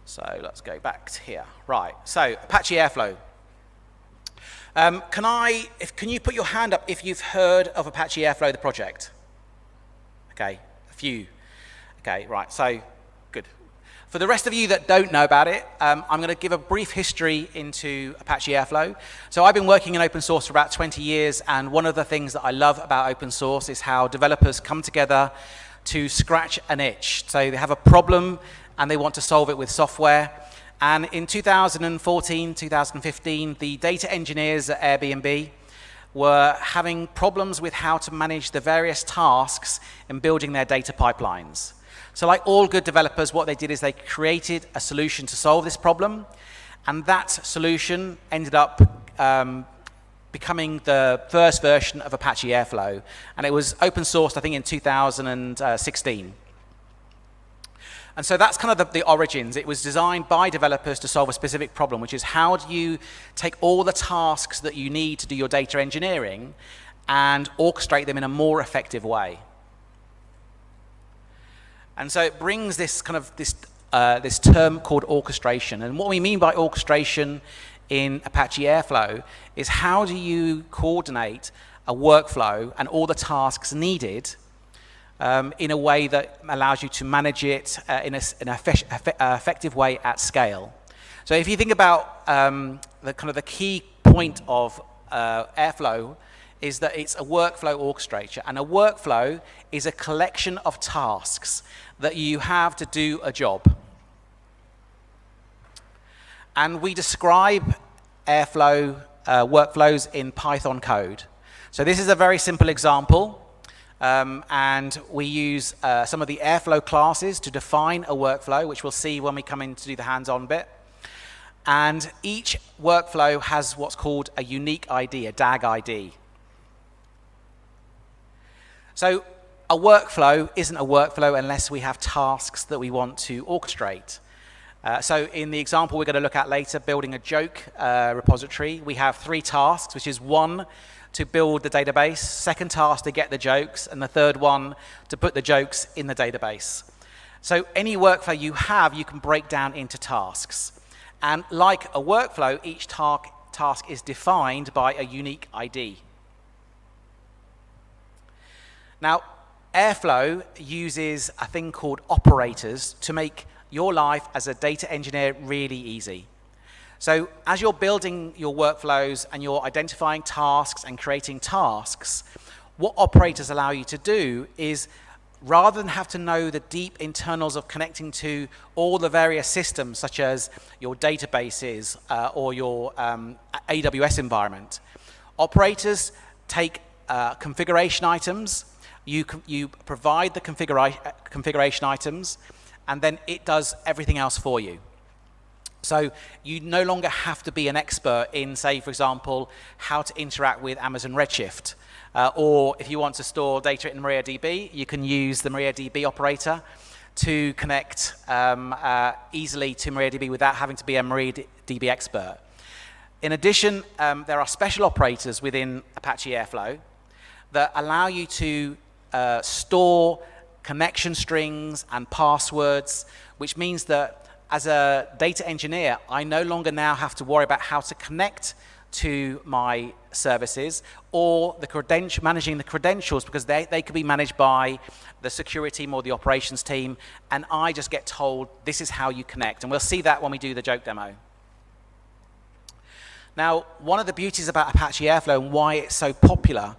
So let's go back to here. Right, so Apache Airflow. Can you put your hand up if you've heard of Apache Airflow, the project? Okay, a few. Okay, right, so good. For the rest of you that don't know about it, I'm going to give a brief history into Apache Airflow. So I've been working in open source for about 20 years, and one of the things that I love about open source is how developers come together to scratch an itch. So they have a problem and they want to solve it with software. And in 2014, 2015, the data engineers at Airbnb were having problems with how to manage the various tasks in building their data pipelines. So like all good developers, what they did is they created a solution to solve this problem, and that solution ended up becoming the first version of Apache Airflow, and it was open sourced, I think, in 2016. And so that's kind of the origins. It was designed by developers to solve a specific problem, which is how do you take all the tasks that you need to do your data engineering and orchestrate them in a more effective way. And so it brings this kind of this term called orchestration. And what we mean by orchestration in Apache Airflow is how do you coordinate a workflow and all the tasks needed in a way that allows you to manage it in an effective way at scale. So if you think about the key point of Airflow is that it's a workflow orchestrator, and a workflow is a collection of tasks that you have to do a job. And we describe Airflow workflows in Python code. So this is a very simple example, and we use some of the Airflow classes to define a workflow, which we'll see when we come in to do the hands-on bit. And each workflow has what's called a unique ID, a DAG ID. So a workflow isn't a workflow unless we have tasks that we want to orchestrate. So in the example we're going to look at later, building a joke repository, we have 3 tasks, which is 1, to build the database, 2nd task to get the jokes, and the 3rd one to put the jokes in the database. So any workflow you have, you can break down into tasks. And like a workflow, each task is defined by a unique ID. Now, Airflow uses a thing called operators to make your life as a data engineer really easy. So as you're building your workflows and you're identifying tasks and creating tasks, what operators allow you to do is, rather than have to know the deep internals of connecting to all the various systems, such as your databases or your AWS environment, operators take configuration items. You provide the configuration items, and then it does everything else for you. So you no longer have to be an expert in, say, for example, how to interact with Amazon Redshift. Or if you want to store data in MariaDB, you can use the MariaDB operator to connect easily to MariaDB without having to be a MariaDB expert. In addition, there are special operators within Apache Airflow that allow you to store connection strings and passwords, which means that as a data engineer, I no longer now have to worry about how to connect to my services or managing the credentials, because they could be managed by the security team or the operations team, and I just get told this is how you connect. And we'll see that when we do the joke demo. Now, one of the beauties about Apache Airflow and why it's so popular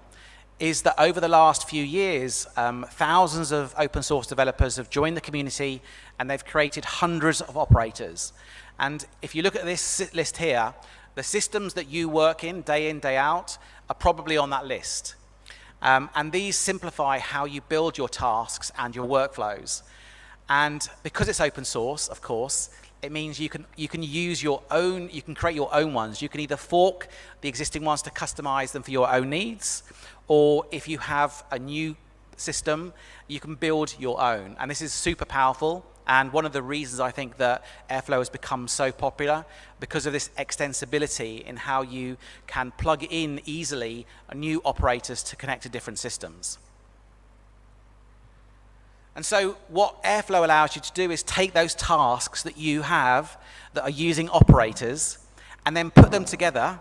is that over the last few years, thousands of open source developers have joined the community, and they've created hundreds of operators. And if you look at this list here, the systems that you work in, day out, are probably on that list. And these simplify how you build your tasks and your workflows. And because it's open source, of course, it means you can use your own, you can create your own ones. You can either fork the existing ones to customize them for your own needs, or if you have a new system, you can build your own. And this is super powerful And one of the reasons I think that Airflow has become so popular because of this extensibility in how you can plug in easily new operators to connect to different systems. And so what Airflow allows you to do is take those tasks that you have that are using operators and then put them together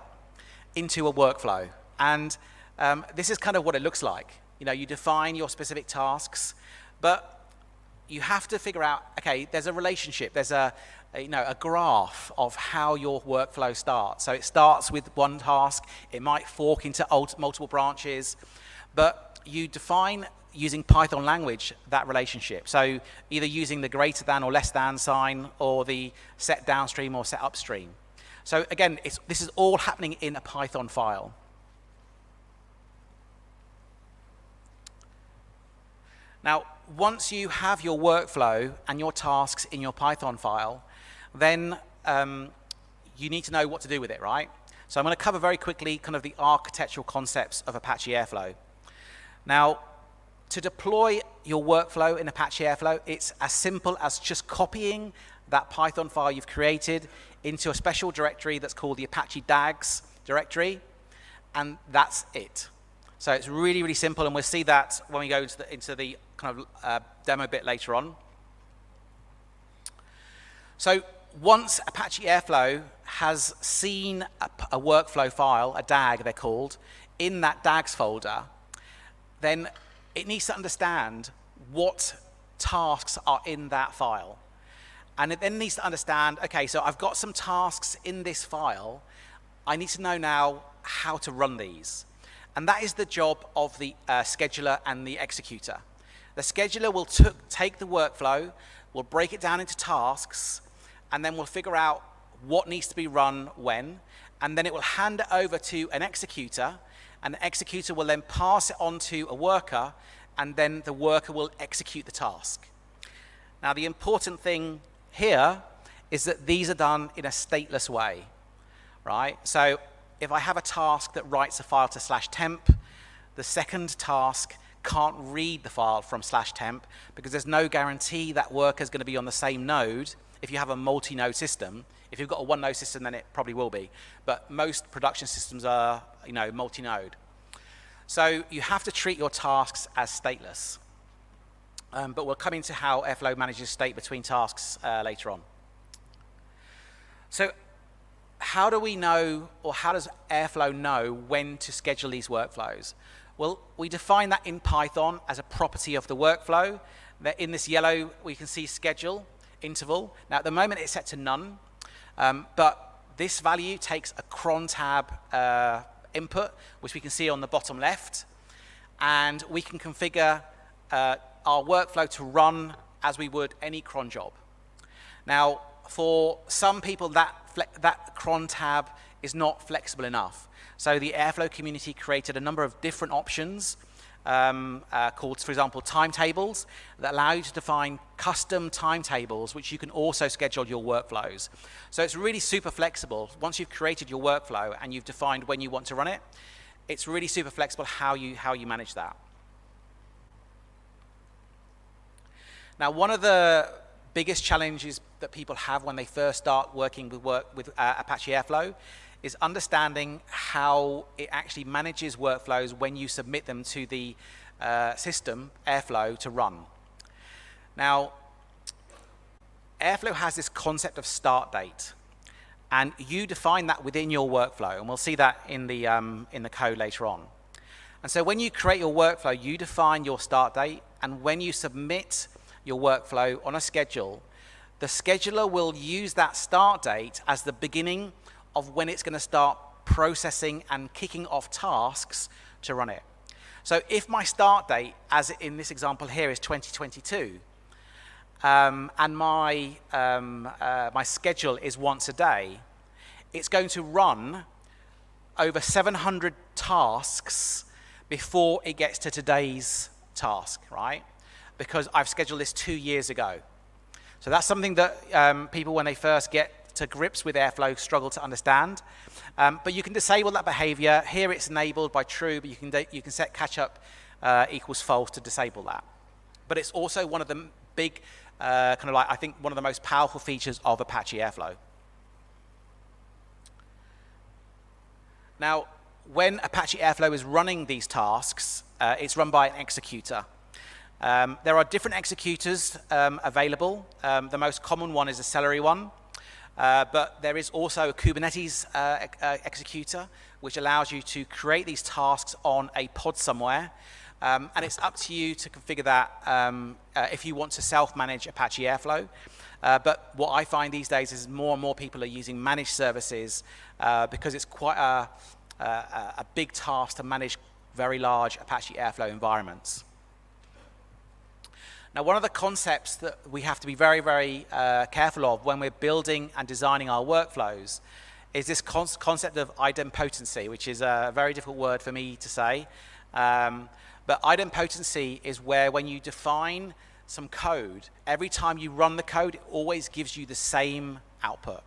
into a workflow. And this is kind of what it looks like. You know, you define your specific tasks, but you have to figure out, okay, there's a relationship, there's a graph of how your workflow starts. So it starts with one task, it might fork into multiple branches, but you define using Python language that relationship. So either using the greater than or less than sign, or the set downstream or set upstream. So again, this is all happening in a Python file. Now, once you have your workflow and your tasks in your Python file, then you need to know what to do with it, right? So I'm going to cover very quickly kind of the architectural concepts of Apache Airflow. Now, to deploy your workflow in Apache Airflow, it's as simple as just copying that Python file you've created into a special directory that's called the Apache DAGs directory, and that's it. So it's really, really simple, and we'll see that when we go into the kind of demo bit later on. So once Apache Airflow has seen a workflow file, a DAG they're called, in that DAGs folder, then it needs to understand what tasks are in that file. And it then needs to understand, okay, so I've got some tasks in this file. I need to know now how to run these. And that is the job of the scheduler and the executor. The scheduler will take the workflow, will break it down into tasks, and then we'll figure out what needs to be run when, and then it will hand it over to an executor, and the executor will then pass it on to a worker, and then the worker will execute the task. Now, the important thing here is that these are done in a stateless way, right? So if I have a task that writes a file to /temp, the second task can't read the file from /temp because there's no guarantee that worker is going to be on the same node. If you have a multi-node system, if you've got a one-node system, then it probably will be. But most production systems are, multi-node. So you have to treat your tasks as stateless. But we'll come into how Airflow manages state between tasks later on. So how do we know, or how does Airflow know when to schedule these workflows? Well, we define that in Python as a property of the workflow. That in this yellow, we can see schedule interval. Now, at the moment, it's set to none. But this value takes a cron tab input, which we can see on the bottom left. And we can configure our workflow to run as we would any cron job. Now, for some people, that cron tab is not flexible enough. So the Airflow community created a number of different options called, for example, timetables that allow you to define custom timetables, which you can also schedule your workflows. So it's really super flexible. Once you've created your workflow and you've defined when you want to run it, it's really super flexible how you manage that. Now, one of the biggest challenges that people have when they first start working with Apache Airflow is understanding how it actually manages workflows when you submit them to the system, Airflow, to run. Now, Airflow has this concept of start date, and you define that within your workflow, and we'll see that in the code later on. And so when you create your workflow, you define your start date, and when you submit your workflow on a schedule, the scheduler will use that start date as the beginning of when it's going to start processing and kicking off tasks to run it. So if my start date, as in this example here, is 2022, and my schedule is once a day, it's going to run over 700 tasks before it gets to today's task, right? Because I've scheduled this 2 years ago. So that's something that people, when they first get to grips with Airflow, struggle to understand. But you can disable that behavior. Here it's enabled by true, but you can set catch up equals false to disable that. But it's also one of the big, kind of like, I think, one of the most powerful features of Apache Airflow. Now, when Apache Airflow is running these tasks, it's run by an executor. There are different executors available. The most common one is a Celery one, but there is also a Kubernetes executor, which allows you to create these tasks on a pod somewhere, and it's up to you to configure that if you want to self-manage Apache Airflow. But what I find these days is more and more people are using managed services because it's quite a big task to manage very large Apache Airflow environments. Now, one of the concepts that we have to be very, very careful of when we're building and designing our workflows is this concept of idempotency, which is a very difficult word for me to say. But idempotency is where when you define some code, every time you run the code, it always gives you the same output.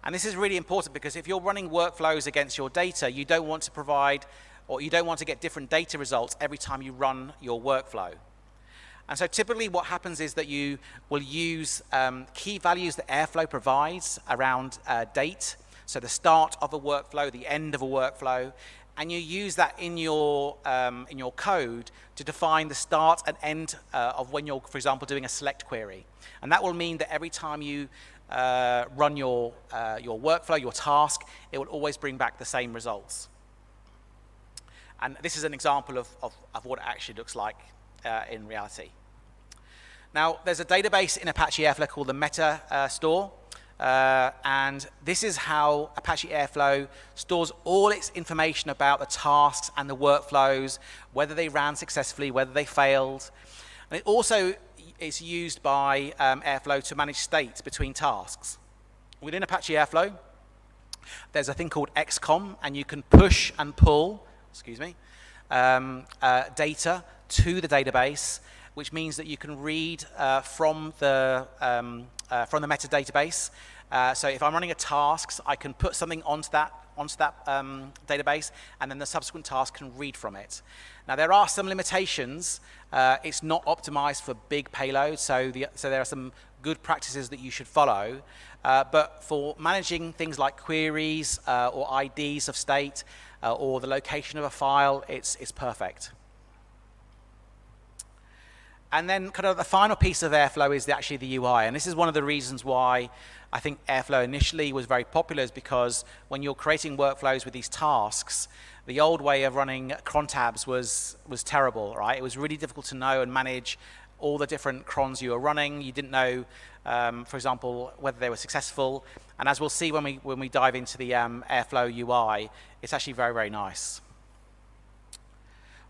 And this is really important because if you're running workflows against your data, you don't want to provide, or you don't want to get different data results every time you run your workflow. And so typically what happens is that you will use key values that Airflow provides around date, so the start of a workflow, the end of a workflow, and you use that in your code to define the start and end of when you're, for example, doing a select query. And that will mean that every time you run your workflow, your task, it will always bring back the same results. And this is an example of what it actually looks like in reality. Now, there's a database in Apache Airflow called the Meta Store, and this is how Apache Airflow stores all its information about the tasks and the workflows, whether they ran successfully, whether they failed. And it also is used by Airflow to manage states between tasks. Within Apache Airflow, there's a thing called XCOM, and you can push and pull, data to the database, which means that you can read from the meta database. So if I'm running a task, I can put something onto that database, and then the subsequent task can read from it. Now, there are some limitations. It's not optimized for big payloads, so there are some good practices that you should follow. But for managing things like queries or IDs of state or the location of a file, it's perfect. And then kind of the final piece of Airflow is actually the UI. And this is one of the reasons why I think Airflow initially was very popular, is because when you're creating workflows with these tasks, the old way of running cron tabs was terrible, right? It was really difficult to know and manage all the different crons you were running. You didn't know, for example, whether they were successful. And as we'll see when we dive into the Airflow UI, it's actually very, very nice.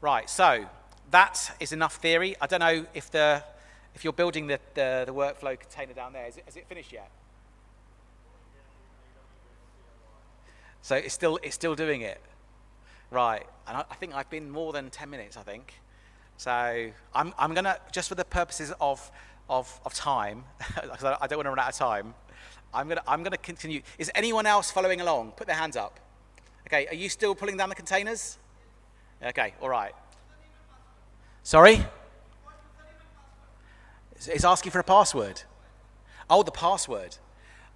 Right, so that is enough theory. I don't know if you're building the workflow container down there. Is it finished yet? So it's still doing it. Right, and I think I've been more than 10 minutes, I think. So I'm gonna, just for the purposes of time, because I don't want to run out of time, I'm gonna continue. Is anyone else following along? Put their hands up. Okay, are you still pulling down the containers? Okay, all right. Sorry? It's asking for a password. Oh, the password.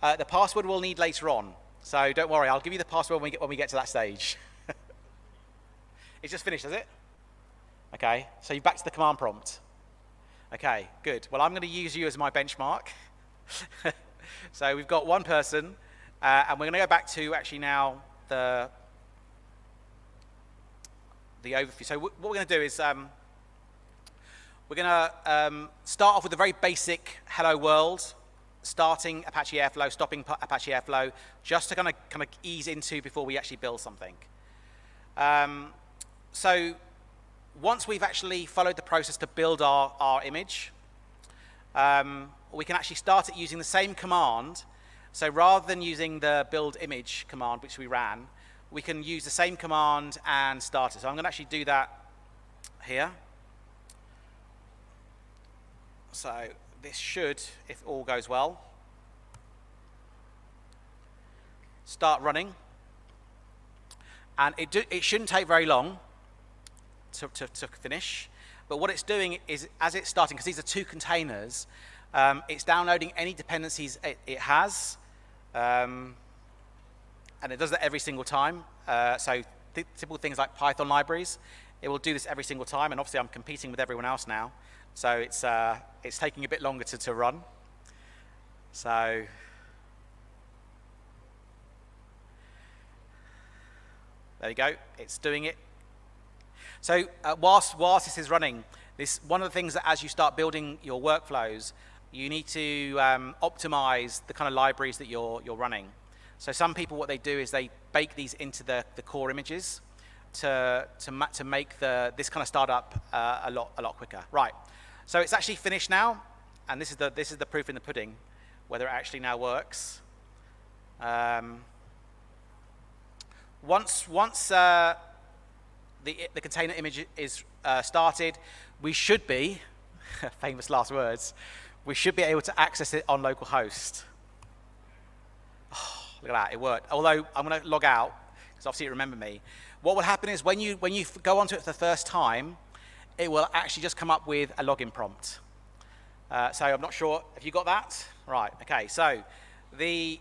The password we'll need later on. So don't worry, I'll give you the password when we get to that stage. It's just finished, is it? Okay, so you're back to the command prompt. Okay, good. Well, I'm going to use you as my benchmark. So we've got one person, and we're going to go back to actually now the overview. So what we're going to do is we're going to start off with a very basic hello world, starting Apache Airflow, stopping Apache Airflow, just to kind of ease into before we actually build something. So once we've actually followed the process to build our image, we can actually start it using the same command. So rather than using the build image command, which we ran, we can use the same command and start it. So I'm going to actually do that here. So this should, if all goes well, start running. And it shouldn't take very long to finish. But what it's doing is, as it's starting, because these are 2 containers, it's downloading any dependencies it has, and it does that every single time. So typical things like Python libraries, it will do this every single time, and obviously I'm competing with everyone else now, so it's taking a bit longer to run. So there you go, it's doing it. So whilst this is running, one of the things that as you start building your workflows, you need to optimize the kind of libraries that you're running. So some people, what they do is they bake these into the core images to make this kind of startup a lot quicker. Right. So it's actually finished now, and this is the proof in the pudding, whether it actually now works. Once the container image is started, we should be, famous last words, we should be able to access it on localhost. Oh, look at that, it worked. Although I'm going to log out, because obviously it remembered me. What will happen is when you go onto it for the first time, it will actually just come up with a login prompt. So I'm not sure, have you got that? Right, okay, so the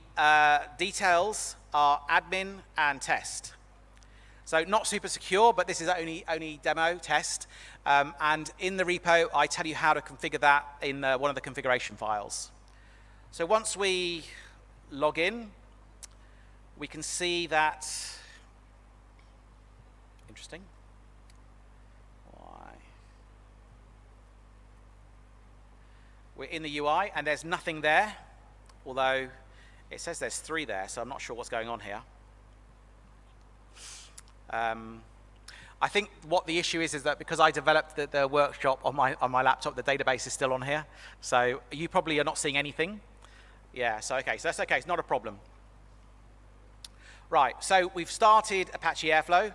details are admin and test. So not super secure, but this is only demo test. And in the repo, I tell you how to configure that in one of the configuration files. So once we log in, we can see that, interesting. Why? We're in the UI, and there's nothing there, although it says there's 3 there, so I'm not sure what's going on here. I think what the issue is that because I developed the workshop on my laptop, the database is still on here. So you probably are not seeing anything. Yeah, so okay, so that's okay, it's not a problem. Right, so we've started Apache Airflow.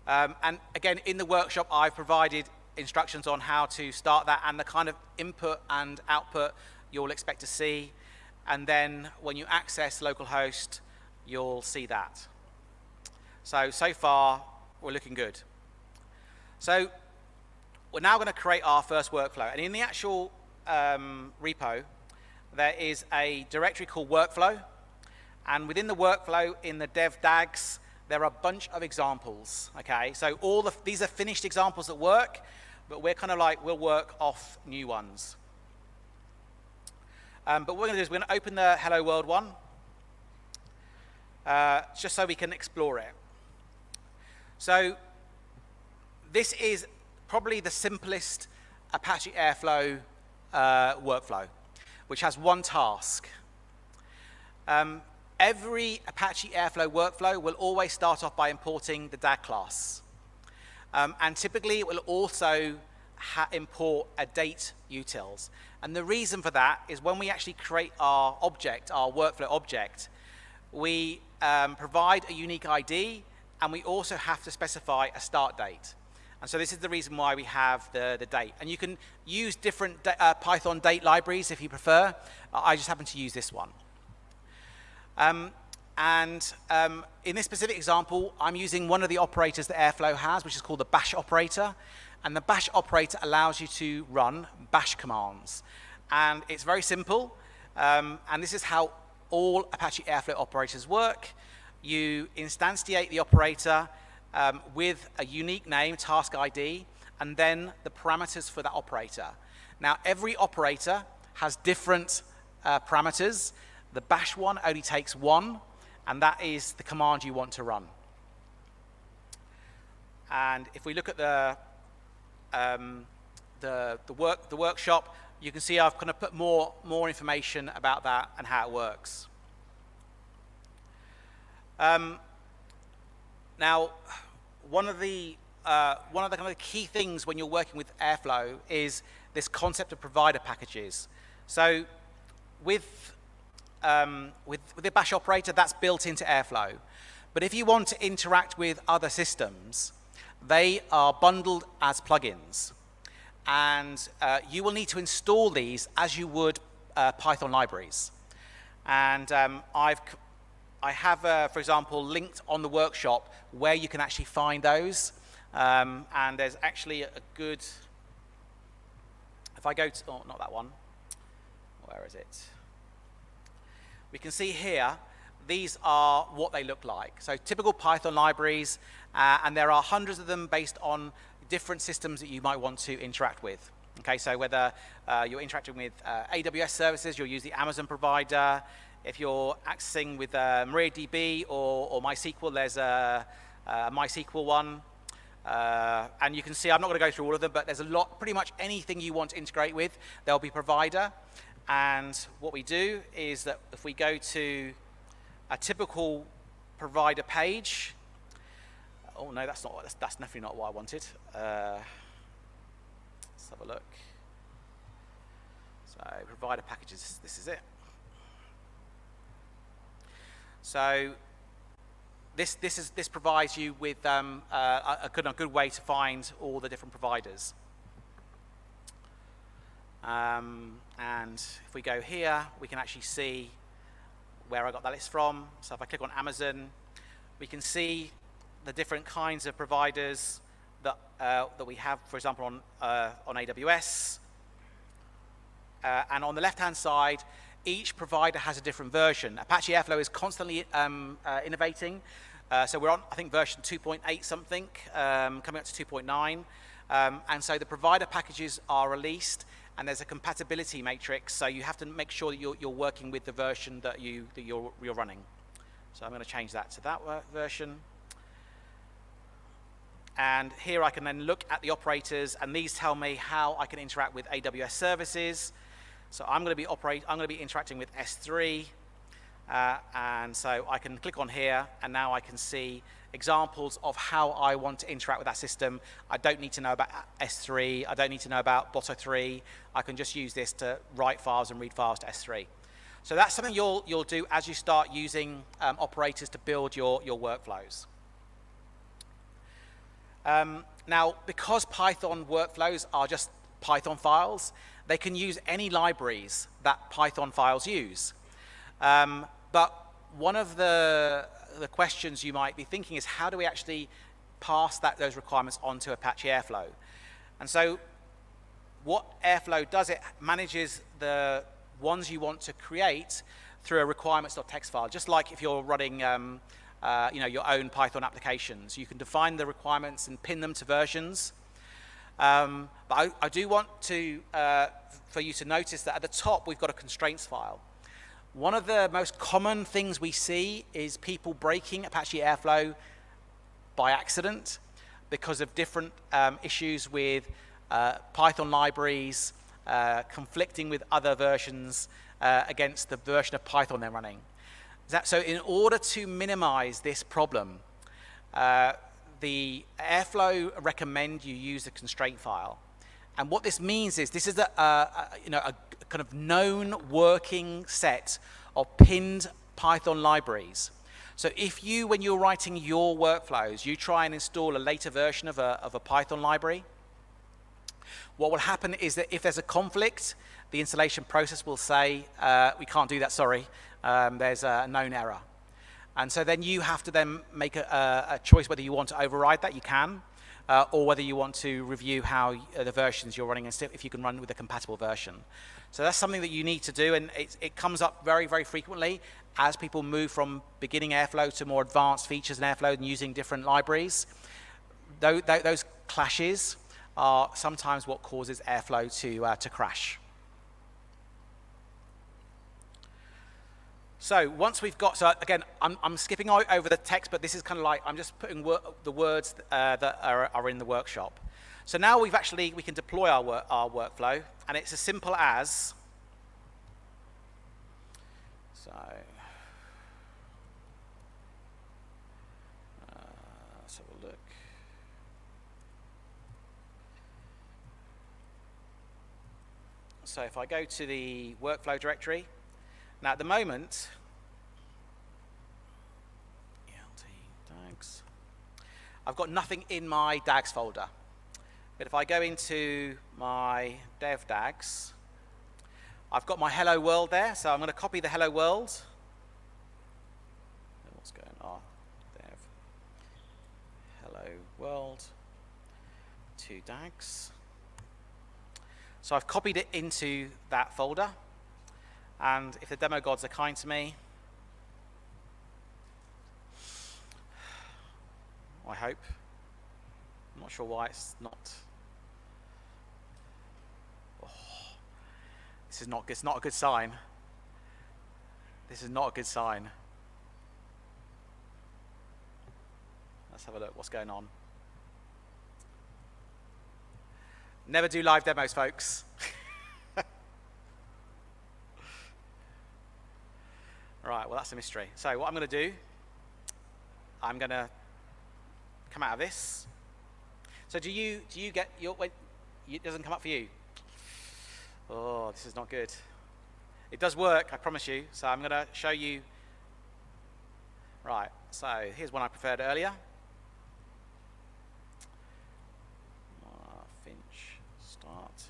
And again, in the workshop, I've provided instructions on how to start that and the kind of input and output you'll expect to see. And then when you access localhost, you'll see that. So far, we're looking good. So we're now going to create our first workflow. And in the actual repo, there is a directory called workflow. And within the workflow, in the dev dags, there are a bunch of examples. Okay, so these are finished examples that work, but we're kind of like, we'll work off new ones. But what we're going to do is we're going to open the Hello World one, just so we can explore it. So this is probably the simplest Apache Airflow workflow, which has one task. Every Apache Airflow workflow will always start off by importing the DAG class. And typically, it will also import a date utils. And the reason for that is when we actually create our object, our workflow object, we provide a unique ID, and we also have to specify a start date. And so this is the reason why we have the date. And you can use different Python date libraries if you prefer. I just happen to use this one. In this specific example, I'm using one of the operators that Airflow has, which is called the bash operator. And the bash operator allows you to run bash commands. And it's very simple. And this is how all Apache Airflow operators work. You instantiate the operator with a unique name, task ID, and then the parameters for that operator. Now, every operator has different parameters. The bash one only takes 1, and that is the command you want to run. And if we look at the workshop, you can see I've kind of put more information about that and how it works. Now, one of the kind of key things when you're working with Airflow is this concept of provider packages. So with the bash operator, that's built into Airflow. But if you want to interact with other systems, they are bundled as plugins. And you will need to install these as you would Python libraries. And I've I have, for example, linked on the workshop where you can actually find those. And there's actually a good, if I go to, oh, not that one, where is it? We can see here, these are what they look like. So typical Python libraries, and there are hundreds of them based on different systems that you might want to interact with. Okay, so whether you're interacting with AWS services, you'll use the Amazon provider. If you're accessing with MariaDB or MySQL, there's a MySQL one. And you can see, I'm not going to go through all of them, but there's a lot, pretty much anything you want to integrate with, there'll be provider. And what we do is that if we go to a typical provider page, oh no, that's definitely not what I wanted. Let's have a look. So provider packages, this is it. So this provides you with a good way to find all the different providers. And if we go here, we can actually see where I got that list from. So if I click on Amazon, we can see the different kinds of providers that we have, for example, on AWS. And on the left-hand side, each provider has a different version. Apache Airflow is constantly innovating. So we're on, I think, version 2.8 something, coming up to 2.9. And so the provider packages are released, and there's a compatibility matrix. So you have to make sure that you're working with the version that you're running. So I'm going to change that to that version. And here I can then look at the operators, and these tell me how I can interact with AWS services. So I'm going to be interacting with S3, and so I can click on here, and now I can see examples of how I want to interact with that system. I don't need to know about S3. I don't need to know about Boto3. I can just use this to write files and read files to S3. So that's something you'll do as you start using operators to build your workflows. Now, because Python workflows are just Python files, they can use any libraries that Python files use. But one of the questions you might be thinking is, how do we actually pass those requirements onto Apache Airflow? And so what Airflow does, it manages the ones you want to create through a requirements.txt file, just like if you're running your own Python applications. You can define the requirements and pin them to versions. But I do want for you to notice that at the top we've got a constraints file. One of the most common things we see is people breaking Apache Airflow by accident because of different issues with Python libraries conflicting with other versions against the version of Python they're running. So in order to minimize this problem, the Airflow recommend you use a constraint file. And what this means is this is a kind of known working set of pinned Python libraries. So if you, when you're writing your workflows, you try and install a later version of a Python library, what will happen is that if there's a conflict, the installation process will say, we can't do that, sorry, there's a known error. And so then you have to then make a choice whether you want to override that, you can, or whether you want to review how the versions you're running and if you can run with a compatible version. So that's something that you need to do, and it comes up very, very frequently as people move from beginning Airflow to more advanced features in Airflow and using different libraries. Those clashes are sometimes what causes Airflow to crash. So once we've got, so again, I'm skipping over the text, but this is kind of like, I'm just putting the words that are in the workshop. So now we can deploy our workflow, and it's as simple as, let's have a look. So if I go to the workflow directory, now at the moment, DAGs, I've got nothing in my DAGs folder. But if I go into my dev DAGs, I've got my hello world there, so I'm going to copy the hello world. what's going on. Dev. Hello world. 2 DAGs. So I've copied it into that folder, and if the demo gods are kind to me, I hope. I'm not sure why it's not. Oh, it's not a good sign. This is not a good sign. Let's have a look what's going on. Never do live demos, folks. Right, well, that's a mystery. So what I'm going to do, I'm going to come out of this. So do you get your, wait, it doesn't come up for you? Oh, this is not good. It does work, I promise you. So I'm going to show you. Right, so here's one I preferred earlier. Finch, start.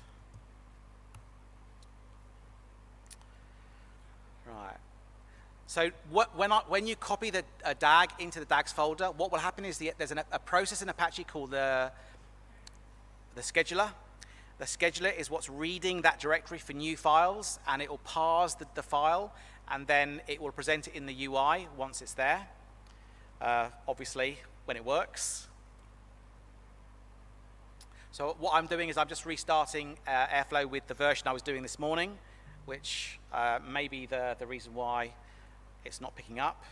Right. So when you copy the DAG into the DAGs folder, what will happen is there's a process in Apache called the scheduler. The scheduler is what's reading that directory for new files, and it will parse the file, and then it will present it in the UI once it's there, obviously, when it works. So what I'm doing is I'm just restarting Airflow with the version I was doing this morning, which may be the reason why it's not picking up.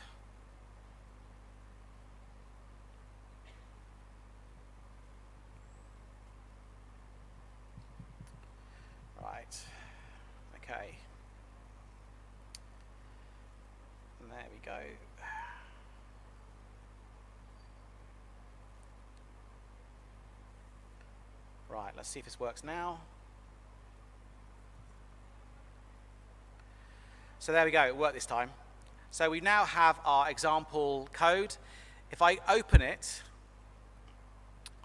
Right, okay. And there we go. Right, let's see if this works now. So there we go, it worked this time. So we now have our example code. If I open it,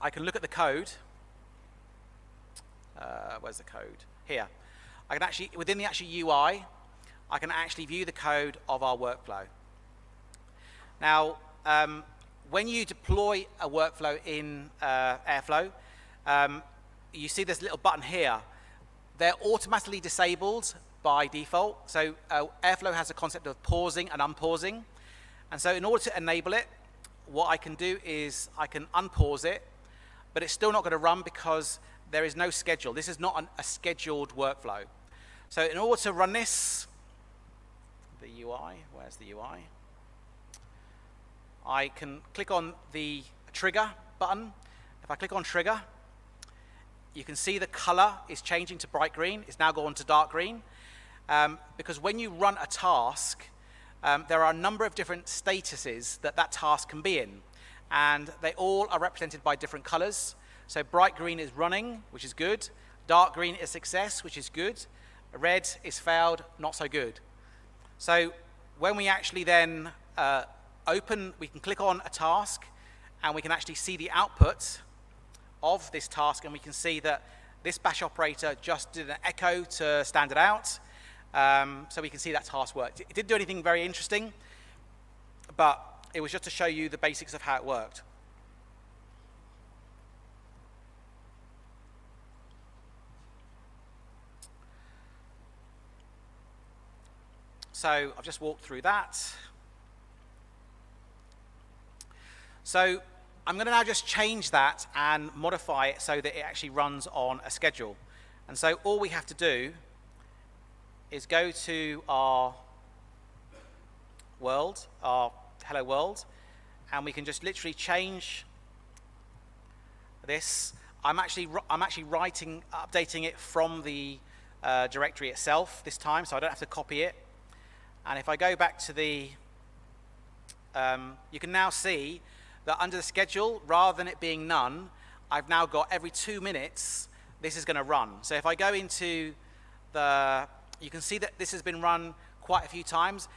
I can look at the code. Where's the code? Here. I can actually, within the actual UI, I can actually view the code of our workflow. Now, when you deploy a workflow in Airflow, you see this little button here. They're automatically disabled by default. So Airflow has a concept of pausing and unpausing. And so in order to enable it, what I can do is I can unpause it, but it's still not going to run because there is no schedule. This is not a scheduled workflow. So in order to run this, the UI, where's the UI? I can click on the trigger button. If I click on trigger, you can see the color is changing to bright green. It's now gone to dark green. Because when you run a task, there are a number of different statuses that task can be in. And they all are represented by different colors. So bright green is running, which is good. Dark green is success, which is good. Red is failed, not so good. So when we actually then we can click on a task, and we can actually see the output of this task, and we can see that this bash operator just did an echo to stand it out. So we can see that task worked. It didn't do anything very interesting, but it was just to show you the basics of how it worked. So I've just walked through that. So I'm going to now just change that and modify it so that it actually runs on a schedule. And so all we have to do is go to our world, our hello world, and we can just literally change this. I'm actually updating it from the directory itself this time, so I don't have to copy it. And if I go back to the, you can now see that under the schedule, rather than it being none, I've now got every 2 minutes, this is going to run. So if I go into the, you can see that this has been run quite a few times.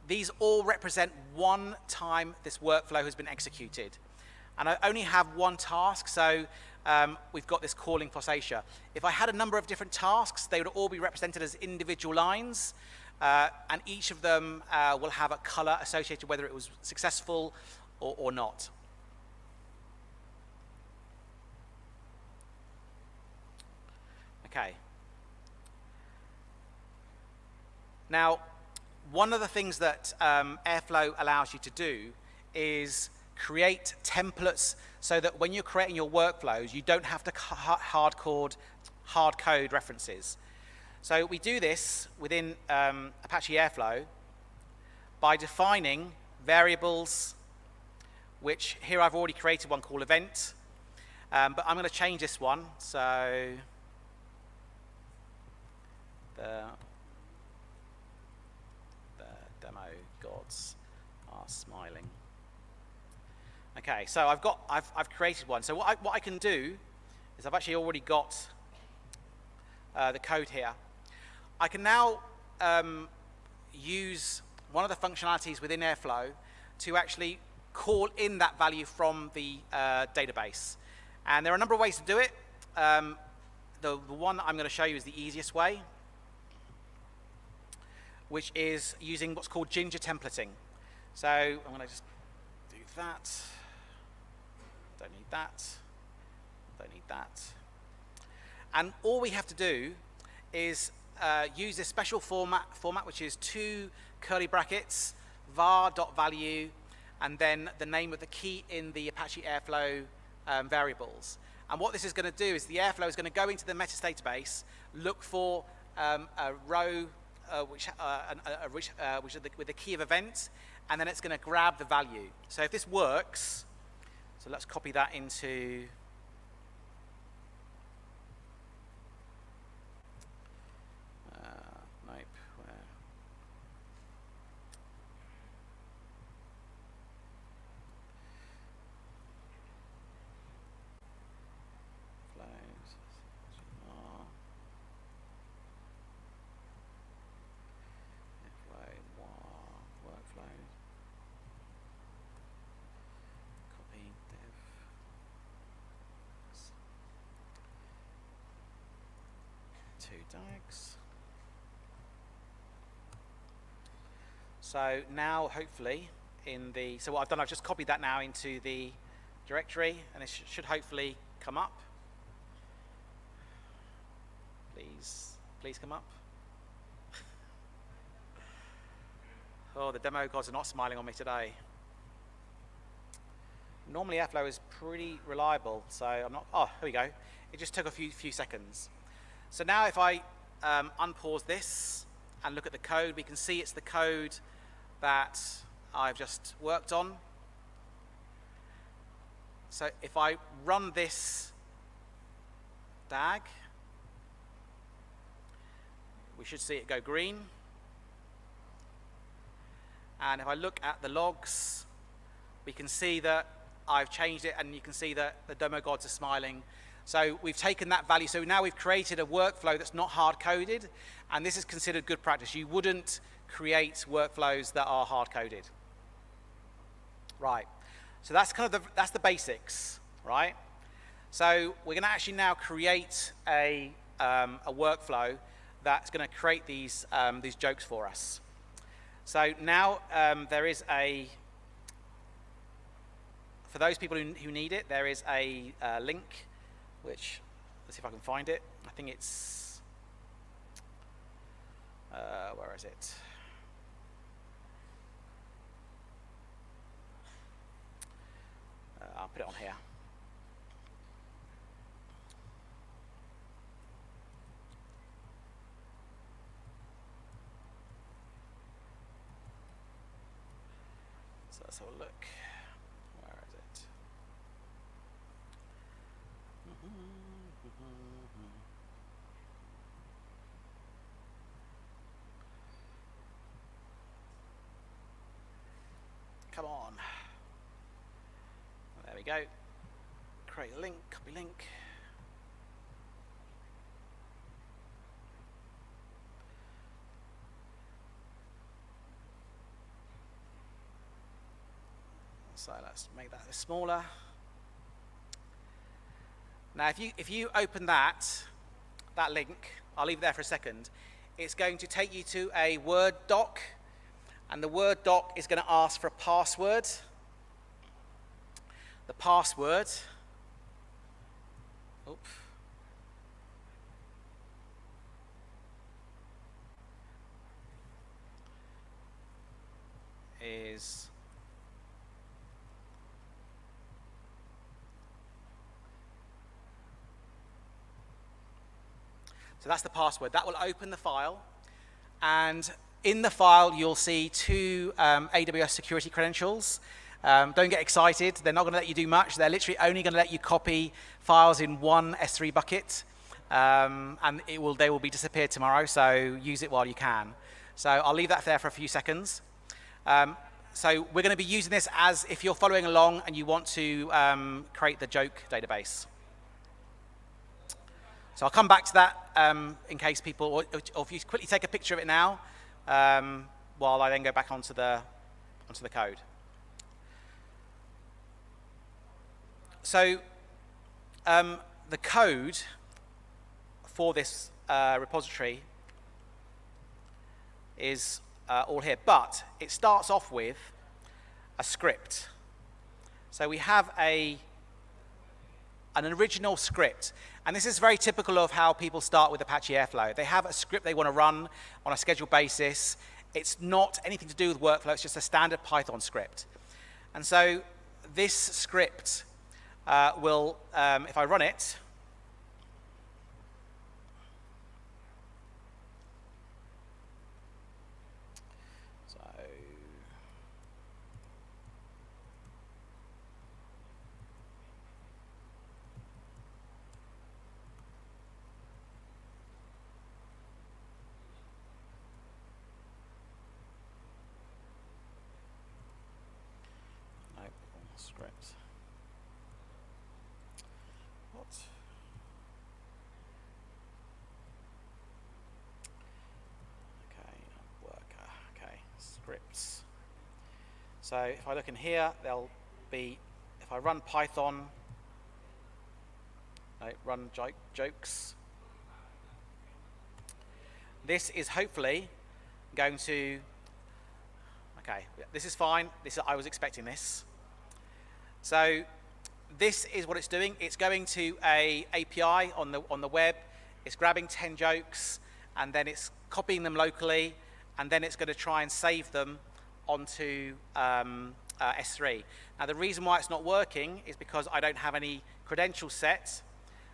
These all represent one time this workflow has been executed. And I only have one task, so we've got this calling FOSSASIA. If I had a number of different tasks, they would all be represented as individual lines. and each of them will have a color associated whether it was successful or not. Okay. Now, one of the things that Airflow allows you to do is create templates so that when you're creating your workflows, you don't have to hard code references. So we do this within Apache Airflow by defining variables, which here I've already created one called event, but I'm going to change this one. So the demo gods are smiling. Okay, so I've created one. So what I can do is I've actually already got the code here. I can now use one of the functionalities within Airflow to actually call in that value from the database. And there are a number of ways to do it. The one I'm going to show you is the easiest way, which is using what's called ginger templating. So I'm going to just do that. Don't need that. Don't need that. And all we have to do is use this special format, which is 2 curly brackets, var.value, and then the name of the key in the Apache Airflow variables. And what this is going to do is the Airflow is going to go into the metas database, look for a row which is with the key of event, and then it's going to grab the value. So if this works, so let's copy that into Dags. So now hopefully so what I've done, I've just copied that now into the directory, and it should hopefully come up. Please come up. Oh, the demo gods are not smiling on me today. Normally Airflow is pretty reliable, so I'm not, oh, here we go. It just took a few seconds. So now if I unpause this and look at the code, we can see it's the code that I've just worked on. So if I run this DAG, we should see it go green. And if I look at the logs, we can see that I've changed it, and you can see that the demo gods are smiling. So we've taken that value. So now we've created a workflow that's not hard-coded, and this is considered good practice. You wouldn't create workflows that are hard-coded. Right. So that's kind of that's the basics, right? So we're going to actually now create a workflow that's going to create these jokes for us. So now there is for those people who need it, there is a link, which, let's see if I can find it. I think it's, where is it? I'll put it on here. So let's have a look. Where is it? Come on. There we go. Create a link, copy link. So let's make that smaller. Now if you open that link, I'll leave it there for a second. it's going to take you to a Word doc, and the Word doc is going to ask for a password. The password, is so that's the password. That will open the file, and in the file you'll see two AWS security credentials. Don't get excited, they're not going to let you do much. They're literally only going to let you copy files in one S3 bucket, and they will be disappeared tomorrow, so use it while you can. So I'll leave that there for a few seconds. So we're going to be using this as if you're following along and you want to create the joke database. So I'll come back to that in case people, or if you quickly take a picture of it now, while I then go back onto the code. So the code for this repository is all here, but it starts off with a script. So we have an original script, and this is very typical of how people start with Apache Airflow. They have a script they want to run on a scheduled basis. It's not anything to do with workflow, it's just a standard Python script. And so this script will, if I run it, script. What? Okay, worker. Okay, scripts. So if I look in here, there'll be, if I run Python, run jokes. This is hopefully going to, okay, this is fine. I was expecting this. So this is what it's doing. It's going to a API on the web. It's grabbing 10 jokes, and then it's copying them locally, and then it's going to try and save them onto S3. Now the reason why it's not working is because I don't have any credentials set.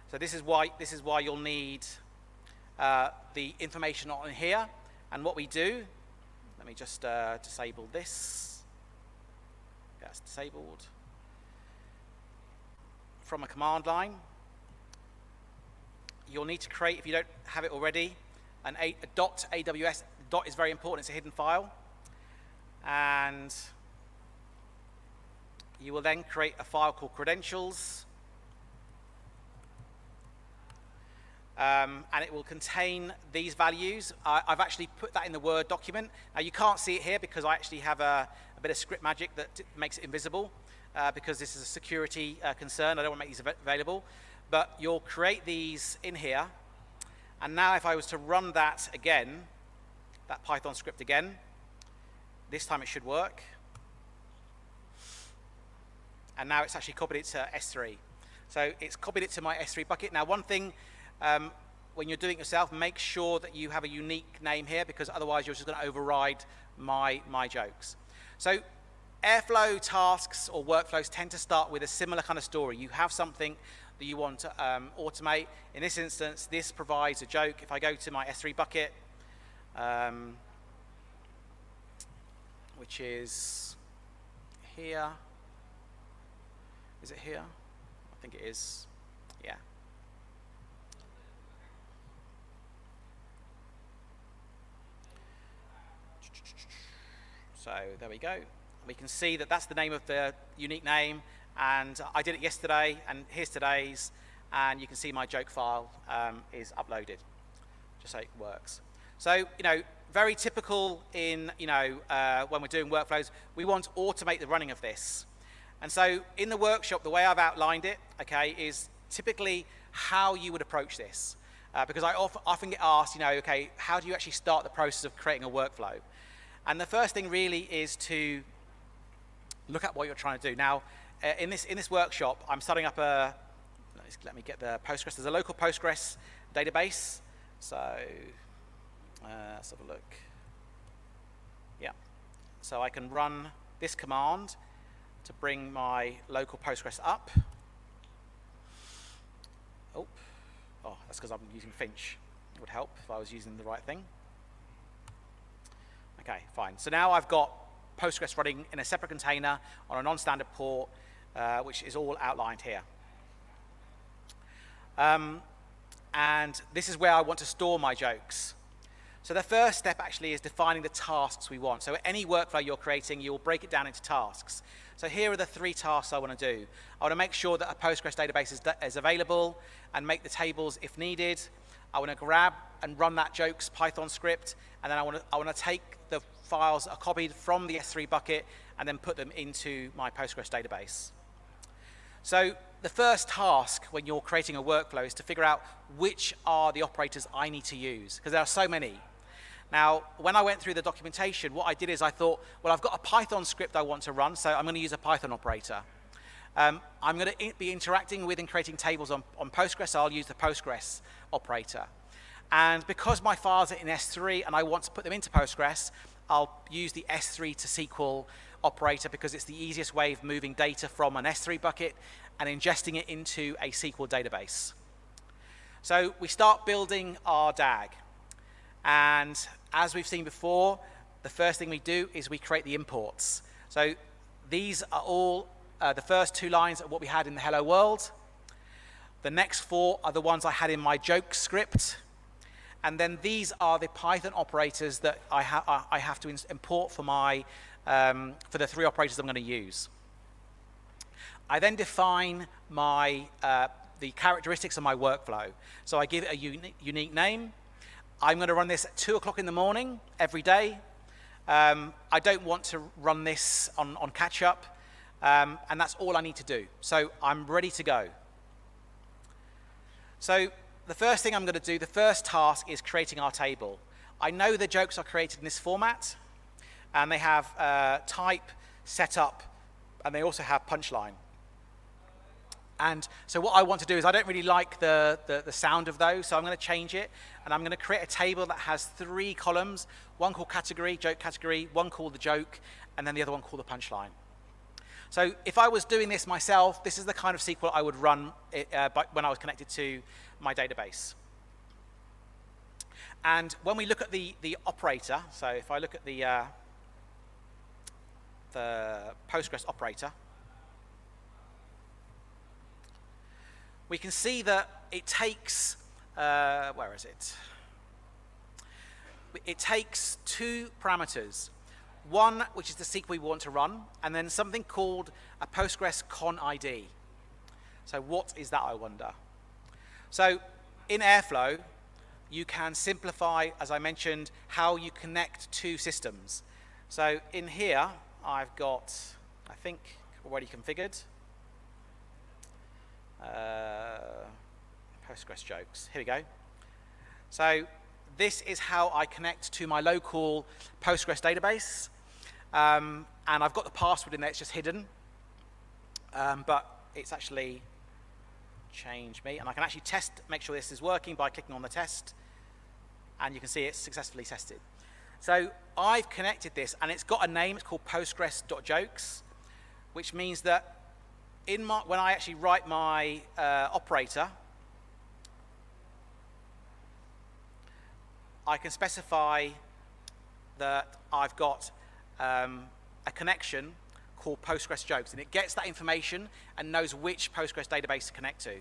So this is why you'll need the information on here. And what we do, let me just disable this. That's disabled. From a command line, you'll need to create, if you don't have it already, a .aws. Dot is very important, it's a hidden file. And you will then create a file called credentials. And it will contain these values. I've actually put that in the Word document. Now you can't see it here because I actually have a bit of script magic that makes it invisible. Because this is a security concern. I don't want to make these available. But you'll create these in here. And now if I was to run that again, that Python script again, this time it should work. And now it's actually copied it to S3. So it's copied it to my S3 bucket. Now one thing, when you're doing it yourself, make sure that you have a unique name here, because otherwise you're just going to override my jokes. So Airflow tasks or workflows tend to start with a similar kind of story. You have something that you want to automate. In this instance, this provides a joke. If I go to my S3 bucket, which is here. Is it here? I think it is. Yeah. So there we go. We can see that that's the name of the unique name, and I did it yesterday, and here's today's, and you can see my joke file is uploaded, just so it works. So, very typical in, when we're doing workflows, we want to automate the running of this. And so in the workshop, the way I've outlined it, okay, is typically how you would approach this. because I often get asked, okay, how do you actually start the process of creating a workflow? And the first thing really is to look at what you're trying to do. Now, in this workshop, I'm starting up let me get the Postgres. There's a local Postgres database. So let's have a look. Yeah. So I can run this command to bring my local Postgres up. Oh, that's because I'm using Finch. It would help if I was using the right thing. Okay, fine. So now I've got Postgres running in a separate container on a non-standard port, which is all outlined here. And this is where I want to store my jokes. So the first step actually is defining the tasks we want. So any workflow you're creating, you'll break it down into tasks. So here are the 3 tasks I want to do. I want to make sure that a Postgres database is available and make the tables if needed. I want to grab and run that jokes Python script, and then I want to take the files that are copied from the S3 bucket and then put them into my Postgres database. So the first task when you're creating a workflow is to figure out which are the operators I need to use, because there are so many. Now, when I went through the documentation, what I did is I thought, well, I've got a Python script I want to run, so I'm going to use a Python operator. I'm going to be interacting with and creating tables on Postgres, so I'll use the Postgres operator. And because my files are in S3 and I want to put them into Postgres, I'll use the S3 to SQL operator because it's the easiest way of moving data from an S3 bucket and ingesting it into a SQL database. So we start building our DAG. And as we've seen before, the first thing we do is we create the imports. So these are all the first 2 lines of what we had in the hello world. The next 4 are the ones I had in my joke script. And then these are the Python operators that I have to import for for the 3 operators I'm going to use. I then define the characteristics of my workflow. So I give it a unique name. I'm going to run this at 2 o'clock in the morning every day. I don't want to run this on catch up, and that's all I need to do. So I'm ready to go. So the first thing I'm going to do, the first task is creating our table. I know the jokes are created in this format, and they have type, setup, and they also have punchline. And so what I want to do is I don't really like the sound of those, so I'm going to change it, and I'm going to create a table that has 3 columns, one called category, joke category, one called the joke, and then the other one called the punchline. So if I was doing this myself, this is the kind of SQL I would run when I was connected to my database. And when we look at the operator, so if I look at the Postgres operator, we can see that it takes, where is it? It takes 2 parameters. One, which is the SQL we want to run, and then something called a Postgres con ID. So what is that, I wonder? So in Airflow, you can simplify, as I mentioned, how you connect 2 systems. So in here, I've got, I think, already configured. Postgres jokes. Here we go. So this is how I connect to my local Postgres database. And I've got the password in there, it's just hidden. But it's actually changed me. And I can actually make sure this is working by clicking on the test. And you can see it's successfully tested. So I've connected this, and it's got a name. It's called postgres.jokes, which means that when I actually write my operator, I can specify that I've got a connection called Postgres jokes, and it gets that information and knows which Postgres database to connect to.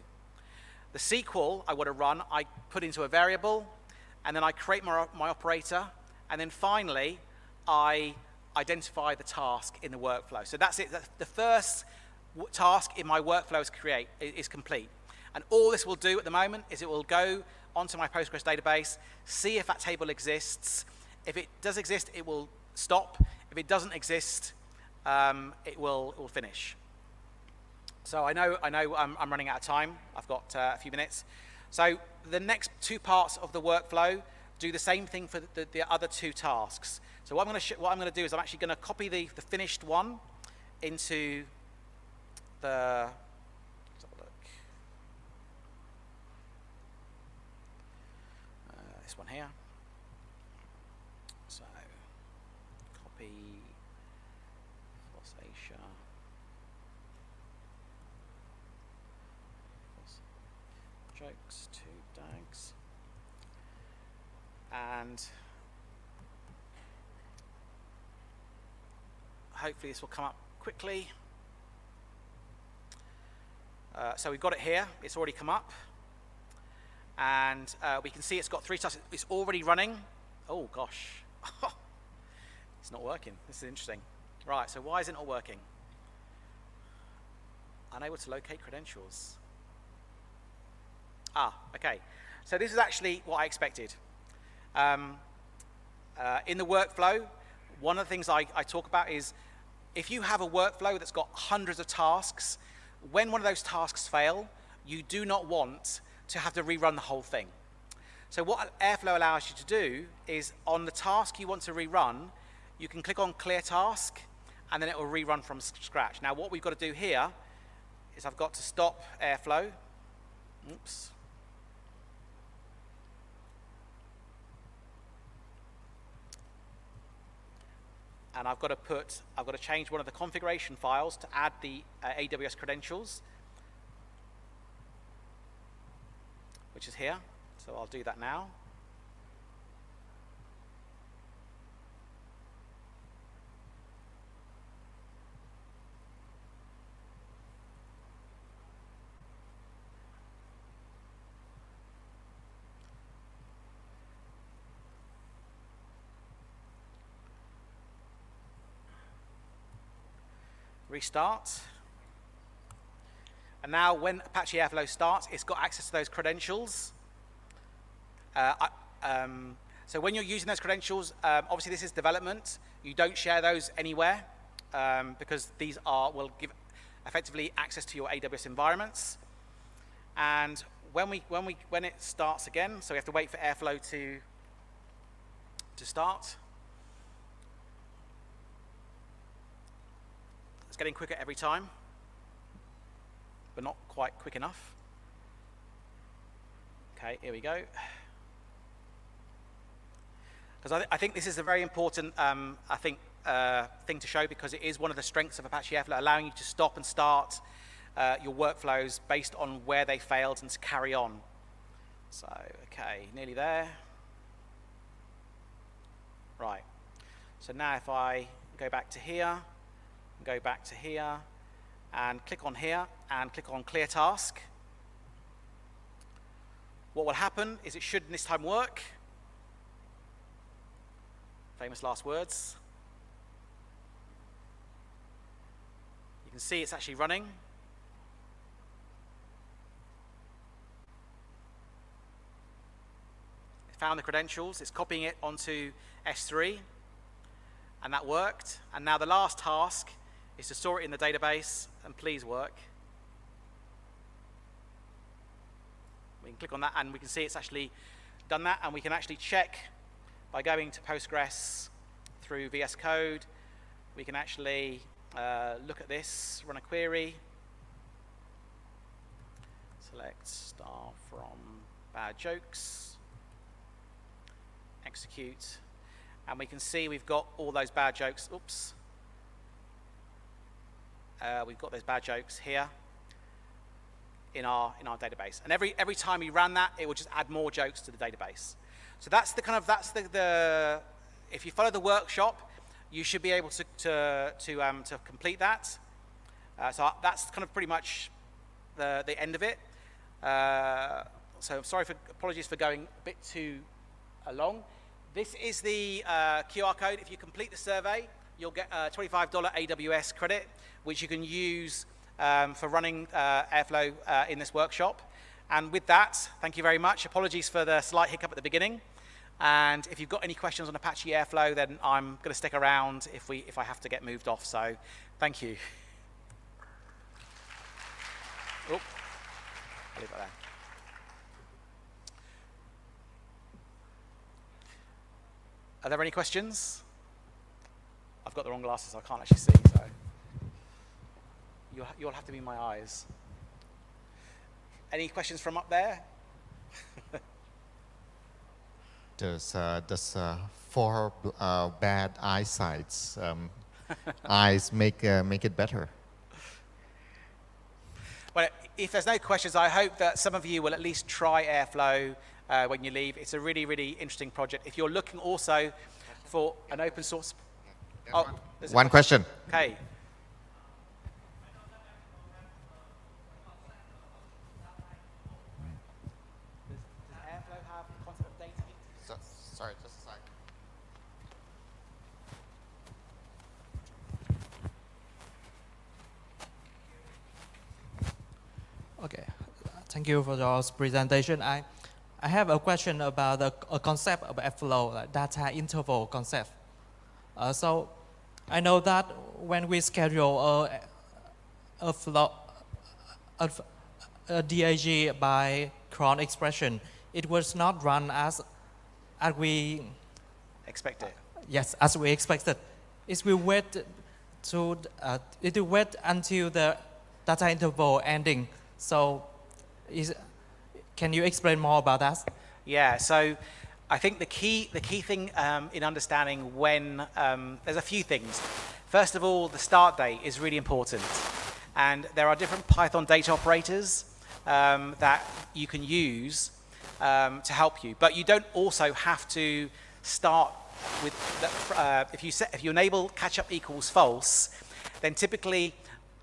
The SQL I want to run, I put into a variable, and then I create my operator, and then finally I identify the task in the workflow. So that's it. The first task in my workflow is complete. And all this will do at the moment is it will go onto my Postgres database, see if that table exists. If it does exist, it will stop. If it doesn't exist, it will finish. So I know I'm running out of time. I've got a few minutes. So the next two parts of the workflow do the same thing for the other two tasks. So what I'm going to do is I'm actually going to copy the finished one into the, let's have a look. This one here. So copy FOSSASIA. Jokes to DAGs. And hopefully this will come up quickly. So we've got it here. It's already come up. And we can see it's got 3 tasks. It's already running. Oh, gosh. It's not working. This is interesting. Right, so why is it not working? Unable to locate credentials. Ah, okay. So this is actually what I expected. In the workflow, one of the things I talk about is if you have a workflow that's got hundreds of tasks, when one of those tasks fail, you do not want to have to rerun the whole thing. So what Airflow allows you to do is on the task you want to rerun, you can click on clear task and then it will rerun from scratch. Now what we've got to do here is I've got to stop Airflow. Oops. And I've got to change one of the configuration files to add the AWS credentials, which is here. So I'll do that now. Restart. And now when Apache Airflow starts, it's got access to those credentials. So when you're using those credentials, obviously this is development. You don't share those anywhere because these will give effectively access to your AWS environments. And when it starts again, so we have to wait for Airflow to start. It's getting quicker every time, but not quite quick enough. Okay, here we go. Because I think this is a very important, thing to show because it is one of the strengths of Apache Airflow, allowing you to stop and start your workflows based on where they failed and to carry on. So, okay, nearly there. Right. So now if I go back to here, go back to here, and click on here, and click on clear task. What will happen is it should this time work. Famous last words. You can see it's actually running. It found the credentials, it's copying it onto S3, and that worked. And now the last task is to store it in the database, and please work. We can click on that, and we can see it's actually done that, and we can actually check by going to Postgres through VS Code. We can actually look at this, run a query, select star from bad jokes, execute, and we can see we've got all those bad jokes. Oops. We've got those bad jokes here in our database, and every time we ran that, it will just add more jokes to the database. So that's the if you follow the workshop, you should be able to complete that. So that's kind of pretty much the end of it. So apologies for going a bit too long. This is the QR code. If you complete the survey, you'll get a $25 AWS credit, which you can use for running Airflow in this workshop. And with that, thank you very much. Apologies for the slight hiccup at the beginning. And if you've got any questions on Apache Airflow, then I'm going to stick around if I have to get moved off. So thank you. Oh, I'll leave it there. Are there any questions? I've got the wrong glasses, so I can't actually see, so you'll have to be my eyes. Any questions from up there? Does for bad eyesights eyes make it better? Well, if there's no questions, I hope that some of you will at least try Airflow when you leave. It's a really, really interesting project. If you're looking also for an open source... Oh, One question. Okay. Does Airflow have the concept of data? Sorry, just a second. Okay, thank you for your presentation. I have a question about a concept of Airflow, like data interval concept. So I know that when we schedule a DAG by cron expression, it was not run as we expected. Yes, as we expected. It will wait until the data interval ending. So, can you explain more about that? Yeah. So, I think the key thing in understanding when there's a few things. First of all, the start date is really important, and there are different Python data operators that you can use to help you. But you don't also have to start with if you enable catch-up equals false, then typically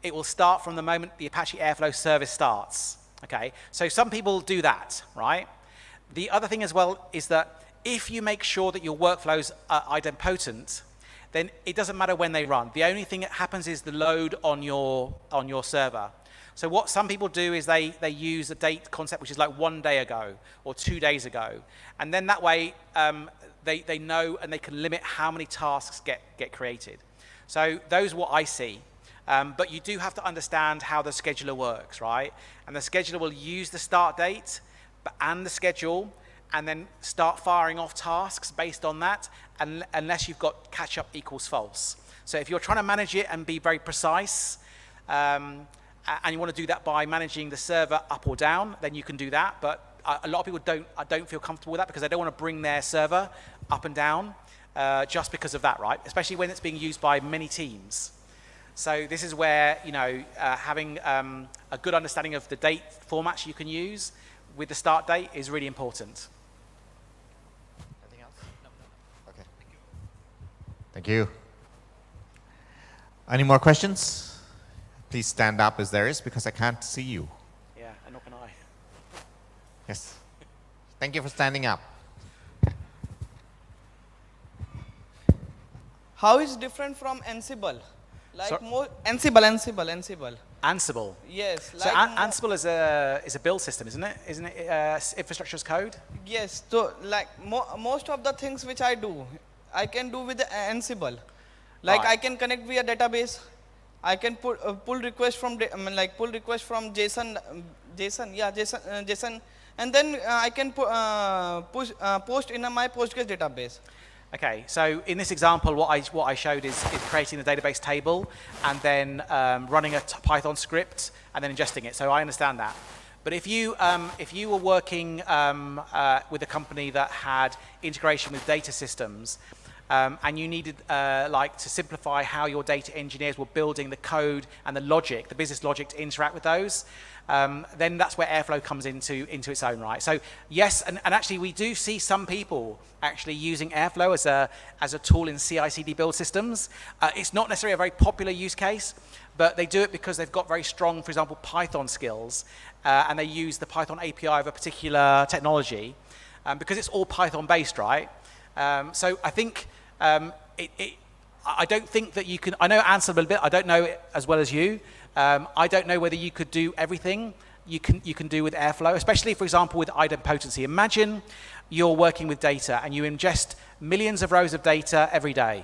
it will start from the moment the Apache Airflow service starts. Okay, so some people do that, right? The other thing as well is that if you make sure that your workflows are idempotent, then it doesn't matter when they run. The only thing that happens is the load on your server. So what some people do is they use a date concept which is like 1 day ago or 2 days ago, and then that way they know and they can limit how many tasks get created. So those are what I see. But you do have to understand how the scheduler works, right? And the scheduler will use the start date and the schedule and then start firing off tasks based on that, unless you've got catch-up equals false. So if you're trying to manage it and be very precise, and you want to do that by managing the server up or down, then you can do that. But a lot of people don't feel comfortable with that because they don't want to bring their server up and down just because of that, right? Especially when it's being used by many teams. So this is where, you know, having a good understanding of the date formats you can use with the start date is really important. Anything else? No. Okay. Thank you. Any more questions? Please stand up as there is, because I can't see you. Yeah, and nor can I. Yes. Thank you for standing up. How is different from Ansible? Like more Ansible. Ansible. Yes. So like Ansible is a build system, isn't it? Isn't it infrastructure as code? Yes. So like most of the things which I do, I can do with the Ansible. Like right. I can connect via database. I can pull request from JSON, and then I can post in my Postgres database. Okay, so in this example, what I showed is creating the database table and then running a Python script and then ingesting it. So I understand that. But if you were working with a company that had integration with data systems, and you needed like to simplify how your data engineers were building the code and the logic, the business logic to interact with those, then that's where Airflow comes into its own right. So yes, and actually we do see some people actually using Airflow as a tool in CI/CD build systems. It's not necessarily a very popular use case, but they do it because they've got very strong, for example, Python skills, and they use the Python API of a particular technology, because it's all Python based, right? So I think I don't think that you can. I know Ansible a bit. I don't know it as well as you. I don't know whether you could do everything you can do with Airflow, especially, for example, with idempotency. Imagine you're working with data and you ingest millions of rows of data every day.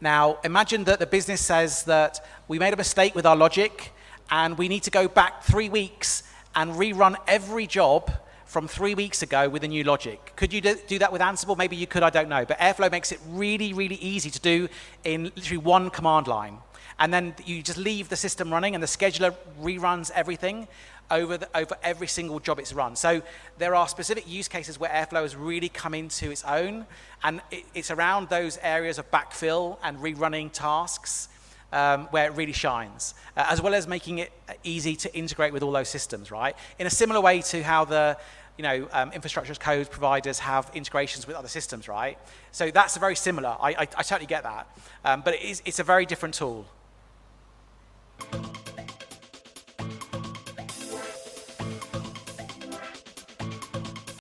Now, imagine that the business says that we made a mistake with our logic and we need to go back 3 weeks and rerun every job from 3 weeks ago with a new logic. Could you do that with Ansible? Maybe you could, I don't know. But Airflow makes it really, really easy to do in literally one command line. And then you just leave the system running and the scheduler reruns everything over every single job it's run. So there are specific use cases where Airflow has really come into its own, and it's around those areas of backfill and rerunning tasks where it really shines, as well as making it easy to integrate with all those systems, right? In a similar way to how the infrastructure as code providers have integrations with other systems, right? So that's very similar. I totally get that, but it's a very different tool.